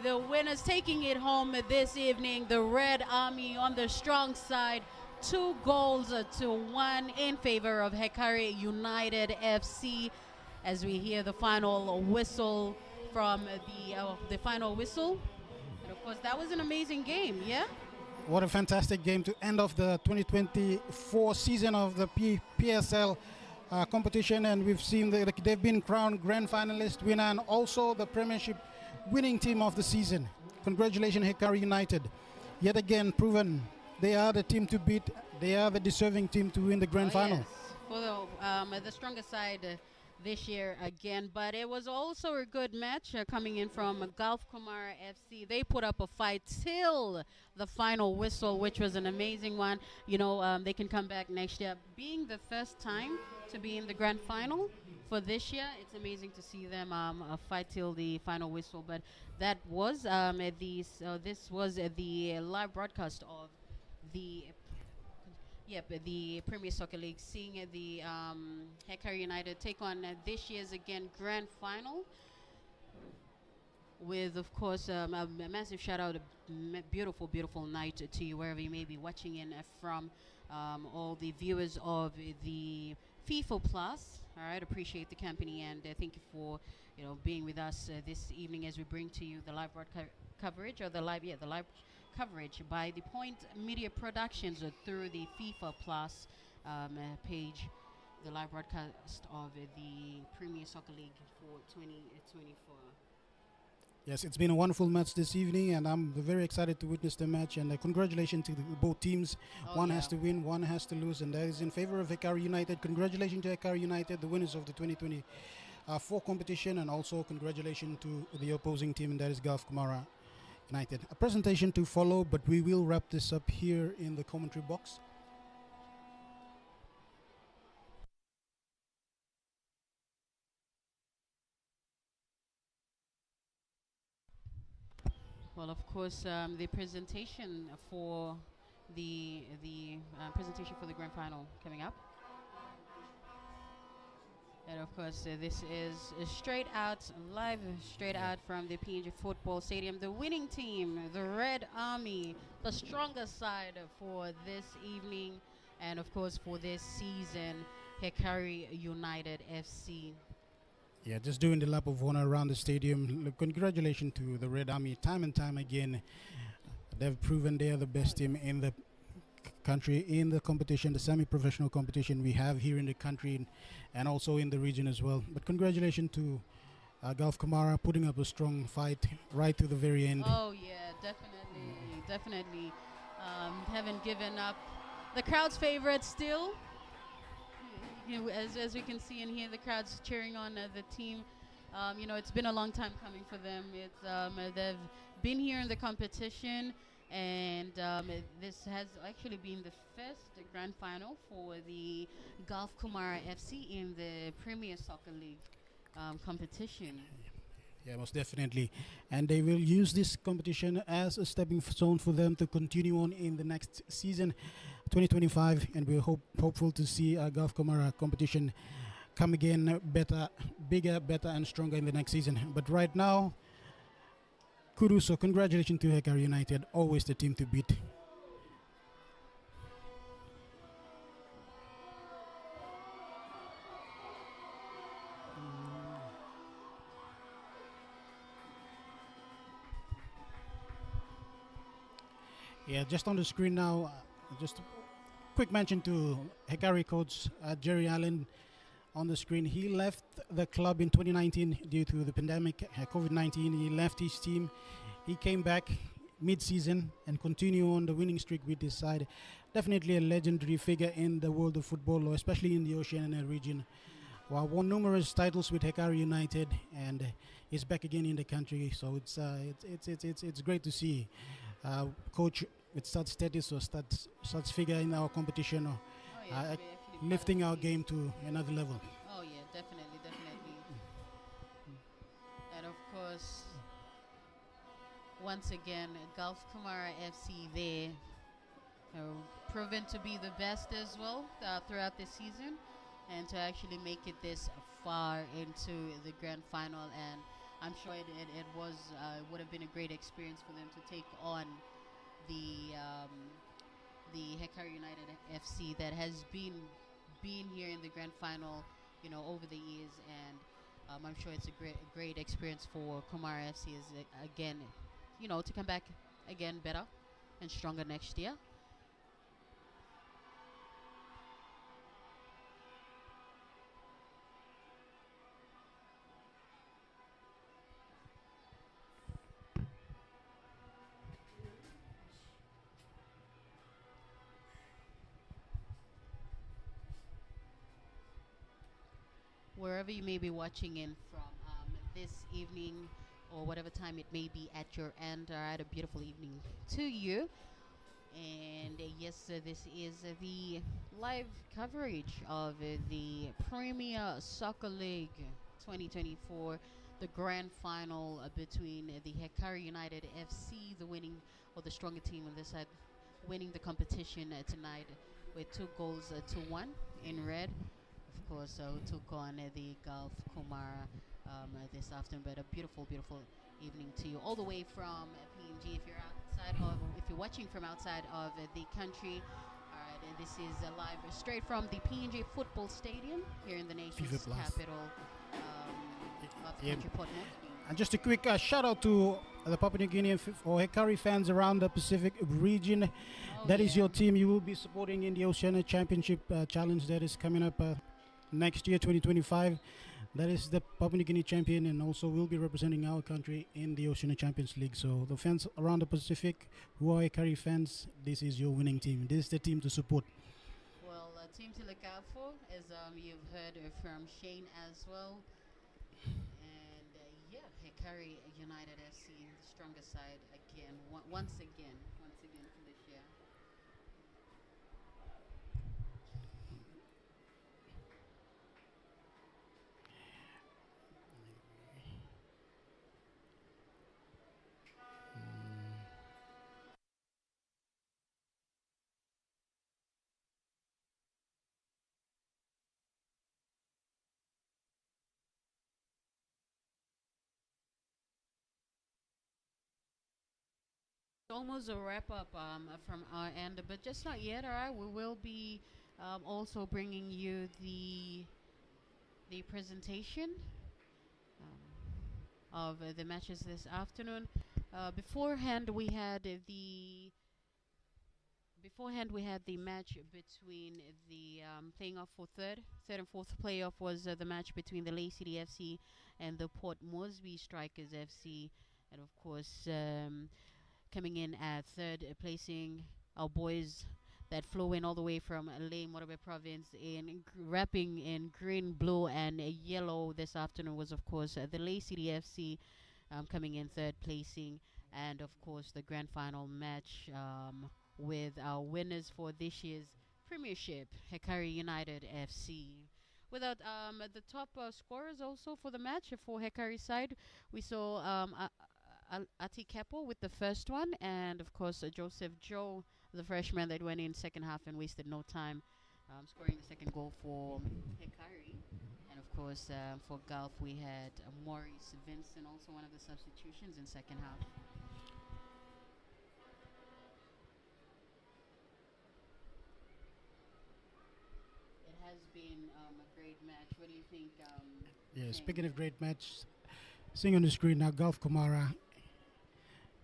the winners taking it home this evening, the Red Army on the strong side, 2 goals to 1 in favor of Hekari United FC. As we hear the final whistle from the final whistle. And of course, that was an amazing game, yeah? What a fantastic game to end off the 2024 season of the PSL competition, and we've seen that they've been crowned grand finalist winner and also the Premiership winning team of the season. Congratulations, Hekari United. Yet again, proven they are the team to beat. They are the deserving team to win the grand final. Yes. For the stronger side this year again, but it was also a good match coming in from Gulf Komara FC. They put up a fight till the final whistle, which was an amazing one. They can come back next year. Being the first time to be in the grand final for this year, it's amazing to see them fight till the final whistle. But that was this was the live broadcast of the the Premier Soccer League, seeing the Hekari United take on this year's again grand final. With, of course, a massive shout out, beautiful, beautiful night to you wherever you may be watching in from. All the viewers of the FIFA Plus. All right, appreciate the company and thank you for being with us this evening as we bring to you the live coverage or the live coverage by the Point Media Productions through the FIFA Plus page, the live broadcast of the Premier Soccer League for 2024. Yes, it's been a wonderful match this evening, and I'm very excited to witness the match. And congratulations to both teams. One has to win, one has to lose, and that is in favor of Hekari United. Congratulations to Hekari United, the winners of the 2024 competition, and also congratulations to the opposing team, and that is Gulf Komara United. A presentation to follow, but we will wrap this up here in the commentary box. Well, of course, the presentation for the presentation for the grand final coming up. And of course, this is straight out from the PNG Football Stadium. The winning team, the Red Army, the stronger side for this evening, and of course for this season, Hekari United FC. Yeah, just doing the lap of honor around the stadium. Look, congratulations to the Red Army. Time and time again, they've proven they are the best team in the country, in the competition, the semi-professional competition we have here in the country and also in the region as well. But congratulations to Gulf Komara putting up a strong fight right to the very end. Oh yeah, definitely. Haven't given up. The crowd's favorite still. As we can see and hear the crowds cheering on the team. It's been a long time coming for them. They've been here in the competition, and this has actually been the first grand final for the Gulf Komara FC in the Premier Soccer League competition. Yeah, most definitely. And they will use this competition as a stepping stone for them to continue on in the next season, 2025. And we're hopeful to see a Gulf Komara competition come again better, bigger, better, and stronger in the next season. But right now, kudos, so congratulations to Hekari United, always the team to beat. Yeah, just on the screen now, just a quick mention to Hekari coach Jerry Allen on the screen. He left the club in 2019 due to the pandemic, COVID-19. He left his team. He came back mid-season and continue on the winning streak with this side. Definitely a legendary figure in the world of football, especially in the Oceania region. Well, won numerous titles with Hekari United, and is back again in the country. So it's great to see coach with such status or such figure in our competition, lifting our game to another level. Oh yeah, definitely. And of course, once again, Gulf Komara FC there, proven to be the best as well throughout the season, and to actually make it this far into the grand final. And I'm sure it would have been a great experience for them to take on the Hekari United FC that has been here in the grand final, over the years, and I'm sure it's a great experience for Komara FC again, to come back again better and stronger next year. wherever you may be watching in from this evening or whatever time it may be at your end. All right, a beautiful evening to you. And yes, this is the live coverage of the Premier Soccer League 2024, the grand final between the Hekari United FC, the winning or the stronger team on this side, winning the competition tonight with 2 goals to 1 in red. Of course, who took on the Gulf Komara this afternoon. But a beautiful, beautiful evening to you, all the way from PNG. If you're watching from outside of the country, all right, and this is live straight from the PNG Football Stadium here in the nation's capital of the country, Port Moresby. And just a quick shout out to the Papua New Guinea or Hekari fans around the Pacific region. That is your team you will be supporting in the Oceania Championship Challenge that is coming up next year, 2025. That is the Papua New Guinea champion, and also will be representing our country in the Oceania Champions League. So the fans around the Pacific who are Hekari fans, this is your winning team. This is the team to support. Well, a team to look out for, as you've heard from Shane as well. And Hekari United FC, the stronger side again, once again for this year. Almost a wrap up from our end, but just not yet. All right, we will be also bringing you the presentation of the matches this afternoon. Beforehand, we had the match between the playing off for third and fourth playoff was the match between the Lay City FC and the Port Moresby Strikers FC, and of course. Coming in at third, placing our boys that flew in all the way from Ley Morobe province in wrapping in green, blue, and yellow this afternoon was, of course, the Ley City FC coming in third placing, and of course the grand final match with our winners for this year's Premiership, Hekari United FC. Without the top scorers also for the match for Hekari side, we saw Ati Kepo with the first one, and of course Joseph Joe, the freshman that went in second half and wasted no time, scoring the second goal for Hekari. And of course for Gulf we had Maurice Vincent, also one of the substitutions in second half. It has been a great match. What do you think? Speaking of great match, seeing on the screen now Gulf Komara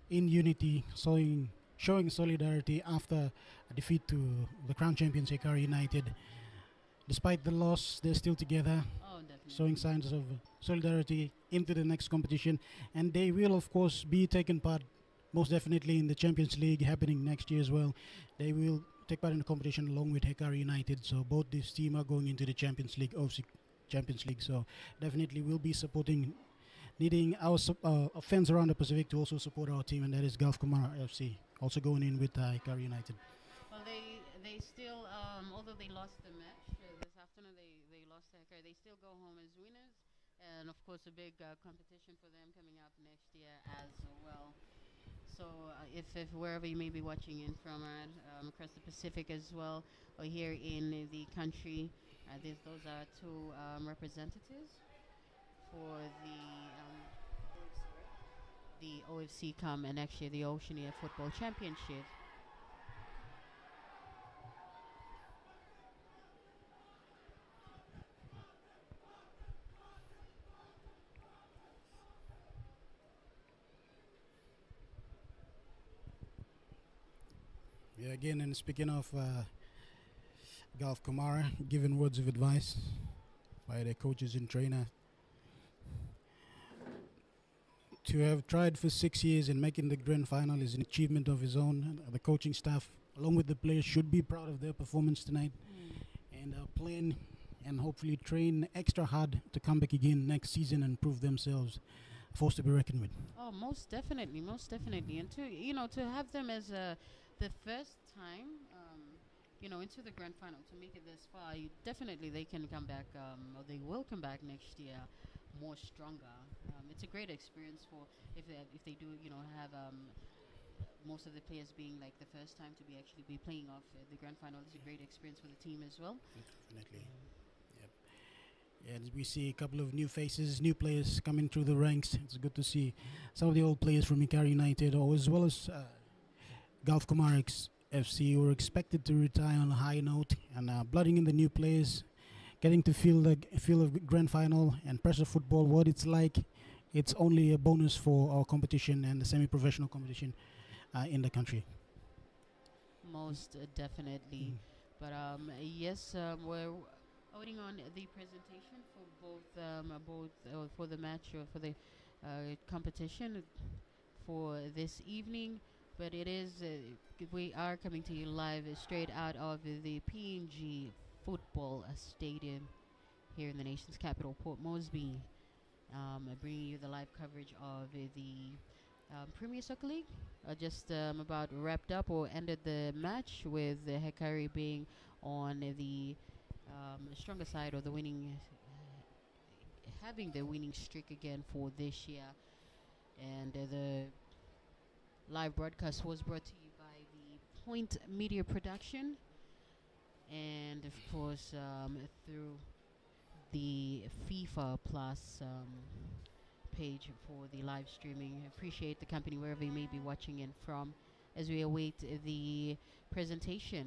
in unity, showing solidarity after a defeat to the crown champions Hekari United. Despite the loss, they're still together, showing signs of solidarity into the next competition, and they will of course be taking part most definitely in the Champions League happening next year as well. They will take part in the competition along with Hekari United, so both these teams are going into the Champions League, OFC Champions League, so definitely we'll be supporting, needing our fans around the Pacific to also support our team, and that is Gulf Komara FC, also going in with Hekari United. Well, they still, although they lost the match this afternoon, they lost to Hekari, they still go home as winners, and of course a big competition for them coming up next year as well. So if wherever you may be watching in from across the Pacific as well, or here in the country, those are two representatives for the OFC come and actually the Oceania Football Championship. Yeah, again, and speaking of Gulf Komara, giving words of advice by their coaches and trainer, to have tried for 6 years and making the grand final is an achievement of his own. The coaching staff, along with the players, should be proud of their performance tonight and playing and hopefully train extra hard to come back again next season and prove themselves a force to be reckoned with. Oh, most definitely, and to have them as the first time, into the grand final to make it this far, definitely they can come back, or they will come back next year more stronger. It's a great experience for if they do, have most of the players being like the first time to be actually be playing off the grand final. It's a great experience for the team as well. Definitely. Yep. Yeah, we see a couple of new faces, new players coming through the ranks. It's good to see some of the old players from Hekari United, or as well as Gulf Komara FC, who were expected to retire on a high note, and blooding in the new players, getting to feel of grand final and pressure football, what it's like. It's only a bonus for our competition and the semi-professional competition in the country. Most definitely. But yes, we're waiting on the presentation for both for the match or for the competition for this evening. But it is we are coming to you live straight out of the PNG Football Stadium here in the nation's capital, Port Moresby. Bringing you the live coverage of the Premier Soccer League. Just about wrapped up or ended the match with Hekari being on the stronger side of the winning, having the winning streak again for this year. And the live broadcast was brought to you by the Point Media Production, and of course through the FIFA Plus page for the live streaming. I appreciate the company wherever you may be watching in from as we await the presentation.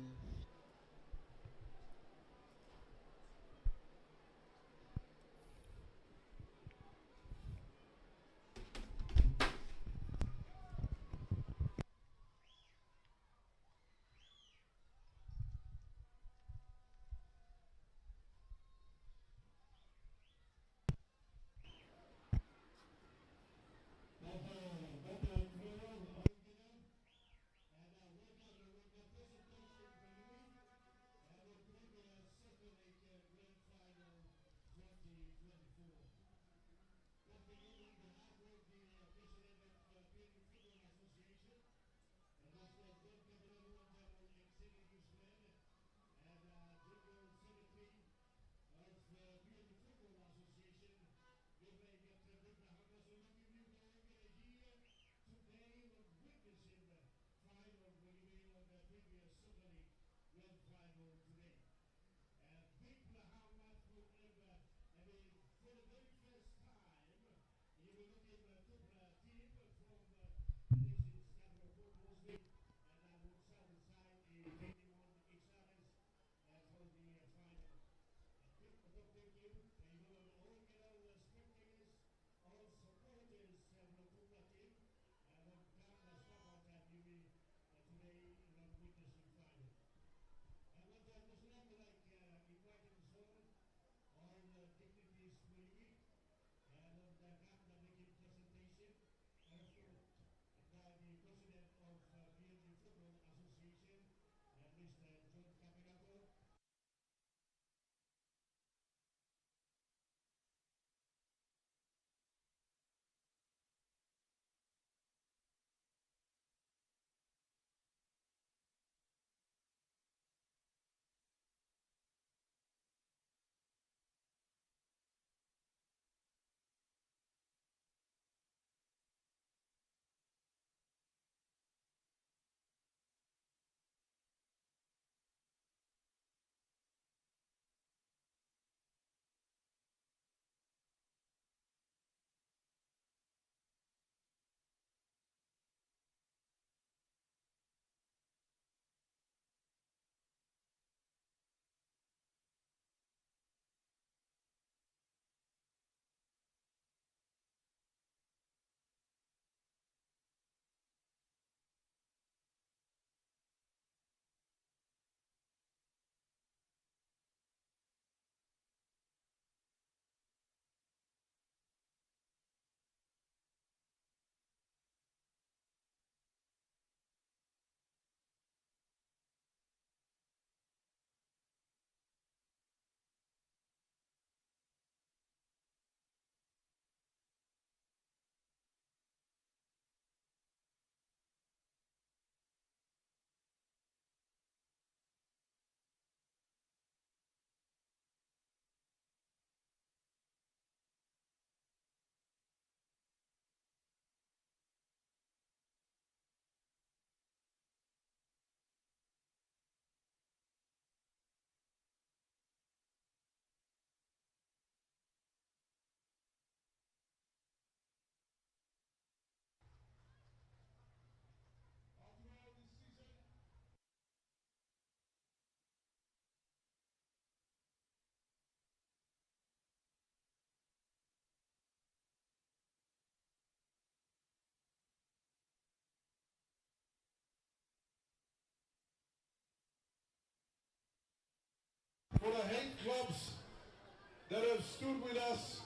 that have stood with us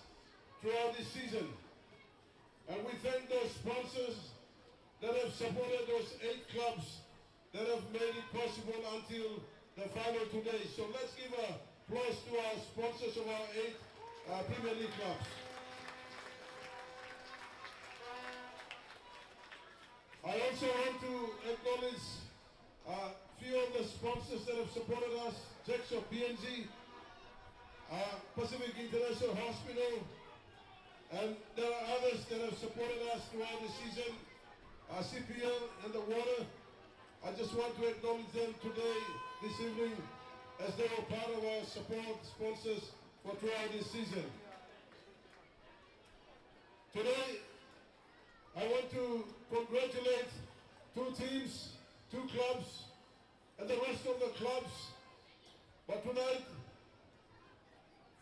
throughout this season. And we thank those sponsors that have supported those 8 clubs that have made it possible until the final today. So let's give applause to our sponsors of our 8 Premier League clubs. I also want to acknowledge a few of the sponsors that have supported us, checks of PNG, Pacific International Hospital, and there are others that have supported us throughout the season, CPL and the water. I just want to acknowledge them today, this evening, as they were part of our support sponsors for throughout this season. Today, I want to congratulate 2 teams, 2 clubs, and the rest of the clubs. But tonight,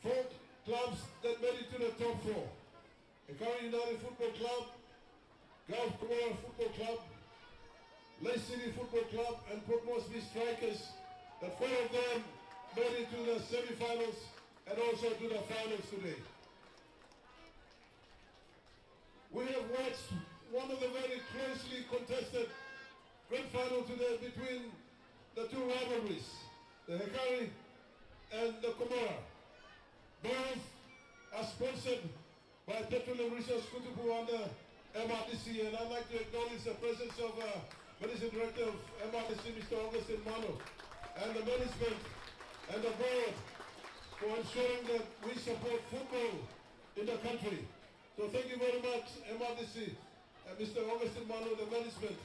4 clubs that made it to the top 4. Hekari United Football Club, Komara Football Club, Lake City Football Club, and Port Moresby Strikers. The 4 of them made it to the semi-finals and also to the finals today. We have watched one of the very closely contested grand final today between the 2 rivalries, the Hekari and the Komara. Both are sponsored by Petroleum Resource Kutubu under MRDC, and I'd like to acknowledge the presence of Managing Director of MRDC, Mr. Augustin Mano, and the management and the board for ensuring that we support football in the country. So thank you very much, MRDC, Mr. Augustin Mano, the management,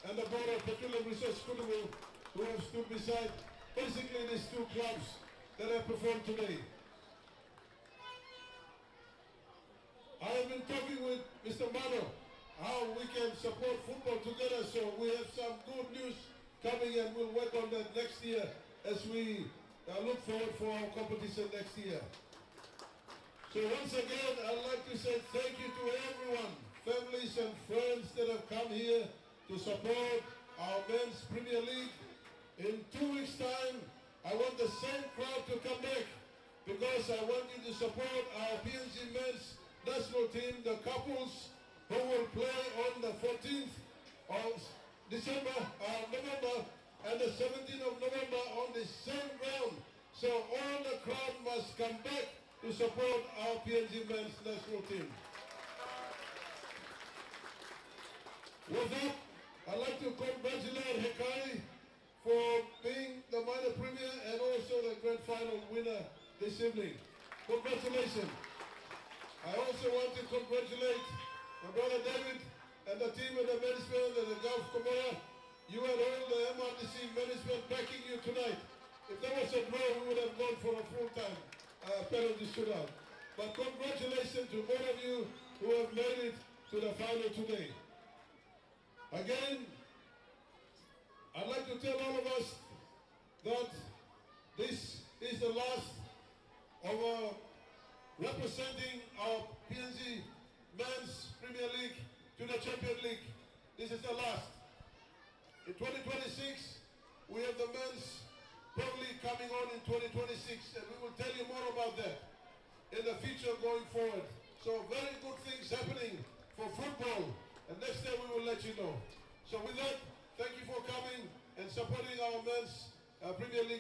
and the board of Petroleum Resource Kutubu, who have stood beside basically these 2 clubs that have performed today. I have been talking with Mr. Mano how we can support football together, so we have some good news coming, and we'll work on that next year as we look forward for our competition next year. So once again, I'd like to say thank you to everyone, families and friends that have come here to support our men's Premier League. In 2 weeks' time, I want the same crowd to come back because I want you to support our PNG men's national team, the couples who will play on the 14th of November, and the 17th of November on the same ground. So all the crowd must come back to support our PNG men's national team. With that, I'd like to congratulate Hekari for being the minor premier and also the grand final winner this evening. Congratulations. I also want to congratulate my brother David and the team and the management and the Gulf Komara. You had all the MRDC management backing you tonight. If there was a draw, we would have gone for a full-time penalty shootout. But congratulations to both of you who have made it to the final today. Again, I'd like to tell all of us that this is the last of representing our PNG Men's Premier League to the Champions League. This is the last. In 2026, we have the Men's Pro League coming on in 2026, and we will tell you more about that in the future going forward. So very good things happening for football, and next day we will let you know. So with that, thank you for coming and supporting our Men's Premier League.